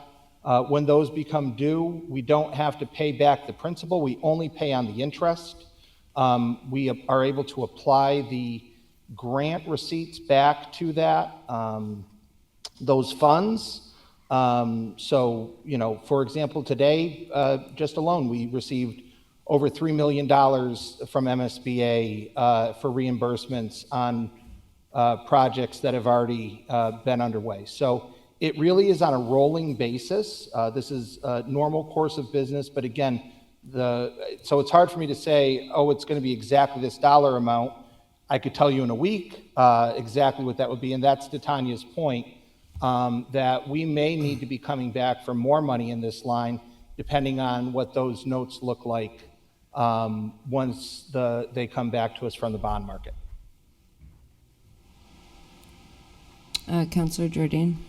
When those become due, we don't have to pay back the principal. We only pay on the interest. We are able to apply the grant receipts back to those funds. For example, today, just alone, we received over $3 million from MSBA for reimbursements on projects that have already been underway. So it really is on a rolling basis. This is a normal course of business, but again, so it's hard for me to say, oh, it's going to be exactly this dollar amount. I could tell you in a week exactly what that would be, and that's to Tanya's point. That we may need to be coming back for more money in this line, depending on what those notes look like once they come back to us from the bond market. Councilor Jordan.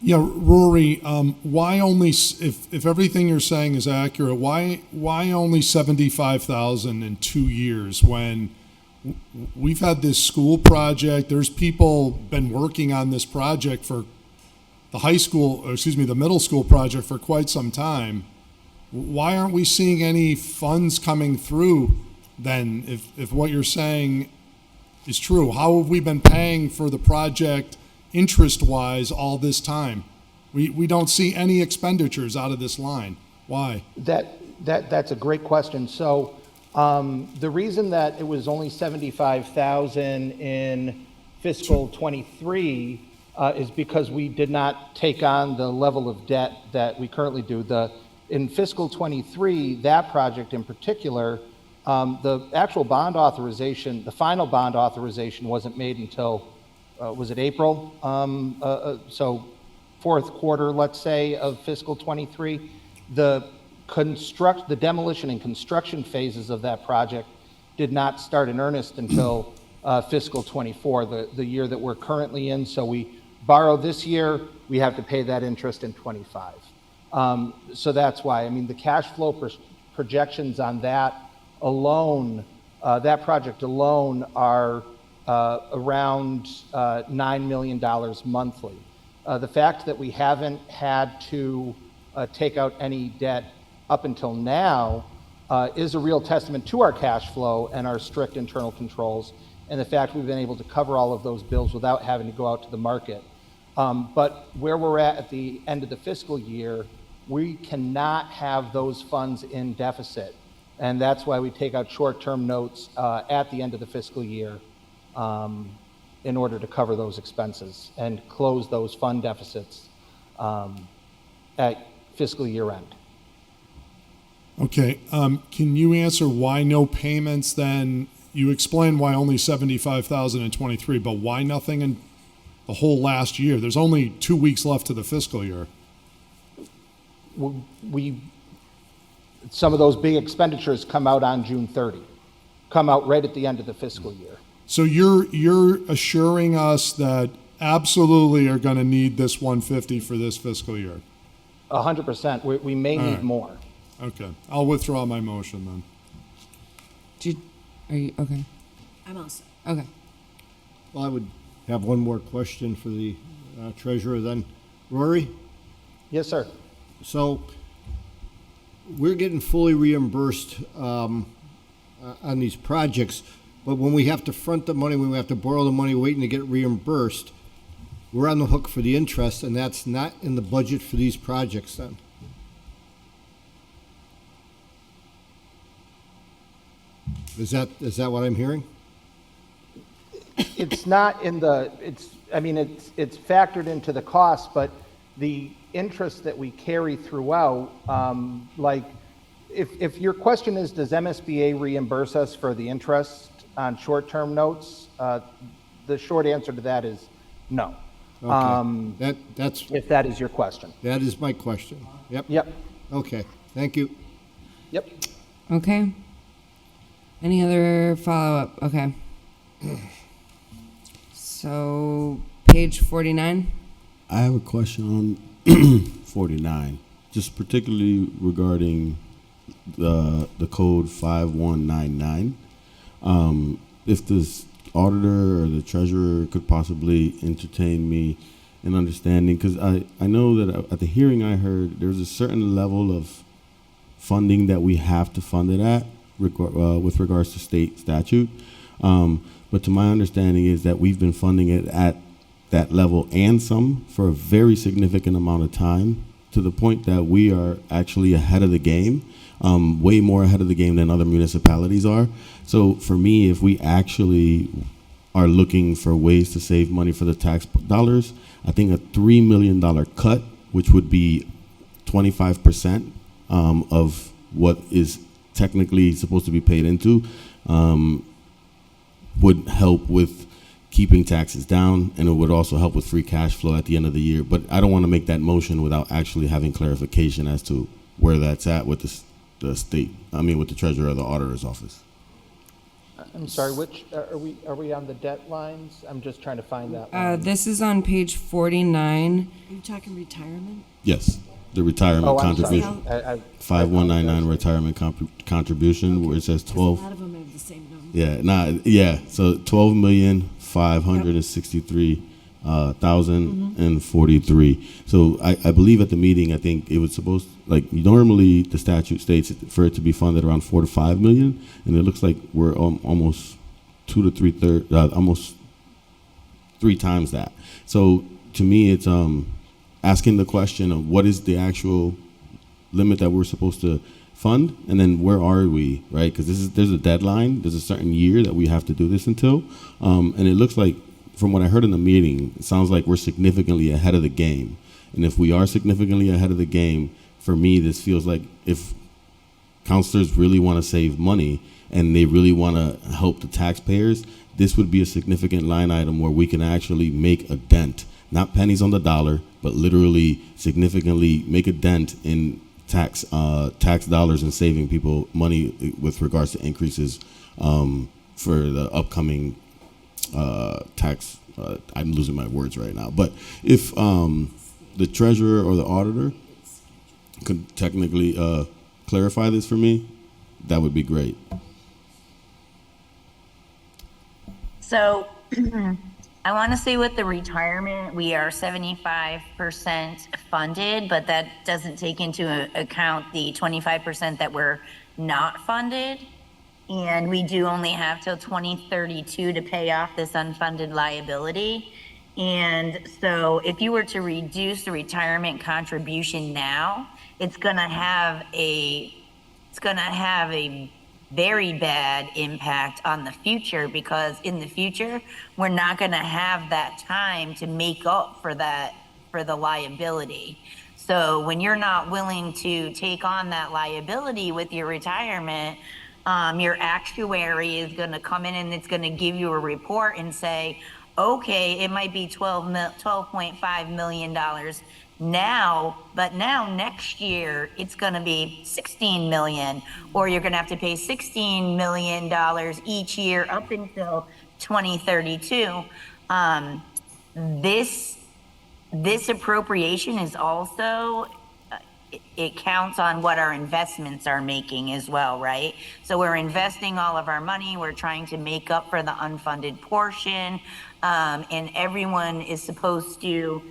Yeah, Rory, why only, if everything you're saying is accurate, why only 75,000 in 2 years when we've had this school project? There's people been working on this project for the middle school project for quite some time. Why aren't we seeing any funds coming through then if what you're saying is true? How have we been paying for the project interest-wise all this time? We don't see any expenditures out of this line. Why? That's a great question. So the reason that it was only 75,000 in fiscal 23 is because we did not take on the level of debt that we currently do. In fiscal 23, that project in particular, the actual bond authorization, the final bond authorization wasn't made until, was it April? So fourth quarter, let's say, of fiscal 23. The demolition and construction phases of that project did not start in earnest until fiscal 24, the year that we're currently in. So we borrow this year, we have to pay that interest in 25. So that's why. I mean, the cash flow projections on that alone, that project alone, are around $9 million monthly. The fact that we haven't had to take out any debt up until now is a real testament to our cash flow and our strict internal controls, and the fact we've been able to cover all of those bills without having to go out to the market. But where we're at the end of the fiscal year, we cannot have those funds in deficit, and that's why we take out short-term notes at the end of the fiscal year in order to cover those expenses and close those fund deficits at fiscal year end. Okay, can you answer why no payments then? You explained why only 75,000 in 23, but why nothing in the whole last year? There's only 2 weeks left to the fiscal year. Some of those big expenditures come out on June 30, come out right at the end of the fiscal year. So you're assuring us that absolutely are going to need this 150 for this fiscal year? 100%. We may All need right. more. Okay, I'll withdraw my motion then. Are you, okay, I'm also. okay. Well, I would have one more question for the treasurer then. Rory? Yes, sir. So we're getting fully reimbursed on these projects, but when we have to front the money, when we have to borrow the money waiting to get reimbursed, we're on the hook for the interest, and that's not in the budget for these projects then. Is that what I'm hearing? It's not in the, it's factored into the cost, but the interest that we carry throughout, like, if your question is, does MSBA reimburse us for the interest on short-term notes? The short answer to that is no. Okay. That's if that is your question. That is my question. Yep. Yep. Okay, thank you. Yep. Okay. Any other follow-up? Okay. So, page 49? I have a question on 49, just particularly regarding the code 5199. If this auditor or the treasurer could possibly entertain me in understanding, because I know that at the hearing I heard there's a certain level of funding that we have to fund it at with regards to state statute. But to my understanding is that we've been funding it at that level and some for a very significant amount of time, to the point that we are actually ahead of the game, way more ahead of the game than other municipalities are. So for me, if we actually are looking for ways to save money for the tax dollars, I think a $3 million cut, which would be 25% of what is technically supposed to be paid into, would help with keeping taxes down, and it would also help with free cash flow at the end of the year. But I don't want to make that motion without actually having clarification as to where that's at with the state, with the treasurer or the auditor's office. I'm sorry, which, are we on the debt lines? I'm just trying to find that one. This is on page 49. Are you talking retirement? Yes, the retirement I'm sorry. contribution. I 5199 retirement contribution, where it says 12. A lot of them have the same number. So 12,563,043. So I believe at the meeting, I think it was supposed, like, normally the statute states for it to be funded around 4 to 5 million, and it looks like we're almost 2 to 3/3, almost 3 times that. So to me, it's asking the question of what is the actual limit that we're supposed to fund, and then where are we, right? Because there's a deadline, there's a certain year that we have to do this until, and it looks like, from what I heard in the meeting, it sounds like we're significantly ahead of the game. And if we are significantly ahead of the game, for me, this feels like if counselors really want to save money and they really want to help the taxpayers, this would be a significant line item where we can actually make a dent, not pennies on the dollar, but literally significantly make a dent in tax dollars and saving people money with regards to increases for the upcoming tax. I'm losing my words right now. But if the treasurer or the auditor could technically clarify this for me, that would be great. So I want to say with the retirement, we are 75% funded, but that doesn't take into account the 25% that we're not funded. And we do only have till 2032 to pay off this unfunded liability. And so if you were to reduce the retirement contribution now, it's gonna have a very bad impact on the future, because in the future, we're not gonna have that time to make up for that, for the liability. So when you're not willing to take on that liability with your retirement, your actuary is gonna come in and it's gonna give you a report and say, okay, it might be $12.5 million now, but now next year it's gonna be 16 million, or you're gonna have to pay $16 million each year up until 2032. This appropriation is also it counts on what our investments are making as well, right? So we're investing all of our money, we're trying to make up for the unfunded portion, and everyone is supposed to,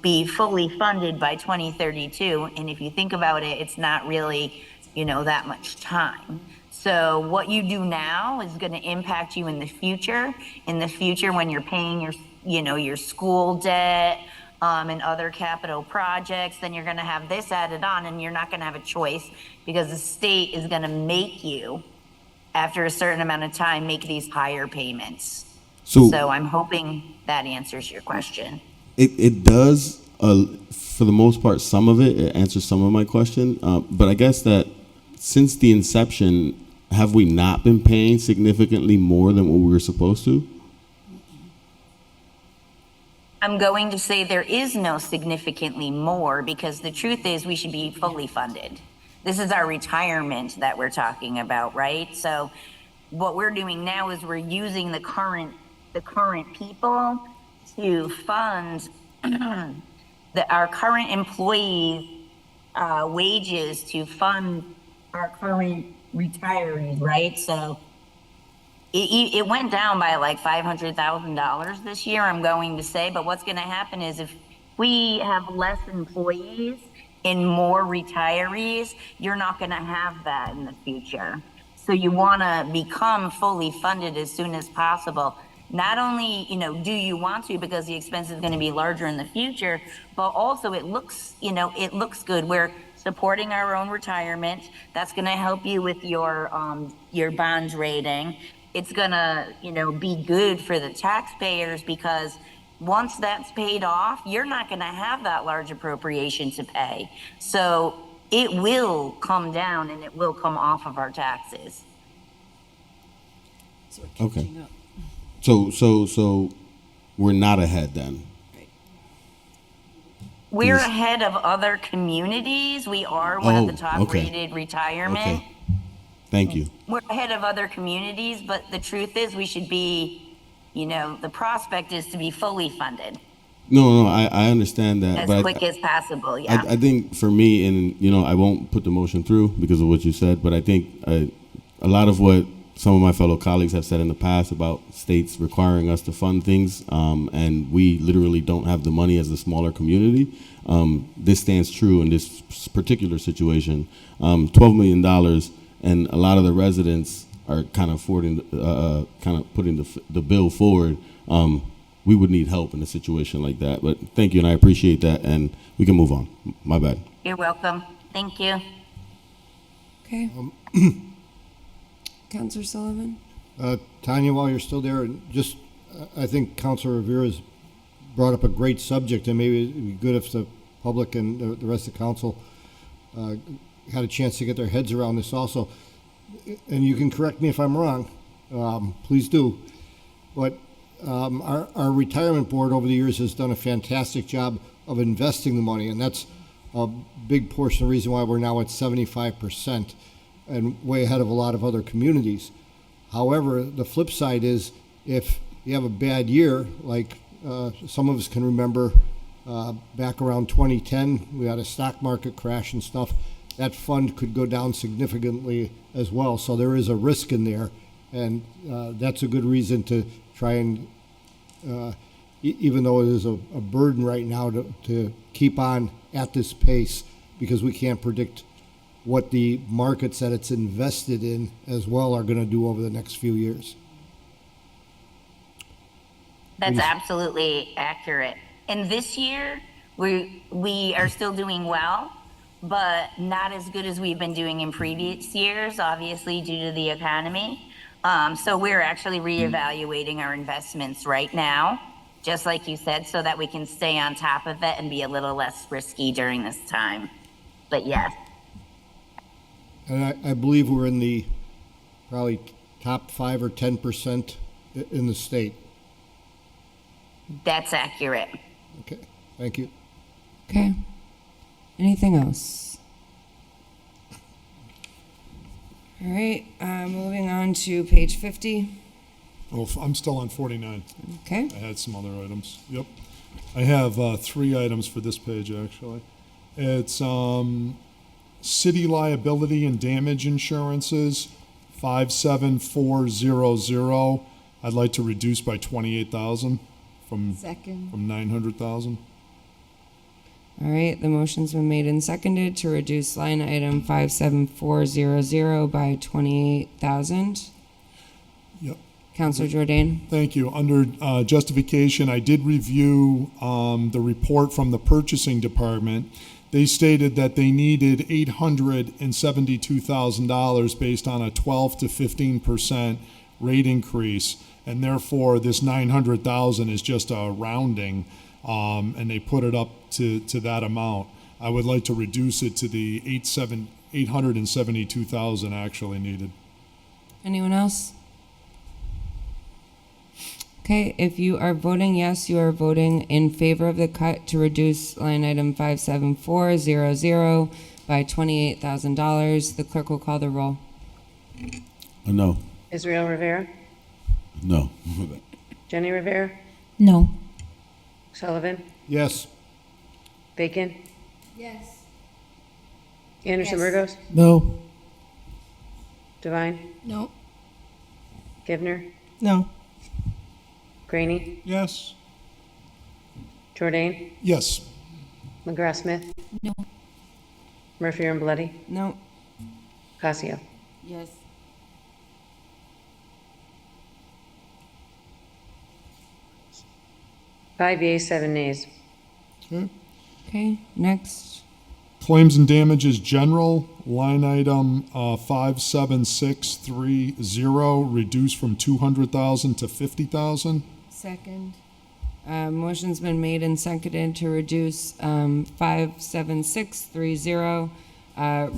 be fully funded by 2032. And if you think about it, it's not really, that much time. So what you do now is going to impact you in the future. In the future, when you're paying your school debt, and other capital projects, then you're going to have this added on, and you're not going to have a choice because the state is going to make you, after a certain amount of time, make these higher payments. So I'm hoping that answers your question. It does, for the most part, some of it answers some of my question. But I guess that since the inception, have we not been paying significantly more than what we were supposed to? I'm going to say there is no significantly more, because the truth is we should be fully funded. This is our retirement that we're talking about, right? So what we're doing now is we're using the current people to fund our current employees' wages, to fund our current retirees, right? So it went down by like $500,000 this year, I'm going to say, but what's going to happen is if we have less employees and more retirees, you're not going to have that in the future. So you want to become fully funded as soon as possible. Not only, do you want to, because the expense is going to be larger in the future, but also it looks good. We're supporting our own retirement. That's going to help you with your bond rating. It's gonna, be good for the taxpayers, because once that's paid off, you're not gonna have that large appropriation to pay. So it will come down and it will come off of our taxes. Okay. So we're not ahead then. We're ahead of other communities. We are one of the top rated retirement. Okay. Thank you. We're ahead of other communities, but the truth is we should be, the prospect is to be fully funded. No, I understand that. As quick as possible, yeah. I think for me, and I won't put the motion through because of what you said, but I think a lot of what some of my fellow colleagues have said in the past about states requiring us to fund things, and we literally don't have the money as a smaller community. This stands true in this particular situation. $12 million. And a lot of the residents are kind of putting the bill forward. We would need help in a situation like that. But thank you, and I appreciate that, and we can move on. My bad. You're welcome. Thank you. Okay. Councilor Sullivan? Tanya, while you're still there, I think Councilor Rivera's brought up a great subject, and maybe it'd be good if the public and the rest of the council had a chance to get their heads around this also. And you can correct me if I'm wrong, please do. But our retirement board over the years has done a fantastic job of investing the money, and that's a big portion of the reason why we're now at 75% and way ahead of a lot of other communities. However, the flip side is if you have a bad year, like some of us can remember back around 2010, we had a stock market crash and stuff. That fund could go down significantly as well. So there is a risk in there, and that's a good reason to try and, even though it is a burden right now, to keep on at this pace, because we can't predict what the markets that it's invested in as well are going to do over the next few years. That's absolutely accurate. And this year, we are still doing well, but not as good as we've been doing in previous years, obviously due to the economy. So we're actually reevaluating our investments right now, just like you said, so that we can stay on top of it and be a little less risky during this time. But yes. And I believe we're in the probably top 5 or 10% in the state. That's accurate. Okay, thank you. Okay. Anything else? All right, moving on to page 50. Oh, I'm still on 49. Okay. I had some other items. Yep. I have 3 items for this page, actually. It's city liability and damage insurances, 57400. I'd like to reduce by 28,000 from Second. 900,000. All right, the motion's been made and seconded to reduce line item 57400 by 28,000. Yep. Counselor Jordan? Thank you. Under justification, I did review the report from the purchasing department. They stated that they needed $872,000 based on a 12 to 15% rate increase, and therefore this 900,000 is just a rounding, and they put it up to that amount. I would like to reduce it to the 872,000 actually needed. Anyone else? Okay, if you are voting yes, you are voting in favor of the cut to reduce line item 57400 by $28,000. The clerk will call the roll. No. Israel Rivera, No. Jenny Rivera, No. Sullivan, Yes. Bacon, Yes. Anderson Yes. Burgos, No. Devine, No. Givner, No. Graney, Yes. Jordan, Yes. McGrath Smith, No. Murphy and Bloody, No. Casio. Yes. Five yeas, 7 nays. Okay. Okay, next. Claims and damages general, line item 57630, reduced from 200,000 to 50,000. Second. Motion's been made and seconded to reduce 57630,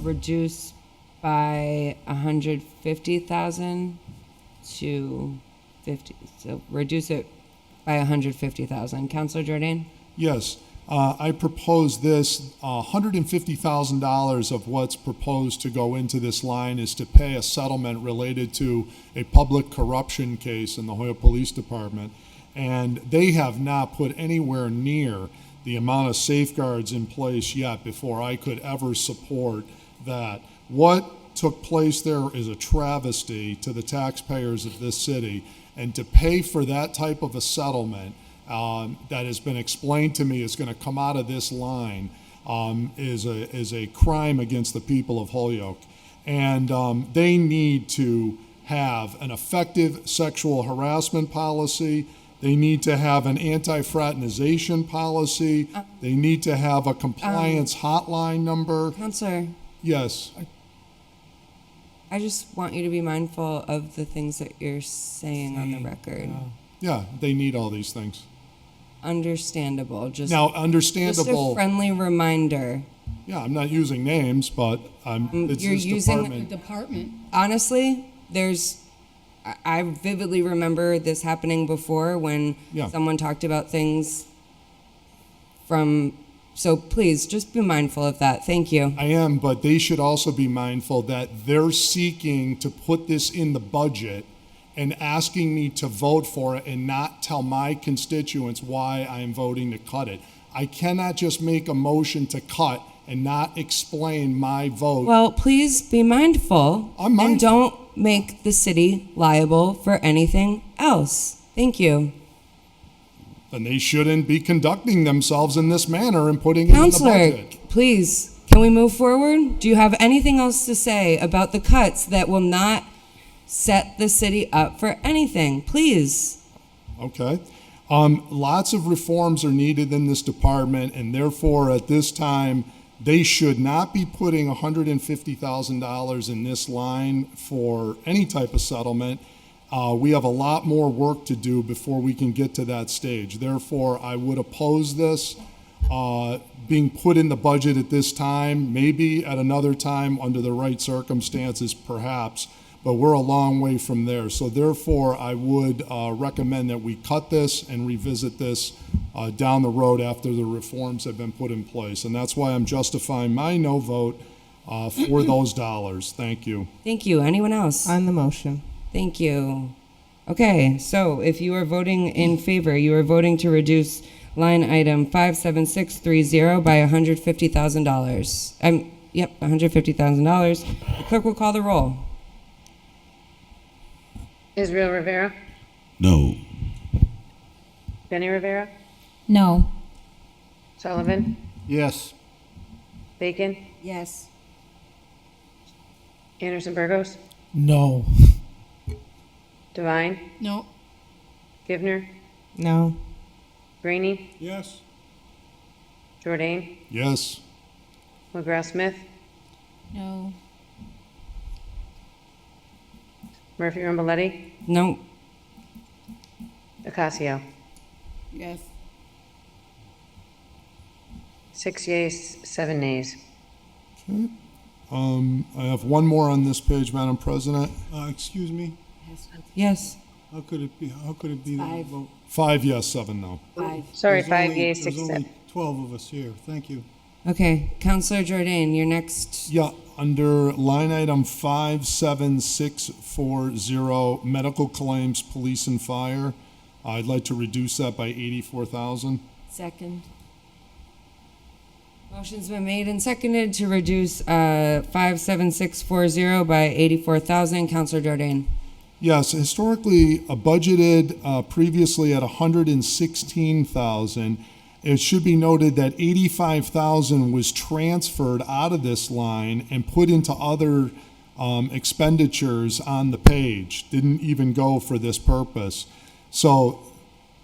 reduce by 150,000 to 50. So reduce it by 150,000. Counselor Jordan? Yes, I propose this, $150,000 of what's proposed to go into this line is to pay a settlement related to a public corruption case in the Holyoke Police Department. And they have not put anywhere near the amount of safeguards in place yet before I could ever support that. What took place there is a travesty to the taxpayers of this city. And to pay for that type of a settlement that has been explained to me is going to come out of this line is a crime against the people of Holyoke. And they need to have an effective sexual harassment policy. They need to have an anti-fraternization policy. They need to have a compliance hotline number. Counselor, Yes. I just want you to be mindful of the things that you're saying on the record. Yeah, they need all these things. Understandable. Just Now, Just understandable. a friendly reminder. Yeah, I'm not using names, but it's You're this using department. Department. Honestly, I vividly remember this happening before when Yeah. someone talked about things so please just be mindful of that. Thank you. I am, but they should also be mindful that they're seeking to put this in the budget and asking me to vote for it and not tell my constituents why I'm voting to cut it. I cannot just make a motion to cut and not explain my vote. Well, please be mindful. I'm mindful. And don't make the city liable for anything else. Thank you. Then they shouldn't be conducting themselves in this manner and putting it in the Counselor, budget. please, can we move forward? Do you have anything else to say about the cuts that will not set the city up for anything? Please. Okay. Lots of reforms are needed in this department, and therefore, at this time, they should not be putting $150,000 in this line for any type of settlement. We have a lot more work to do before we can get to that stage. Therefore, I would oppose this being put in the budget at this time, maybe at another time under the right circumstances, perhaps, but we're a long way from there. So therefore, I would recommend that we cut this and revisit this down the road after the reforms have been put in place. And that's why I'm justifying my no vote for those dollars. Thank you. Thank you. Anyone else? On the motion. Thank you. Okay, so if you are voting in favor, you are voting to reduce line item 57630 by $150,000. Yep, $150,000. The clerk will call the roll. Israel Rivera, No. Jenny Rivera, No. Sullivan, Yes. Bacon, Yes. Anderson Burgos, No. Devine, No. Givner, No. Rainey, Yes. Jordan, Yes. McGrath Smith, No. Murphy Ramboletti, No. Ocasio. Yes. 6 yeas, 7 nays. I have one more on this page, Madam President. Excuse me, Yes. how could it be that Five. vote? 5 yes, 7 no. Sorry, There's 5 only- yeas, 6 There's nays. only 12 of us here, thank you. Okay, Counselor Jordan, you're next. Yeah, under line item 57640, medical claims, police and fire, I'd like to reduce that by 84,000. Second. Motion's been made and seconded to reduce 57640 by 84,000. Counselor Jordan. Yes, historically budgeted previously at 116,000. It should be noted that 85,000 was transferred out of this line and put into other expenditures on the page. Didn't even go for this purpose. So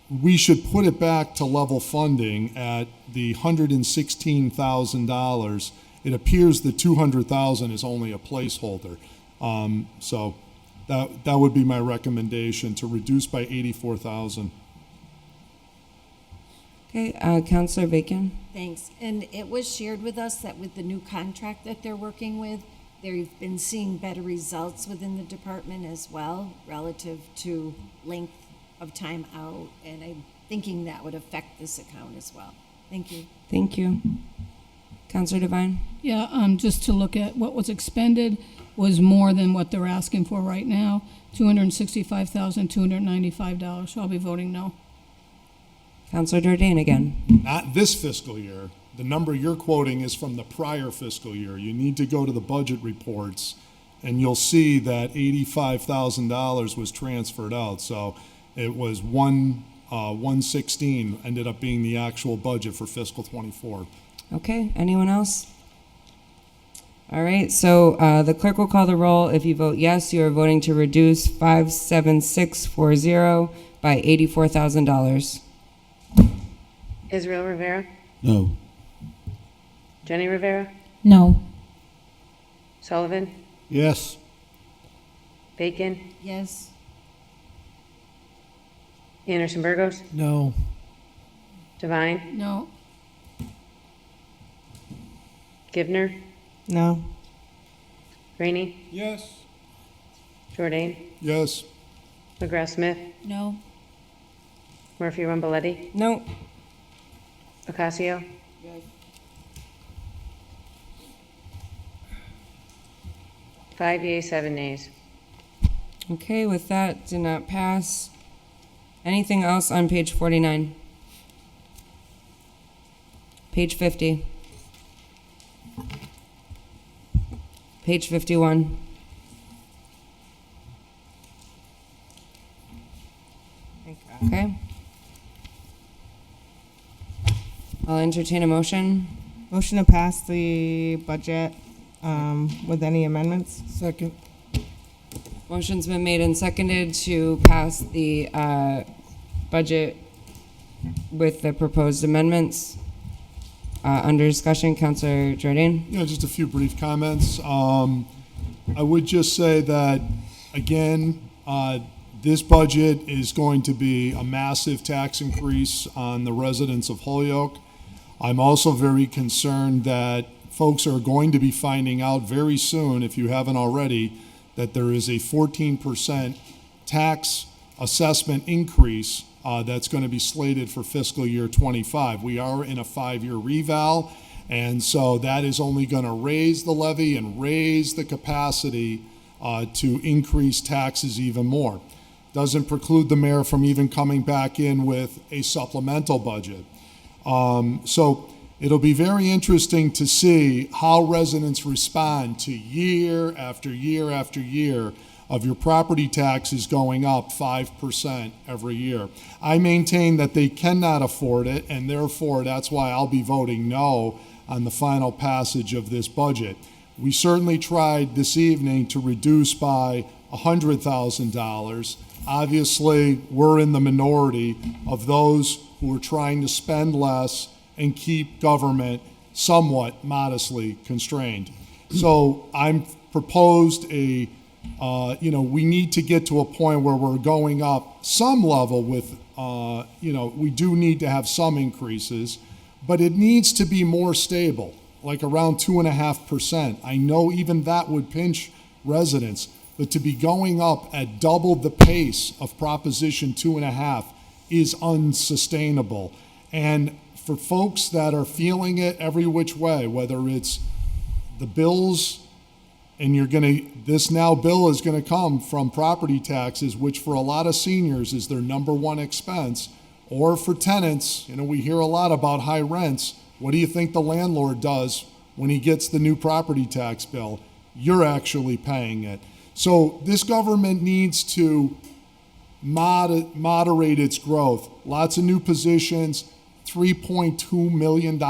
we should put it back to level funding at the $116,000. It appears the 200,000 is only a placeholder. So that would be my recommendation, to reduce by 84,000. Okay, Counselor Bacon. Thanks. And it was shared with us that with the new contract that they're working with, they've been seeing better results within the department as well, relative to length of time out. And I'm thinking that would affect this account as well. Thank you. Thank you. Counselor Devine. Yeah, just to look at what was expended was more than what they're asking for right now, $265,295. So I'll be voting no. Counselor Jordan again. Not this fiscal year. The number you're quoting is from the prior fiscal year. You need to go to the budget reports, and you'll see that $85,000 was transferred out. So it was 116 ended up being the actual budget for fiscal 24. Okay, anyone else? All right, so the clerk will call the roll. If you vote yes, you are voting to reduce 57640 by $84,000. Israel Rivera, No. Jenny Rivera, No. Sullivan, Yes. Bacon, Yes. Anderson Burgos, No. Devine, No. Givner, No. Rainey, Yes. Jordan, Yes. McGrath Smith, No. Murphy Ramboletti, No. Ocasio. 5 yeas, 7 nays. Okay, with that, did not pass. Anything else on page 49? Page 50. Page 51. Okay. I'll entertain a motion. Motion to pass the budget with any amendments? Second. Motion's been made and seconded to pass the budget with the proposed amendments. Under discussion, Councilor Jordan. Yeah, just a few brief comments. I would just say that, again, this budget is going to be a massive tax increase on the residents of Holyoke. I'm also very concerned that folks are going to be finding out very soon, if you haven't already, that there is a 14% tax assessment increase that's going to be slated for fiscal year 25. We are in a 5-year reval, and so that is only going to raise the levy and raise the capacity to increase taxes even more. Doesn't preclude the mayor from even coming back in with a supplemental budget. So it'll be very interesting to see how residents respond to year after year after year of your property taxes going up 5% every year. I maintain that they cannot afford it, and therefore that's why I'll be voting no on the final passage of this budget. We certainly tried this evening to reduce by $100,000. Obviously, we're in the minority of those who are trying to spend less and keep government somewhat modestly constrained. So I'm proposed we need to get to a point where we're going up some level with, we do need to have some increases, but it needs to be more stable, like around 2.5%. I know even that would pinch residents, but to be going up at double the pace of Proposition 2.5 is unsustainable. And for folks that are feeling it every which way, whether it's the bills, and this now bill is gonna come from property taxes, which for a lot of seniors is their number one expense, or for tenants, we hear a lot about high rents. What do you think the landlord does when he gets the new property tax bill? You're actually paying it. So this government needs to moderate its growth. Lots of new positions, $3.2 million.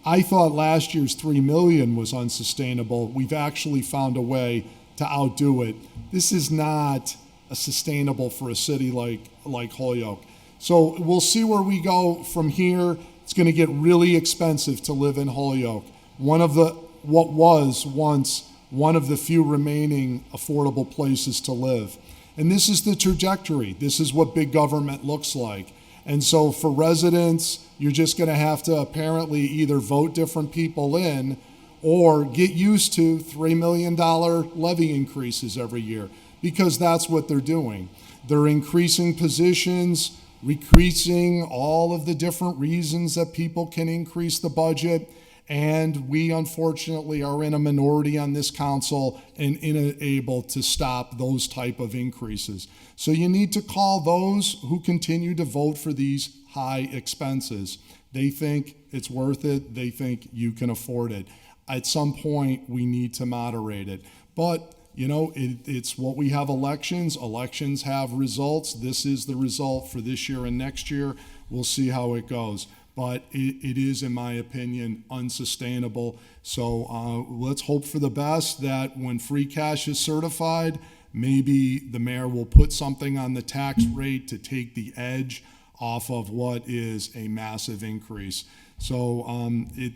I thought last year's $3 million was unsustainable. We've actually found a way to outdo it. This is not sustainable for a city like Holyoke. So we'll see where we go from here. It's going to get really expensive to live in Holyoke. What was once one of the few remaining affordable places to live. And this is the trajectory. This is what big government looks like. And so for residents, you're just going to have to apparently either vote different people in or get used to $3 million levy increases every year, because that's what they're doing. They're increasing positions, increasing all of the different reasons that people can increase the budget. And we unfortunately are in a minority on this council and unable to stop those type of increases. So you need to call those who continue to vote for these high expenses. They think it's worth it. They think you can afford it. At some point, we need to moderate it. But it's what we have elections. Elections have results. This is the result for this year and next year. We'll see how it goes. But it is, in my opinion, unsustainable. So let's hope for the best that when free cash is certified, maybe the mayor will put something on the tax rate to take the edge off of what is a massive increase. So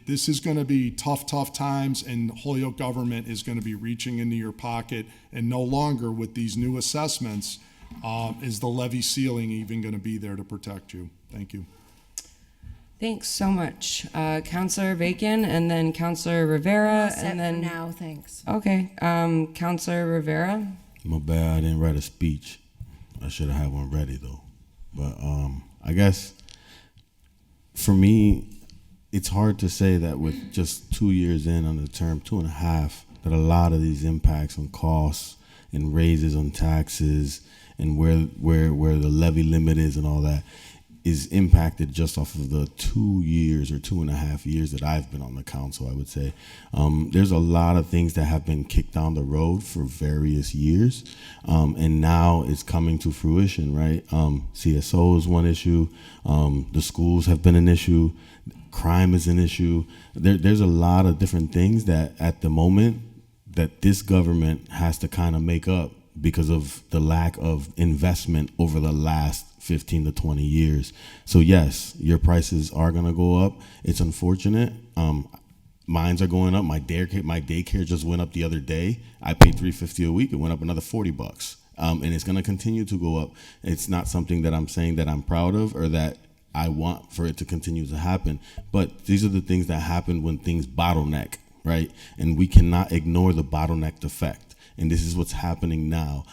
this is going to be tough times, and Holyoke government is going to be reaching into your pocket, and no longer with these new assessments is the levy ceiling even going to be there to protect you. Thank you. Thanks so much. Councilor Bacon, and then Councilor Rivera, and then now, thanks. Okay, Councilor Rivera. My bad, I didn't write a speech. I should have had one ready though. But I guess for me, it's hard to say that with just 2 years in on the term, 2.5, that a lot of these impacts on costs and raises on taxes and where the levy limit is and all that is impacted just off of the 2 years or 2.5 years that I've been on the council, I would say. There's a lot of things that have been kicked down the road for various years, and now it's coming to fruition, right? CSO is one issue. The schools have been an issue. Crime is an issue. There's a lot of different things that at the moment that this government has to kind of make up because of the lack of investment over the last 15 to 20 years. So yes, your prices are gonna go up. It's unfortunate. Mines are going up. My daycare just went up the other day. I paid $350 a week. It went up another $40, and it's gonna continue to go up. It's not something that I'm saying that I'm proud of or that I want for it to continue to happen. But these are the things that happen when things bottleneck, right? And we cannot ignore the bottlenecked effect. And this is what's happening now.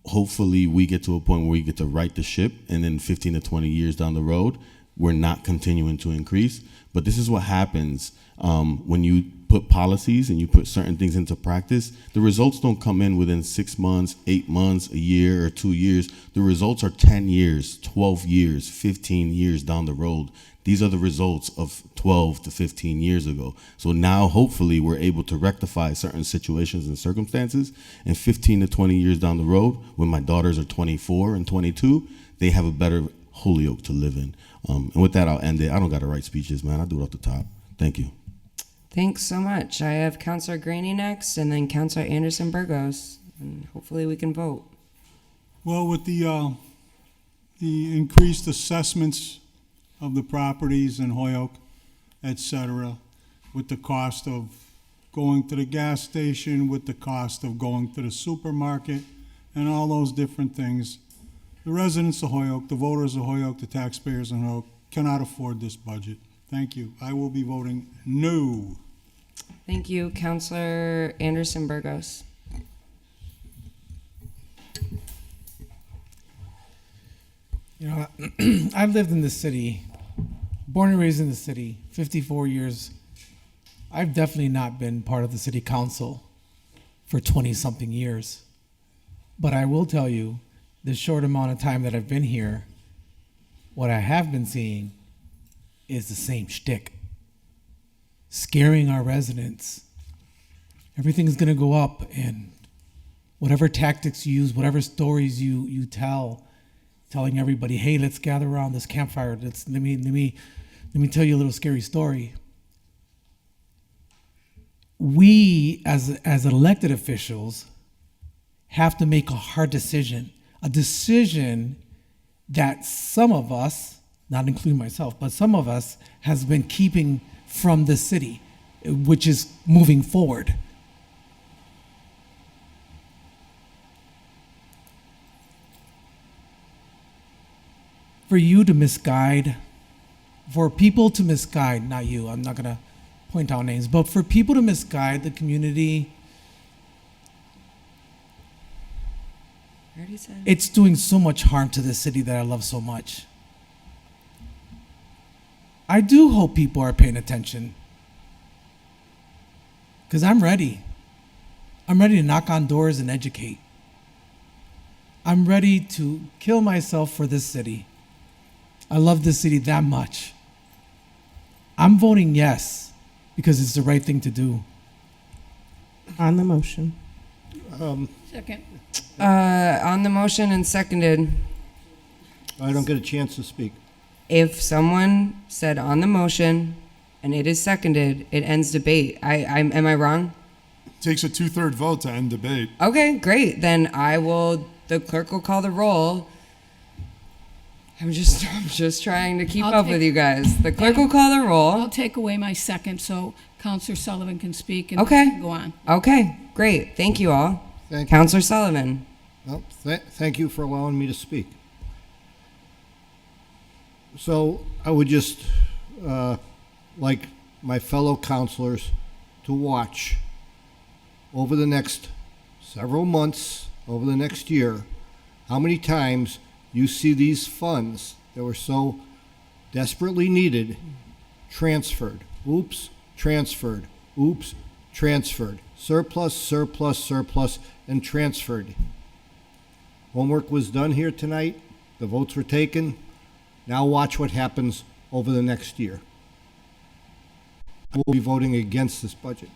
Hopefully we get to a point where we get to right the ship, and then 15 to 20 years down the road, we're not continuing to increase. But this is what happens when you put policies and you put certain things into practice, the results don't come in within 6 months, 8 months, a year, or 2 years. The results are 10 years, 12 years, 15 years down the road. These are the results of 12 to 15 years ago. So now, hopefully, we're able to rectify certain situations and circumstances. And 15 to 20 years down the road, when my daughters are 24 and 22, they have a better Holyoke to live in. And with that, I'll end it. I don't got to write speeches, man. I do it off the top. Thank you. Thanks so much. I have Councilor Graney next, and then Councilor Anderson Burgos, and hopefully we can vote. Well, with the increased assessments of the properties in Holyoke, et cetera, with the cost of going to the gas station, with the cost of going to the supermarket, and all those different things, the residents of Holyoke, the voters of Holyoke, the taxpayers in Holyoke cannot afford this budget. Thank you. I will be voting no. Thank you, Councilor Anderson Burgos. You know, I've lived in this city, born and raised in the city, 54 years. I've definitely not been part of the city council for 20-something years. But I will tell you, the short amount of time that I've been here, what I have been seeing is the same shtick. Scaring our residents. Everything's gonna go up, and whatever tactics you use, whatever stories you tell, telling everybody, hey, let's gather around this campfire. Let me tell you a little scary story. We, as elected officials, have to make a hard decision. A decision that some of us, not including myself, but some of us has been keeping from the city, which is moving forward. For you to misguide, for people to misguide, not you, I'm not gonna point out names, but for people to misguide the community, it's doing so much harm to the city that I love so much. I do hope people are paying attention, because I'm ready. I'm ready to knock on doors and educate. I'm ready to kill myself for this city. I love this city that much. I'm voting yes, because it's the right thing to do. On the motion. Second. On the motion and seconded, I don't get a chance to speak. if someone said on the motion and it is seconded, it ends debate. Am I wrong? Takes a 2/3 vote to end debate. Okay, great. Then the clerk will call the roll. I'm just trying to keep up with you guys. The clerk will call the roll. I'll take away my second so Counselor Sullivan can speak and Okay. go on. Okay, great. Thank you all. Thank you. Counselor Sullivan. Well, thank you for allowing me to speak. So I would just like my fellow counselors to watch over the next several months, over the next year, how many times you see these funds that were so desperately needed transferred. Oops, transferred. Oops, transferred. Surplus, surplus, surplus, and transferred. Homework was done here tonight. The votes were taken. Now watch what happens over the next year. We'll be voting against this budget.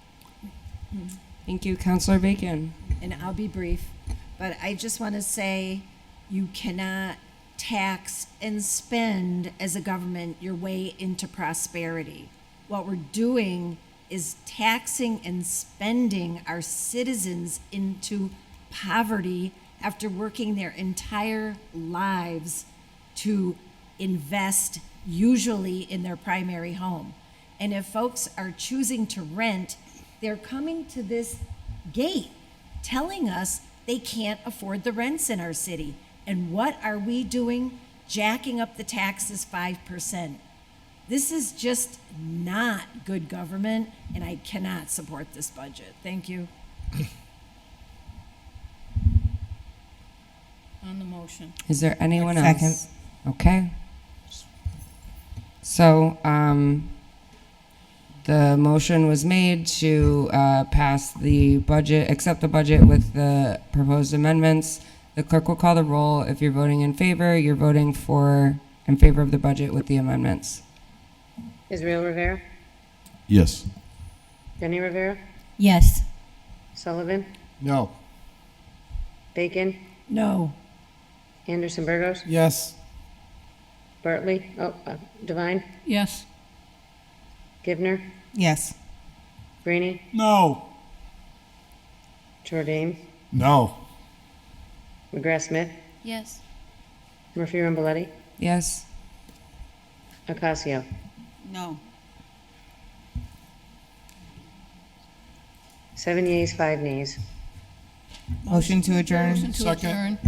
Thank you, Counselor Bacon. And I'll be brief, but I just want to say you cannot tax and spend as a government your way into prosperity. What we're doing is taxing and spending our citizens into poverty after working their entire lives to invest, usually in their primary home. And if folks are choosing to rent, they're coming to this gate telling us they can't afford the rents in our city. And what are we doing? Jacking up the taxes 5%. This is just not good government, and I cannot support this budget. Thank you. On the motion. Is there anyone Second. else? Okay. So, The motion was made to pass the budget, accept the budget with the proposed amendments. The clerk will call the roll. If you're voting in favor, you're voting in favor of the budget with the amendments. Israel Rivera, Yes. Jenny Rivera, Yes. Sullivan, No. Bacon, No. Anderson Burgos, Yes. Bartley, Devine, Yes. Givner, Yes. Greenie, No. Jordan, No. McGrath Smith, Yes. Murphy Ramboletti, Yes. Ocasio. No. 7 yeas, 5 nays. Motion to adjourn. Motion to Second. adjourn.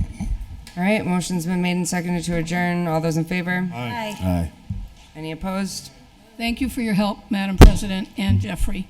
All right, motion's been made and seconded to adjourn. All those in favor? Aye. Aye. Any opposed? Thank you for your help, Madam President and Jeffrey.